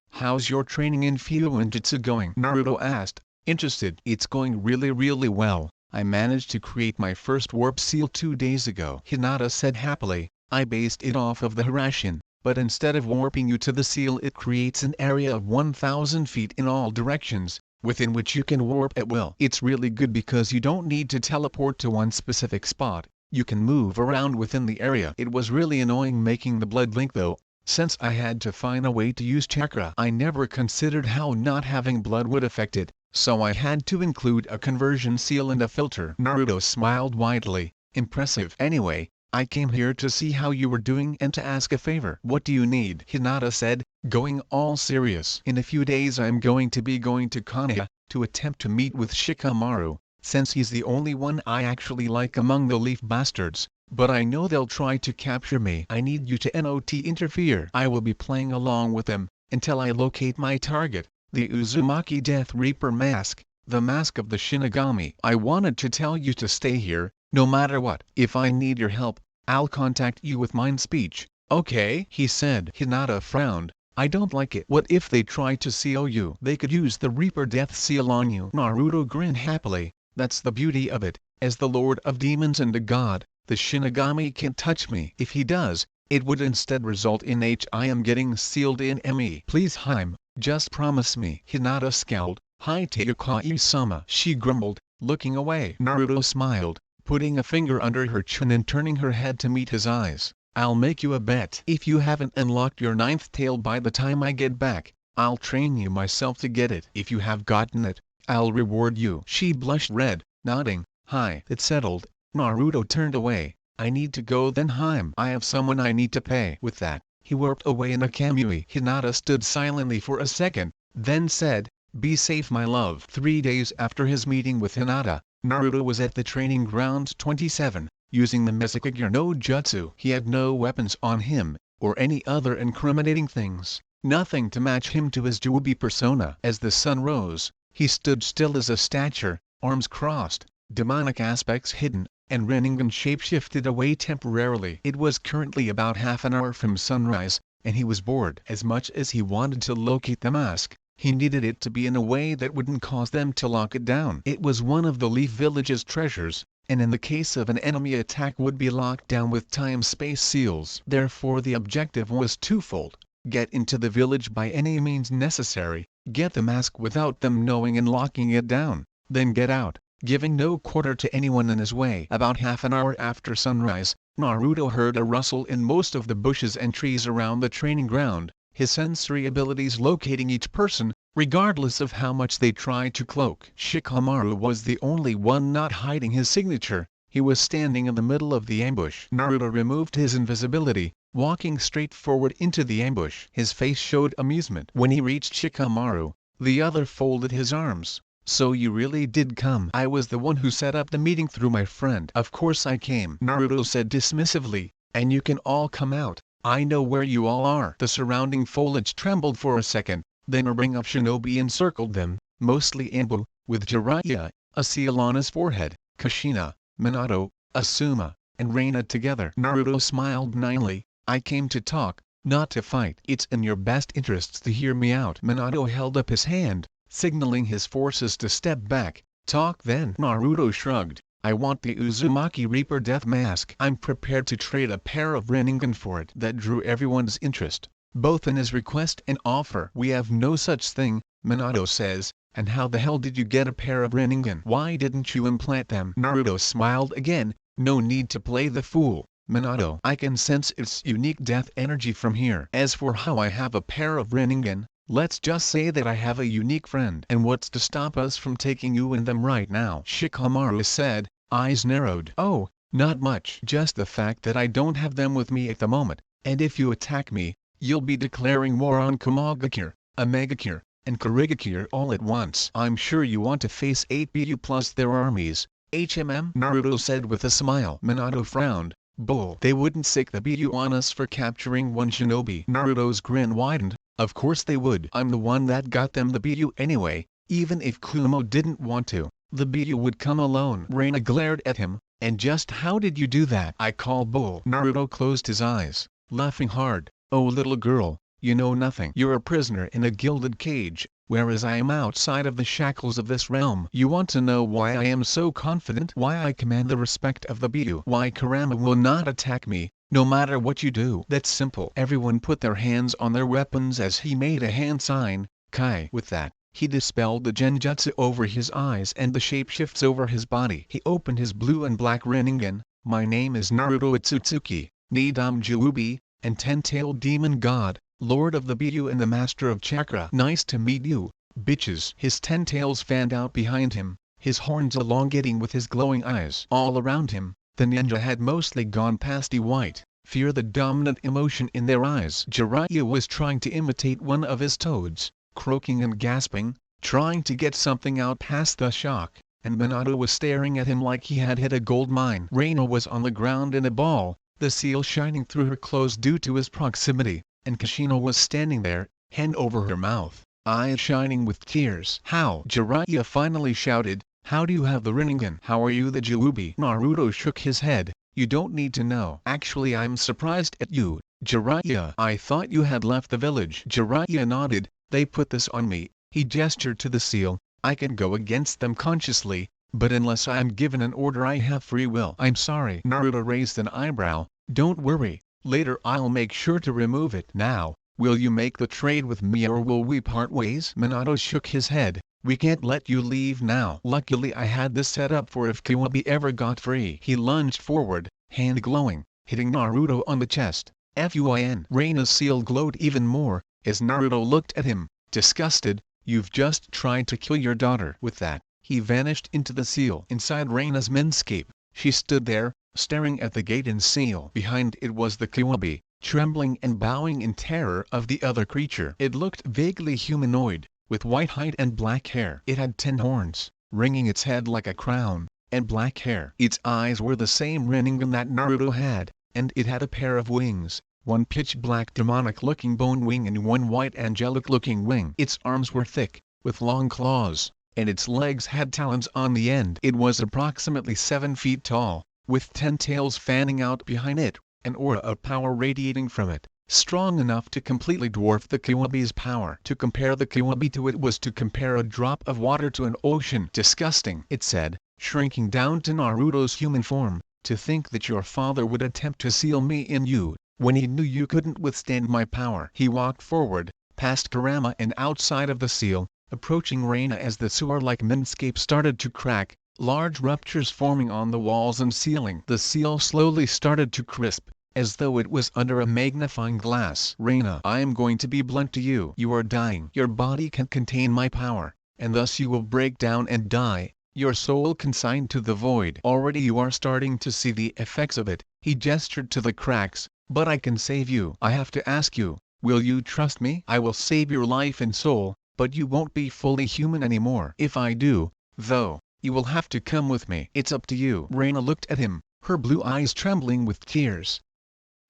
how's your training in Fuinjutsu going? Naruto asked, interested. It's going really well. I managed to create my first warp seal 2 days ago, Hinata said happily. I based it off of the Hirashin, but instead of warping you to the seal, it creates an area of 1,000 feet in all directions, within which you can warp at will. It's really good because you don't need to teleport to one specific spot, you can move around within the area. It was really annoying making the blood link though, since I had to find a way to use chakra. I never considered how not having blood would affect it, so I had to include a conversion seal and a filter. Naruto smiled widely, impressive. Anyway, I came here to see how you were doing and to ask a favor. What do you need? Hinata said, going all serious. In a few days I'm going to Konoha, to attempt to meet with Shikamaru, since he's the only one I actually like among the leaf bastards, but I know they'll try to capture me. I need you to not interfere. I will be playing along with them, until I locate my target, the Uzumaki Death Reaper mask. the mask of the Shinigami. I wanted to tell you to stay here, no matter what. If I need your help, I'll contact you with mind speech. Okay, he said. Hinata frowned. I don't like it. What if they try to seal you? They could use the Reaper Death Seal on you. Naruto grinned happily. That's the beauty of it. As the Lord of Demons and a god, the Shinigami can't touch me. If he does, it would instead result in I am getting sealed in me. Please Haim, just promise me. Hinata scowled. Hi Teukai-sama. She grumbled, looking away. Naruto smiled, putting a finger under her chin and turning her head to meet his eyes. I'll make you a bet. If you haven't unlocked your 9th tail by the time I get back, I'll train you myself to get it. If you have gotten it, I'll reward you. She blushed red, nodding. Hi. It settled. Naruto turned away. I need to go then Haim. I have someone I need to pay. With that, he warped away in a Kamui. Hinata stood silently for a second, then said, be safe my love. 3 days after his meeting with Hinata, Naruto was at the training ground 27, using the Mezukage no Jutsu. He had no weapons on him, or any other incriminating things, nothing to match him to his Juubi persona. As the sun rose, he stood still as a statue, arms crossed, demonic aspects hidden, and Rinnegan shapeshifted away temporarily. It was currently about half an hour from sunrise, and he was bored. As much as he wanted to locate the mask, he needed it to be in a way that wouldn't cause them to lock it down. It was one of the Leaf Village's treasures, and in the case of an enemy attack would be locked down with time-space seals. Therefore the objective was twofold: get into the village by any means necessary, get the mask without them knowing and locking it down, then get out, giving no quarter to anyone in his way. About half an hour after sunrise, Naruto heard a rustle in most of the bushes and trees around the training ground, his sensory abilities locating each person, regardless of how much they tried to cloak. Shikamaru was the only one not hiding his signature. He was standing in the middle of the ambush. Naruto removed his invisibility, walking straight forward into the ambush. His face showed amusement. When he reached Shikamaru, the other folded his arms. So you really did come. I was the one who set up the meeting through my friend. Of course I came, Naruto said dismissively, and you can all come out. I know where you all are. The surrounding foliage trembled for a second, then a ring of shinobi encircled them, mostly Anbu, with Jiraiya, a seal on his forehead, Kushina, Minato, Asuma, and Reina together. Naruto smiled benignly. I came to talk, not to fight. It's in your best interests to hear me out. Minato held up his hand, signaling his forces to step back. Talk then. Naruto shrugged. I want the Uzumaki Reaper Death Mask. I'm prepared to trade a pair of Rinnegan for it. That drew everyone's interest, both in his request and offer. We have no such thing, Minato says. And how the hell did you get a pair of Rinnegan? Why didn't you implant them? Naruto smiled again. No need to play the fool, Minato. I can sense its unique death energy from here. As for how I have a pair of Rinnegan, let's just say that I have a unique friend. And what's to stop us from taking you in them right now? Shikamaru said, eyes narrowed. Oh, not much. Just the fact that I don't have them with me at the moment, and if you attack me, you'll be declaring war on Komagakure, Omegakure, and Kurigakure all at once. I'm sure you want to face 8 BU plus their armies, Naruto said with a smile. Minato frowned. Bull. They wouldn't sick the BU on us for capturing one shinobi. Naruto's grin widened. Of course they would. I'm the one that got them the BU anyway. Even if Kumo didn't want to, the BU would come alone. Reina glared at him. And just how did you do that? I call bull. Naruto closed his eyes, laughing hard. Oh little girl, you know nothing. You're a prisoner in a gilded cage, whereas I am outside of the shackles of this realm. You want to know why I am so confident? Why I command the respect of the BU? Why Kurama will not attack me, no matter what you do? That's simple. Everyone put their hands on their weapons as he made a hand sign, Kai. With that, he dispelled the genjutsu over his eyes and the shapeshifts over his body. He opened his blue and black Rinnegan. My name is Naruto Otsutsuki, Sandaime Juubi, and Ten-tailed Demon God, Lord of the BU and the Master of Chakra. Nice to meet you, bitches. His 10 tails fanned out behind him, his horns elongating with his glowing eyes. All around him, the ninja had mostly gone pasty white, fear the dominant emotion in their eyes. Jiraiya was trying to imitate one of his toads, croaking and gasping, trying to get something out past the shock, and Minato was staring at him like he had hit a gold mine. Reina was on the ground in a ball, the seal shining through her clothes due to his proximity, and Kushina was standing there, hand over her mouth, eyes shining with tears. "How?" Jiraiya finally shouted. "How do you have the Rinnegan? How are you the Juubi?" Naruto shook his head. "You don't need to know. Actually, I'm surprised at you, Jiraiya. I thought you had left the village." Jiraiya nodded. "They put this on me." He gestured to the seal. "I can go against them consciously, but unless I am given an order I have free will." "I'm sorry." Naruto raised an eyebrow. "Don't worry, later I'll make sure to remove it. Now, will you make the trade with me or will we part ways?" Minato shook his head. "We can't let you leave now. Luckily I had this set up for if Kyuubi ever got free." He lunged forward, hand glowing, hitting Naruto on the chest. "Fin." Reina's seal glowed even more, as Naruto looked at him, disgusted. "You've just tried to kill your daughter." With that, he vanished into the seal. Inside Reina's menscape, she stood there, staring at the gate and seal. Behind it was the Kyuubi, trembling and bowing in terror of the other creature. It looked vaguely humanoid, with white hide and black hair. It had 10 horns, ringing its head like a crown, and black hair. Its eyes were the same Rinnegan that Naruto had, and it had a pair of wings, one pitch-black demonic-looking bone wing and one white angelic-looking wing. Its arms were thick, with long claws, and its legs had talons on the end. It was approximately 7 feet tall, with 10 tails fanning out behind it, an aura of power radiating from it, strong enough to completely dwarf the Kyuubi's power. To compare the Kyuubi to it was to compare a drop of water to an ocean. "Disgusting," it said, shrinking down to Naruto's human form. "To think that your father would attempt to seal me in you, when he knew you couldn't withstand my power." He walked forward, past Kurama and outside of the seal, approaching Reina as the sewer-like menscape started to crack, large ruptures forming on the walls and ceiling. The seal slowly started to crisp, as though it was under a magnifying glass. "Reina, I am going to be blunt to you. You are dying. Your body can contain my power, and thus you will break down and die, your soul consigned to the void. Already you are starting to see the effects of it." He gestured to the cracks. "But I can save you. I have to ask you, will you trust me? I will save your life and soul, but you won't be fully human anymore. If I do, though, you will have to come with me. It's up to you." Reina looked at him, her blue eyes trembling with tears.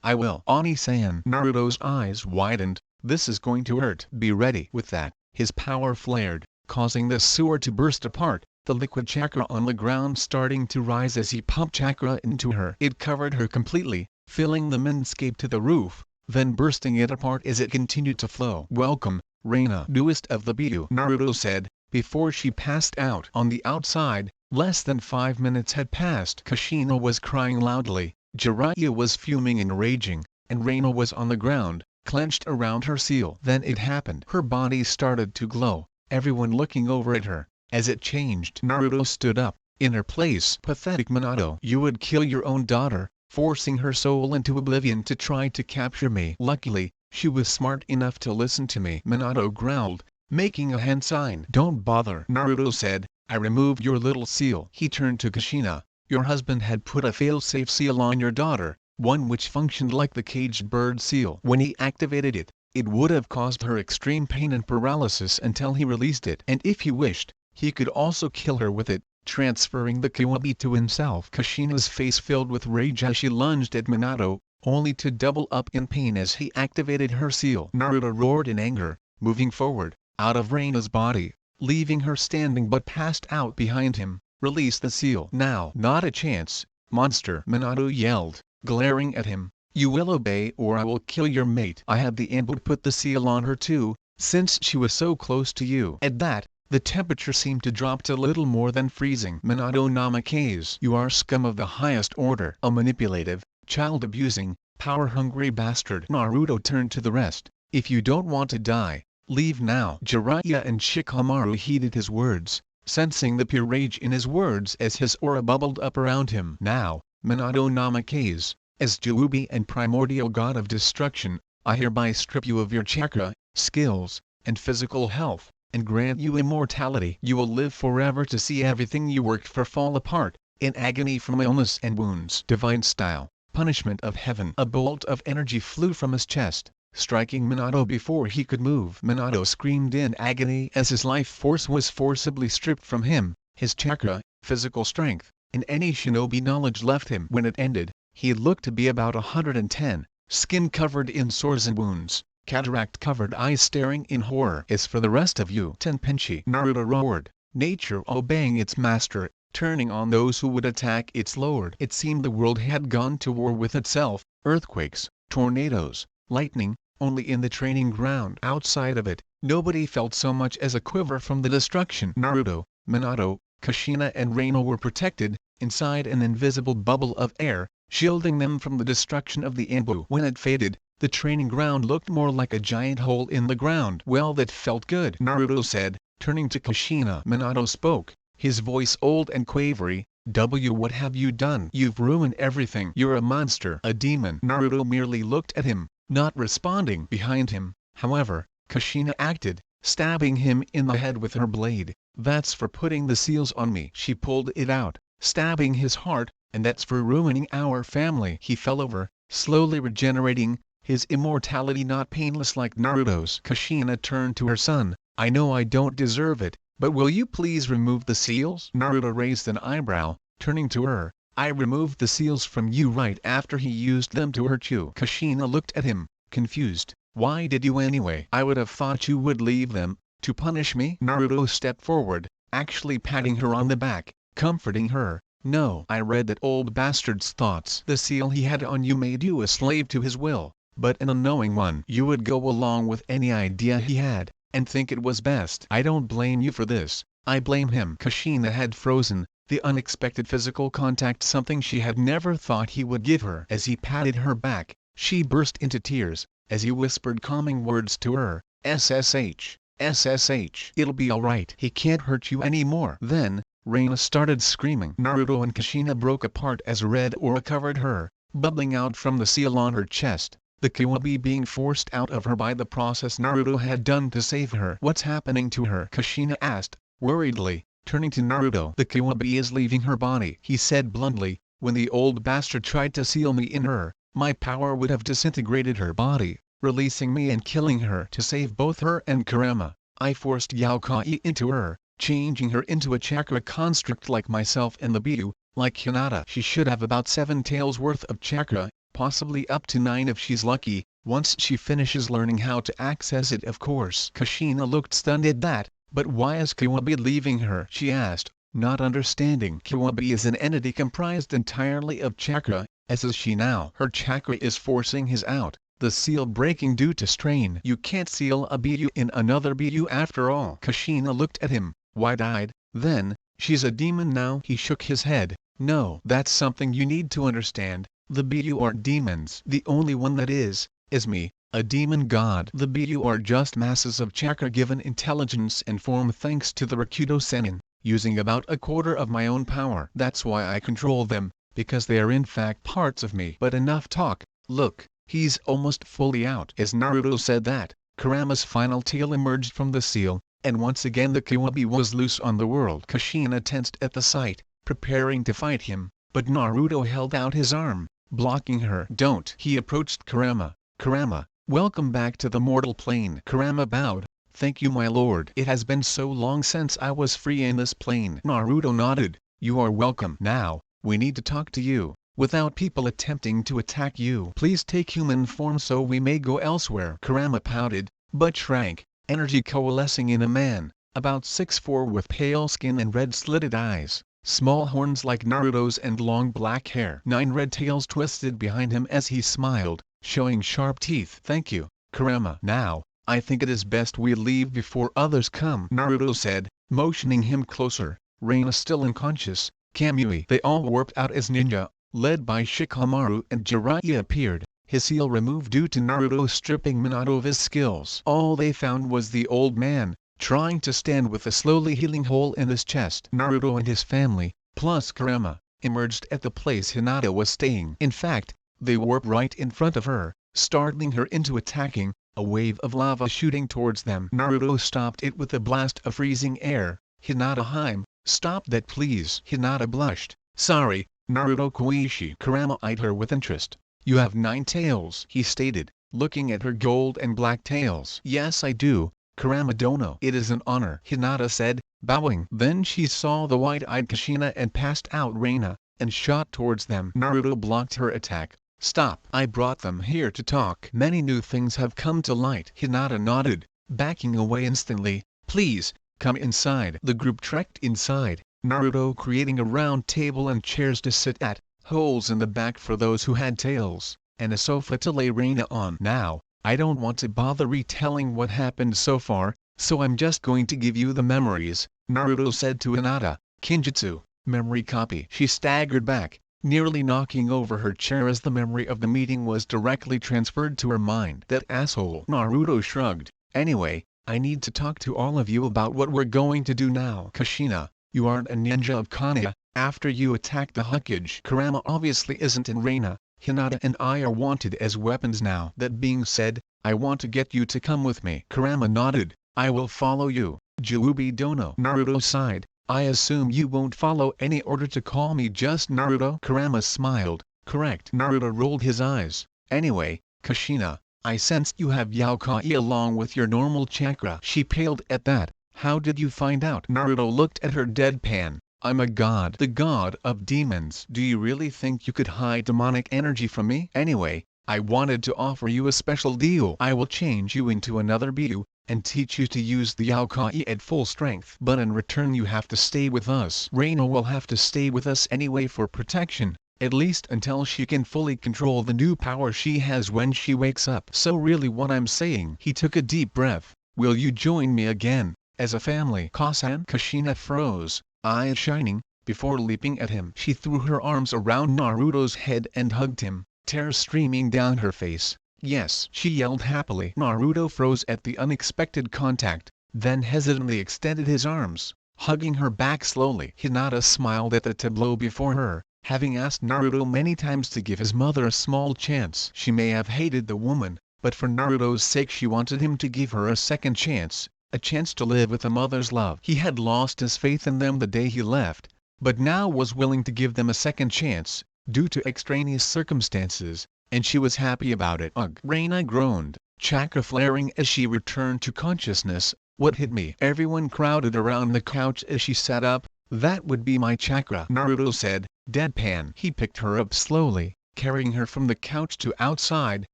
"I will." "Oni-san." Naruto's eyes widened. "This is going to hurt. Be ready." With that, his power flared, causing the sewer to burst apart, the liquid chakra on the ground starting to rise as he pumped chakra into her. It covered her completely, filling the menscape to the roof, then bursting it apart as it continued to flow. "Welcome, Reina, newest of the Buu," Naruto said, before she passed out. On the outside, less than 5 minutes had passed. Kushina was crying loudly, Jiraiya was fuming and raging, and Reina was on the ground, clenched around her seal. Then it happened. Her body started to glow, everyone looking over at her. As it changed, Naruto stood up, in her place. "Pathetic Minato. You would kill your own daughter, forcing her soul into oblivion to try to capture me." "Luckily, she was smart enough to listen to me," Minato growled, making a hand sign. "Don't bother," Naruto said, "I removed your little seal." He turned to Kushina. "Your husband had put a fail-safe seal on your daughter, one which functioned like the caged bird seal. When he activated it, it would have caused her extreme pain and paralysis until he released it. And if he wished, he could also kill her with it, transferring the Kyuubi to himself." Kushina's face filled with rage as she lunged at Minato, only to double up in pain as he activated her seal. Naruto roared in anger, moving forward, out of Reina's body, leaving her standing but passed out behind him. "Release the seal." "Now." "Not a chance, monster," Minato yelled, glaring at him. "You will obey or I will kill your mate." "I had the input to put the seal on her too, since she was so close to you." At that, the temperature seemed to drop to little more than freezing. "Minato Namikaze, you are scum of the highest order. A manipulative, child-abusing, power-hungry bastard." Naruto turned to the rest. "If you don't want to die, leave now." Jiraiya and Shikamaru heeded his words, sensing the pure rage in his words as his aura bubbled up around him. "Now, Minato Namikaze, as Juubi and primordial god of destruction, I hereby strip you of your chakra, skills, and physical health, and grant you immortality. You will live forever to see everything you worked for fall apart, in agony from illness and wounds." Divine style, punishment of heaven. A bolt of energy flew from his chest, striking Minato before he could move. Minato screamed in agony as his life force was forcibly stripped from him, his chakra, physical strength, and any shinobi knowledge left him. When it ended, he looked to be about 110, skin covered in sores and wounds, cataract-covered eyes staring in horror. "Is for the rest of you, Tenpenchi," Naruto roared, nature obeying its master, turning on those who would attack its lord. It seemed the world had gone to war with itself, earthquakes, tornadoes, lightning. Only in the training ground outside of it, nobody felt so much as a quiver from the destruction. Naruto, Minato, Kushina and Reina were protected, inside an invisible bubble of air, shielding them from the destruction of the Anbu. When it faded, the training ground looked more like a giant hole in the ground. "Well, that felt good," Naruto said, turning to Kushina. Minato spoke, his voice old and quavery. What have you done? You've ruined everything. You're a monster, a demon." Naruto merely looked at him, not responding. Behind him, however, Kushina acted, stabbing him in the head with her blade. "That's for putting the seals on me." She pulled it out, stabbing his heart. "And that's for ruining our family." He fell over, slowly regenerating, his immortality not painless like Naruto's. Kushina turned to her son. "I know I don't deserve it, but will you please remove the seals?" Naruto raised an eyebrow, turning to her. "I removed the seals from you right after he used them to hurt you." Kushina looked at him, confused. "Why did you anyway? I would have thought you would leave them, to punish me." Naruto stepped forward, actually patting her on the back, comforting her. "No, I read that old bastard's thoughts. The seal he had on you made you a slave to his will, but an unknowing one. You would go along with any idea he had, and think it was best. I don't blame you for this, I blame him." Kushina had frozen, the unexpected physical contact something she had never thought he would give her. As he patted her back, she burst into tears, as he whispered calming words to her. "SSH, SSH. It'll be alright. He can't hurt you anymore." Then, Reina started screaming. Naruto and Kushina broke apart as red aura covered her, bubbling out from the seal on her chest, the Kyuubi being forced out of her by the process Naruto had done to save her. "What's happening to her?" Kushina asked, worriedly, turning to Naruto. "The Kyuubi is leaving her body," he said bluntly. "When the old bastard tried to seal me in her, my power would have disintegrated her body, releasing me and killing her. To save both her and Kurama, I forced Yaokai into her, changing her into a chakra construct like myself and the Biu, like Hinata. She should have about 7 taels worth of chakra, possibly up to 9 if she's lucky, once she finishes learning how to access it of course." Kushina looked stunned at that. "But why is Kyuubi leaving her?" she asked, not understanding. "Kyuubi is an entity comprised entirely of chakra, as is she now. Her chakra is forcing his out, the seal breaking due to strain. You can't seal a Biu in another Biu after all." Kushina looked at him, wide-eyed. "Then, she's a demon now?" He shook his head. "No, that's something you need to understand. The Biu aren't demons. The only one that is me, a demon god. The Biu are just masses of chakra given intelligence and form thanks to the Rakudo Sennin, using about a quarter of my own power. That's why I control them, because they are in fact parts of me." But enough talk, look, he's almost fully out. As Naruto said that, Kurama's final tail emerged from the seal, and once again the Kyuubi was loose on the world. Kushina tensed at the sight, preparing to fight him, but Naruto held out his arm, blocking her. "Don't!" He approached Kurama. "Kurama, welcome back to the mortal plane." Kurama bowed. "Thank you my lord. It has been so long since I was free in this plane." Naruto nodded. "You are welcome. Now, we need to talk to you, without people attempting to attack you. Please take human form so we may go elsewhere." Kurama pouted, but shrank, energy coalescing in a man, about 6'4" with pale skin and red-slitted eyes, small horns like Naruto's and long black hair. 9 red tails twisted behind him as he smiled, showing sharp teeth. "Thank you, Kurama. Now, I think it is best we leave before others come," Naruto said, motioning him closer. Reina still unconscious, Kamui. They all warped out as ninja, led by Shikamaru, and Jiraiya appeared, his seal removed due to Naruto stripping Minato of his skills. All they found was the old man, trying to stand with a slowly healing hole in his chest. Naruto and his family, plus Kurama, emerged at the place Hinata was staying. In fact, they warped right in front of her, startling her into attacking, a wave of lava shooting towards them. Naruto stopped it with a blast of freezing air. "Hinata-hime, stop that please." Hinata blushed. "Sorry, Naruto Koishi." Kurama eyed her with interest. "You have 9 tails," he stated, looking at her gold and black tails. "Yes I do, Kurama Dono." "It is an honor," Hinata said, bowing. Then she saw the wide-eyed Kushina and passed out Reina, and shot towards them. Naruto blocked her attack, Stop. I brought them here to talk. Many new things have come to light. Hinata nodded, backing away instantly. Please, come inside. The group trekked inside, Naruto creating a round table and chairs to sit at, holes in the back for those who had tails, and a sofa to lay Reina on. Now, I don't want to bother retelling what happened so far, so I'm just going to give you the memories, Naruto said to Hinata. Kinjutsu, memory copy. She staggered back, nearly knocking over her chair as the memory of the meeting was directly transferred to her mind. That asshole. Naruto shrugged. Anyway, I need to talk to all of you about what we're going to do now. Kushina, you aren't a ninja of Konoha. After you attacked the Hokage, Kurama obviously isn't in Reina. Hinata and I are wanted as weapons now. That being said, I want to get you to come with me. Kurama nodded. I will follow you. Juubi Dono. Naruto sighed. I assume you won't follow any order to call me just Naruto? Kurama smiled. Correct. Naruto rolled his eyes. Anyway, Kushina, I sensed you have Yaokai along with your normal chakra. She paled at that. How did you find out? Naruto looked at her deadpan. I'm a god. The god of demons. Do you really think you could hide demonic energy from me? Anyway, I wanted to offer you a special deal. I will change you into another Buu, and teach you to use the Yaokai at full strength. But in return you have to stay with us. Reina will have to stay with us anyway for protection, at least until she can fully control the new power she has when she wakes up. So really what I'm saying. He took a deep breath. Will you join me again, as a family? Kosan? Kushina froze, eyes shining. Before leaping at him, she threw her arms around Naruto's head and hugged him, tears streaming down her face. Yes, she yelled happily. Naruto froze at the unexpected contact, then hesitantly extended his arms, hugging her back slowly. Hinata smiled at the tableau before her, having asked Naruto many times to give his mother a small chance. She may have hated the woman, but for Naruto's sake she wanted him to give her a second chance, a chance to live with a mother's love. He had lost his faith in them the day he left, but now was willing to give them a second chance, due to extraneous circumstances, and she was happy about it. Ugh! Reina groaned, chakra flaring as she returned to consciousness. What hit me? Everyone crowded around the couch as she sat up. That would be my chakra, Naruto said, deadpan. He picked her up slowly, carrying her from the couch to outside,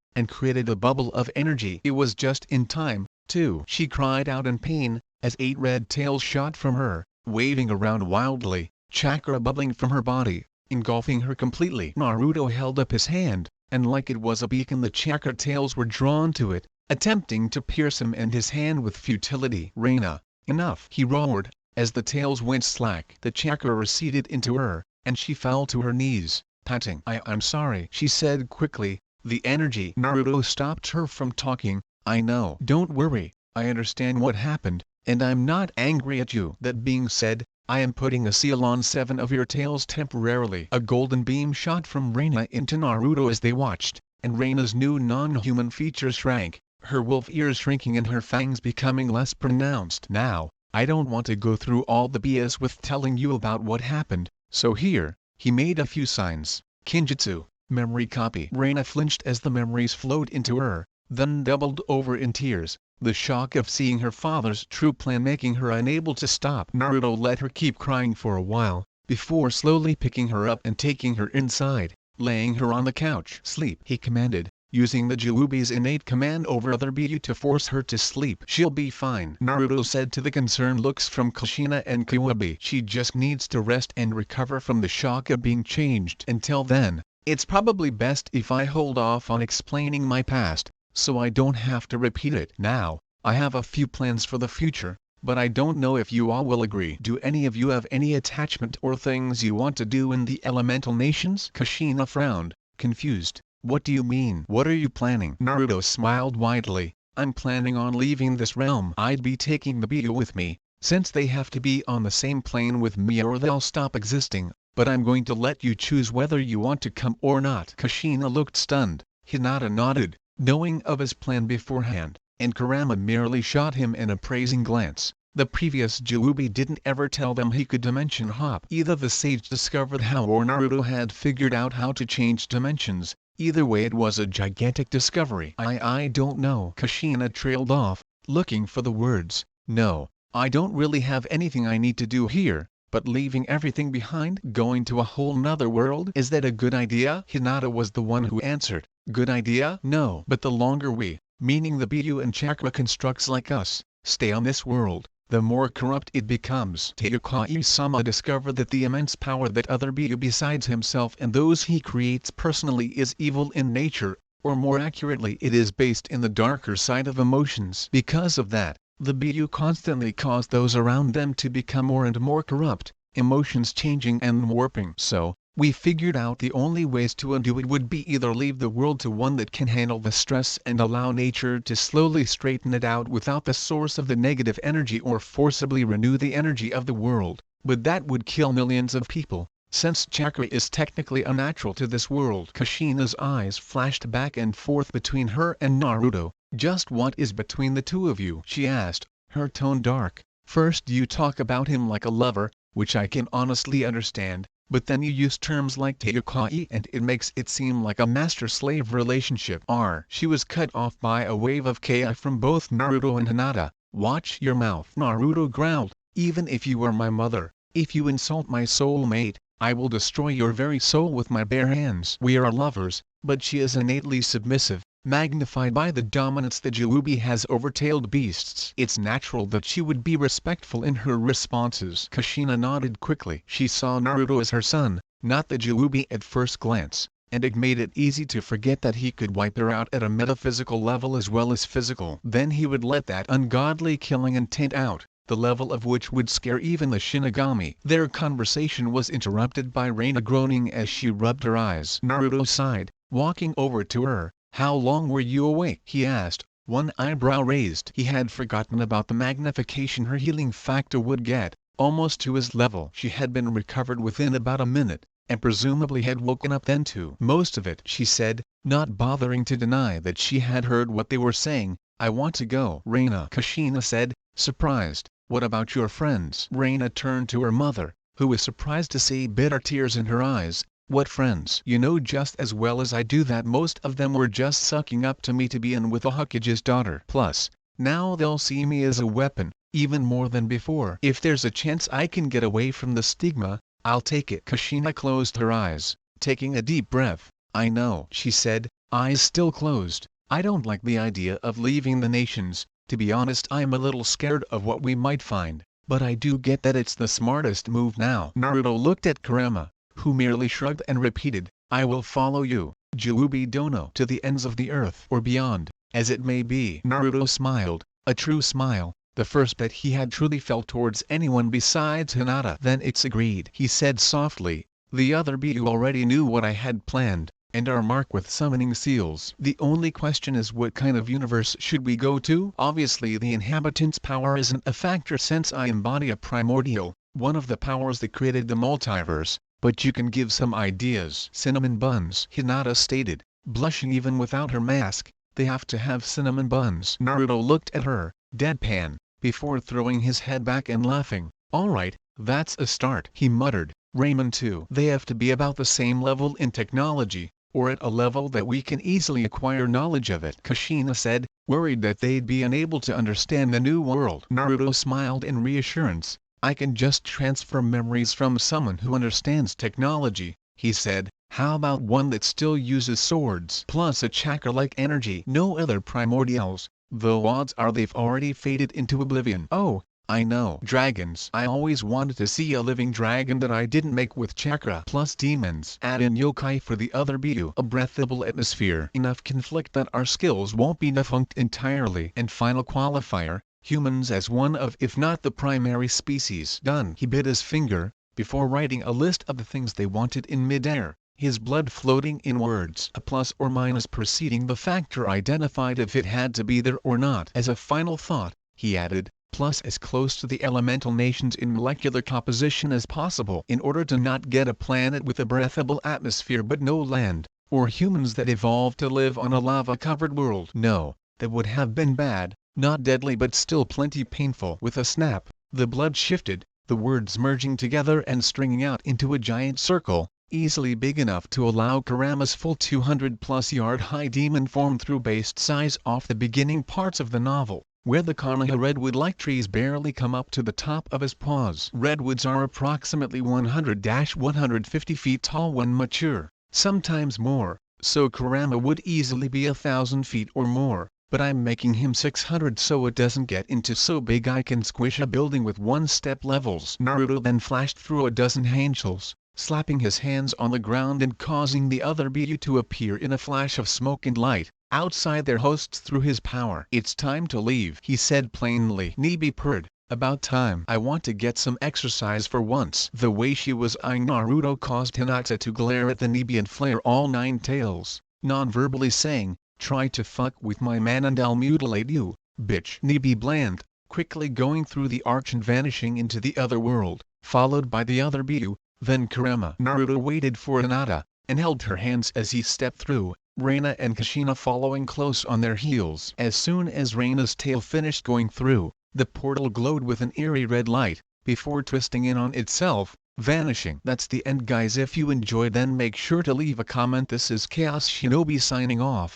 and created a bubble of energy. It was just in time, too. She cried out in pain, as 8 red tails shot from her, waving around wildly, chakra bubbling from her body, engulfing her completely. Naruto held up his hand, and like it was a beacon the chakra tails were drawn to it, attempting to pierce him and his hand with futility. Reina, enough! He roared, as the tails went slack. The chakra receded into her, and she fell to her knees, panting. I'm sorry, she said quickly. The energy. Naruto stopped her from talking. I know. Don't worry, I understand what happened, and I'm not angry at you. That being said, I am putting a seal on 7 of your tails temporarily. A golden beam shot from Reina into Naruto as they watched, and Reina's new non-human features shrank, her wolf ears shrinking and her fangs becoming less pronounced. Now, I don't want to go through all the BS with telling you about what happened, so here, he made a few signs. Kinjutsu, memory copy. Reina flinched as the memories flowed into her, then doubled over in tears, the shock of seeing her father's true plan making her unable to stop. Naruto let her keep crying for a while, before slowly picking her up and taking her inside, laying her on the couch. Sleep, he commanded, using the Juubi's innate command over other Buu to force her to sleep. She'll be fine, Naruto said to the concerned looks from Kushina and Kyuubi. She just needs to rest and recover from the shock of being changed. Until then, it's probably best if I hold off on explaining my past, so I don't have to repeat it. Now, I have a few plans for the future, but I don't know if you all will agree. Do any of you have any attachment or things you want to do in the elemental nations? Kushina frowned, confused. What do you mean? What are you planning? Naruto smiled widely. I'm planning on leaving this realm. I'd be taking the Buu with me, since they have to be on the same plane with me or they'll stop existing, but I'm going to let you choose whether you want to come or not. Kushina looked stunned. Hinata nodded, knowing of his plan beforehand, and Kurama merely shot him an appraising glance. The previous Juubi didn't ever tell them he could dimension hop. Either the sage discovered how or Naruto had figured out how to change dimensions. Either way it was a gigantic discovery. I don't know. Kushina trailed off, looking for the words. No, I don't really have anything I need to do here, but leaving everything behind, going to a whole nother world? Is that a good idea? Hinata was the one who answered, good idea? No. But the longer we, meaning the BU and chakra constructs like us, stay on this world, the more corrupt it becomes. Terukai-sama discovered that the immense power that other BU besides himself and those he creates personally is evil in nature, or more accurately it is based in the darker side of emotions. Because of that, the BU constantly cause those around them to become more and more corrupt, emotions changing and warping. So, we figured out the only ways to undo it would be either leave the world to one that can handle the stress and allow nature to slowly straighten it out without the source of the negative energy, or forcibly renew the energy of the world, but that would kill millions of people, since chakra is technically unnatural to this world. Kushina's eyes flashed back and forth between her and Naruto. Just what is between the two of you? She asked, her tone dark. First you talk about him like a lover, which I can honestly understand, but then you use terms like Terukai and it makes it seem like a master-slave relationship. She was cut off by a wave of ki from both Naruto and Hinata. Watch your mouth, Naruto growled. Even if you are my mother, if you insult my soulmate, I will destroy your very soul with my bare hands. We are lovers, but she is innately submissive, magnified by the dominance the Juubi has over tailed beasts. It's natural that she would be respectful in her responses. Kushina nodded quickly. She saw Naruto as her son, not the Juubi at first glance, and it made it easy to forget that he could wipe her out at a metaphysical level as well as physical. Then he would let that ungodly killing intent out, the level of which would scare even the Shinigami. Their conversation was interrupted by Reina groaning as she rubbed her eyes. Naruto sighed, walking over to her. How long were you awake? He asked, one eyebrow raised. He had forgotten about the magnification her healing factor would get, almost to his level. She had been recovered within about a minute, and presumably had woken up then too. Most of it, she said, not bothering to deny that she had heard what they were saying. I want to go. Reina, Kushina said, surprised. What about your friends? Reina turned to her mother, who was surprised to see bitter tears in her eyes. What friends? You know just as well as I do that most of them were just sucking up to me to be in with the Hokage's daughter. Plus, now they'll see me as a weapon, even more than before. If there's a chance I can get away from the stigma, I'll take it. Kushina closed her eyes, taking a deep breath. I know, she said, eyes still closed. I don't like the idea of leaving the nations. To be honest, I'm a little scared of what we might find, but I do get that it's the smartest move now. Naruto looked at Kurama, who merely shrugged and repeated, I will follow you, Juubi Dono, to the ends of the earth or beyond, as it may be. Naruto smiled, a true smile, the first that he had truly felt towards anyone besides Hinata. Then it's agreed, he said softly. The other BU already knew what I had planned, and are marked with summoning seals. The only question is, what kind of universe should we go to? Obviously the inhabitants' power isn't a factor since I embody a primordial, one of the powers that created the multiverse, but you can give some ideas. Cinnamon buns, Hinata stated, blushing even without her mask. They have to have cinnamon buns. Naruto looked at her, deadpan, before throwing his head back and laughing. Alright, that's a start, he muttered. Ramen too. They have to be about the same level in technology, or at a level that we can easily acquire knowledge of it. Kushina said, worried that they'd be unable to understand the new world. Naruto smiled in reassurance. I can just transfer memories from someone who understands technology, he said. How about one that still uses swords plus a chakra-like energy? No other primordials, though odds are they've already faded into oblivion. Oh, I know. Dragons. I always wanted to see a living dragon that I didn't make with chakra plus demons. Add in yokai for the other BU. A breathable atmosphere. Enough conflict that our skills won't be defunct entirely. And final qualifier, humans as one of if not the primary species. Done. He bit his finger, before writing a list of the things they wanted in midair, his blood floating in words. A plus or minus preceding the factor identified if it had to be there or not. As a final thought, he added, plus as close to the elemental nations in molecular composition as possible in order to not get a planet with a breathable atmosphere but no land, or humans that evolved to live on a lava-covered world. No, that would have been bad, not deadly but still plenty painful. With a snap, the blood shifted, the words merging together and stringing out into a giant circle, easily big enough to allow Kurama's full 200-plus-yard high demon form through based size off the beginning parts of the novel. where the Konoha redwood-like trees barely come up to the top of his paws. Redwoods are approximately 100-150 feet tall when mature, sometimes more, so Kurama would easily be 1,000 feet or more, but I'm making him 600 so it doesn't get into so big I can squish a building with one-step levels. Naruto then flashed through a dozen angels, slapping his hands on the ground and causing the other Biju to appear in a flash of smoke and light, outside their hosts through his power. "It's time to leave," he said plainly. Nibi purred, "About time. I want to get some exercise for once." The way she was eyeing Naruto caused Hinata to glare at the Nibi and flare all 9 tails, non-verbally saying, "Try to fuck with my man and I'll mutilate you, bitch." Nibi bland, quickly going through the arch and vanishing into the other world, followed by the other Biju. Then Kurama. Naruto waited for Hinata, and held her hands as he stepped through, Reina and Kushina following close on their heels. As soon as Reina's tail finished going through, the portal glowed with an eerie red light, before twisting in on itself, vanishing. That's the end guys. If you enjoyed then make sure to leave a comment. This is Chaos Shinobi signing off.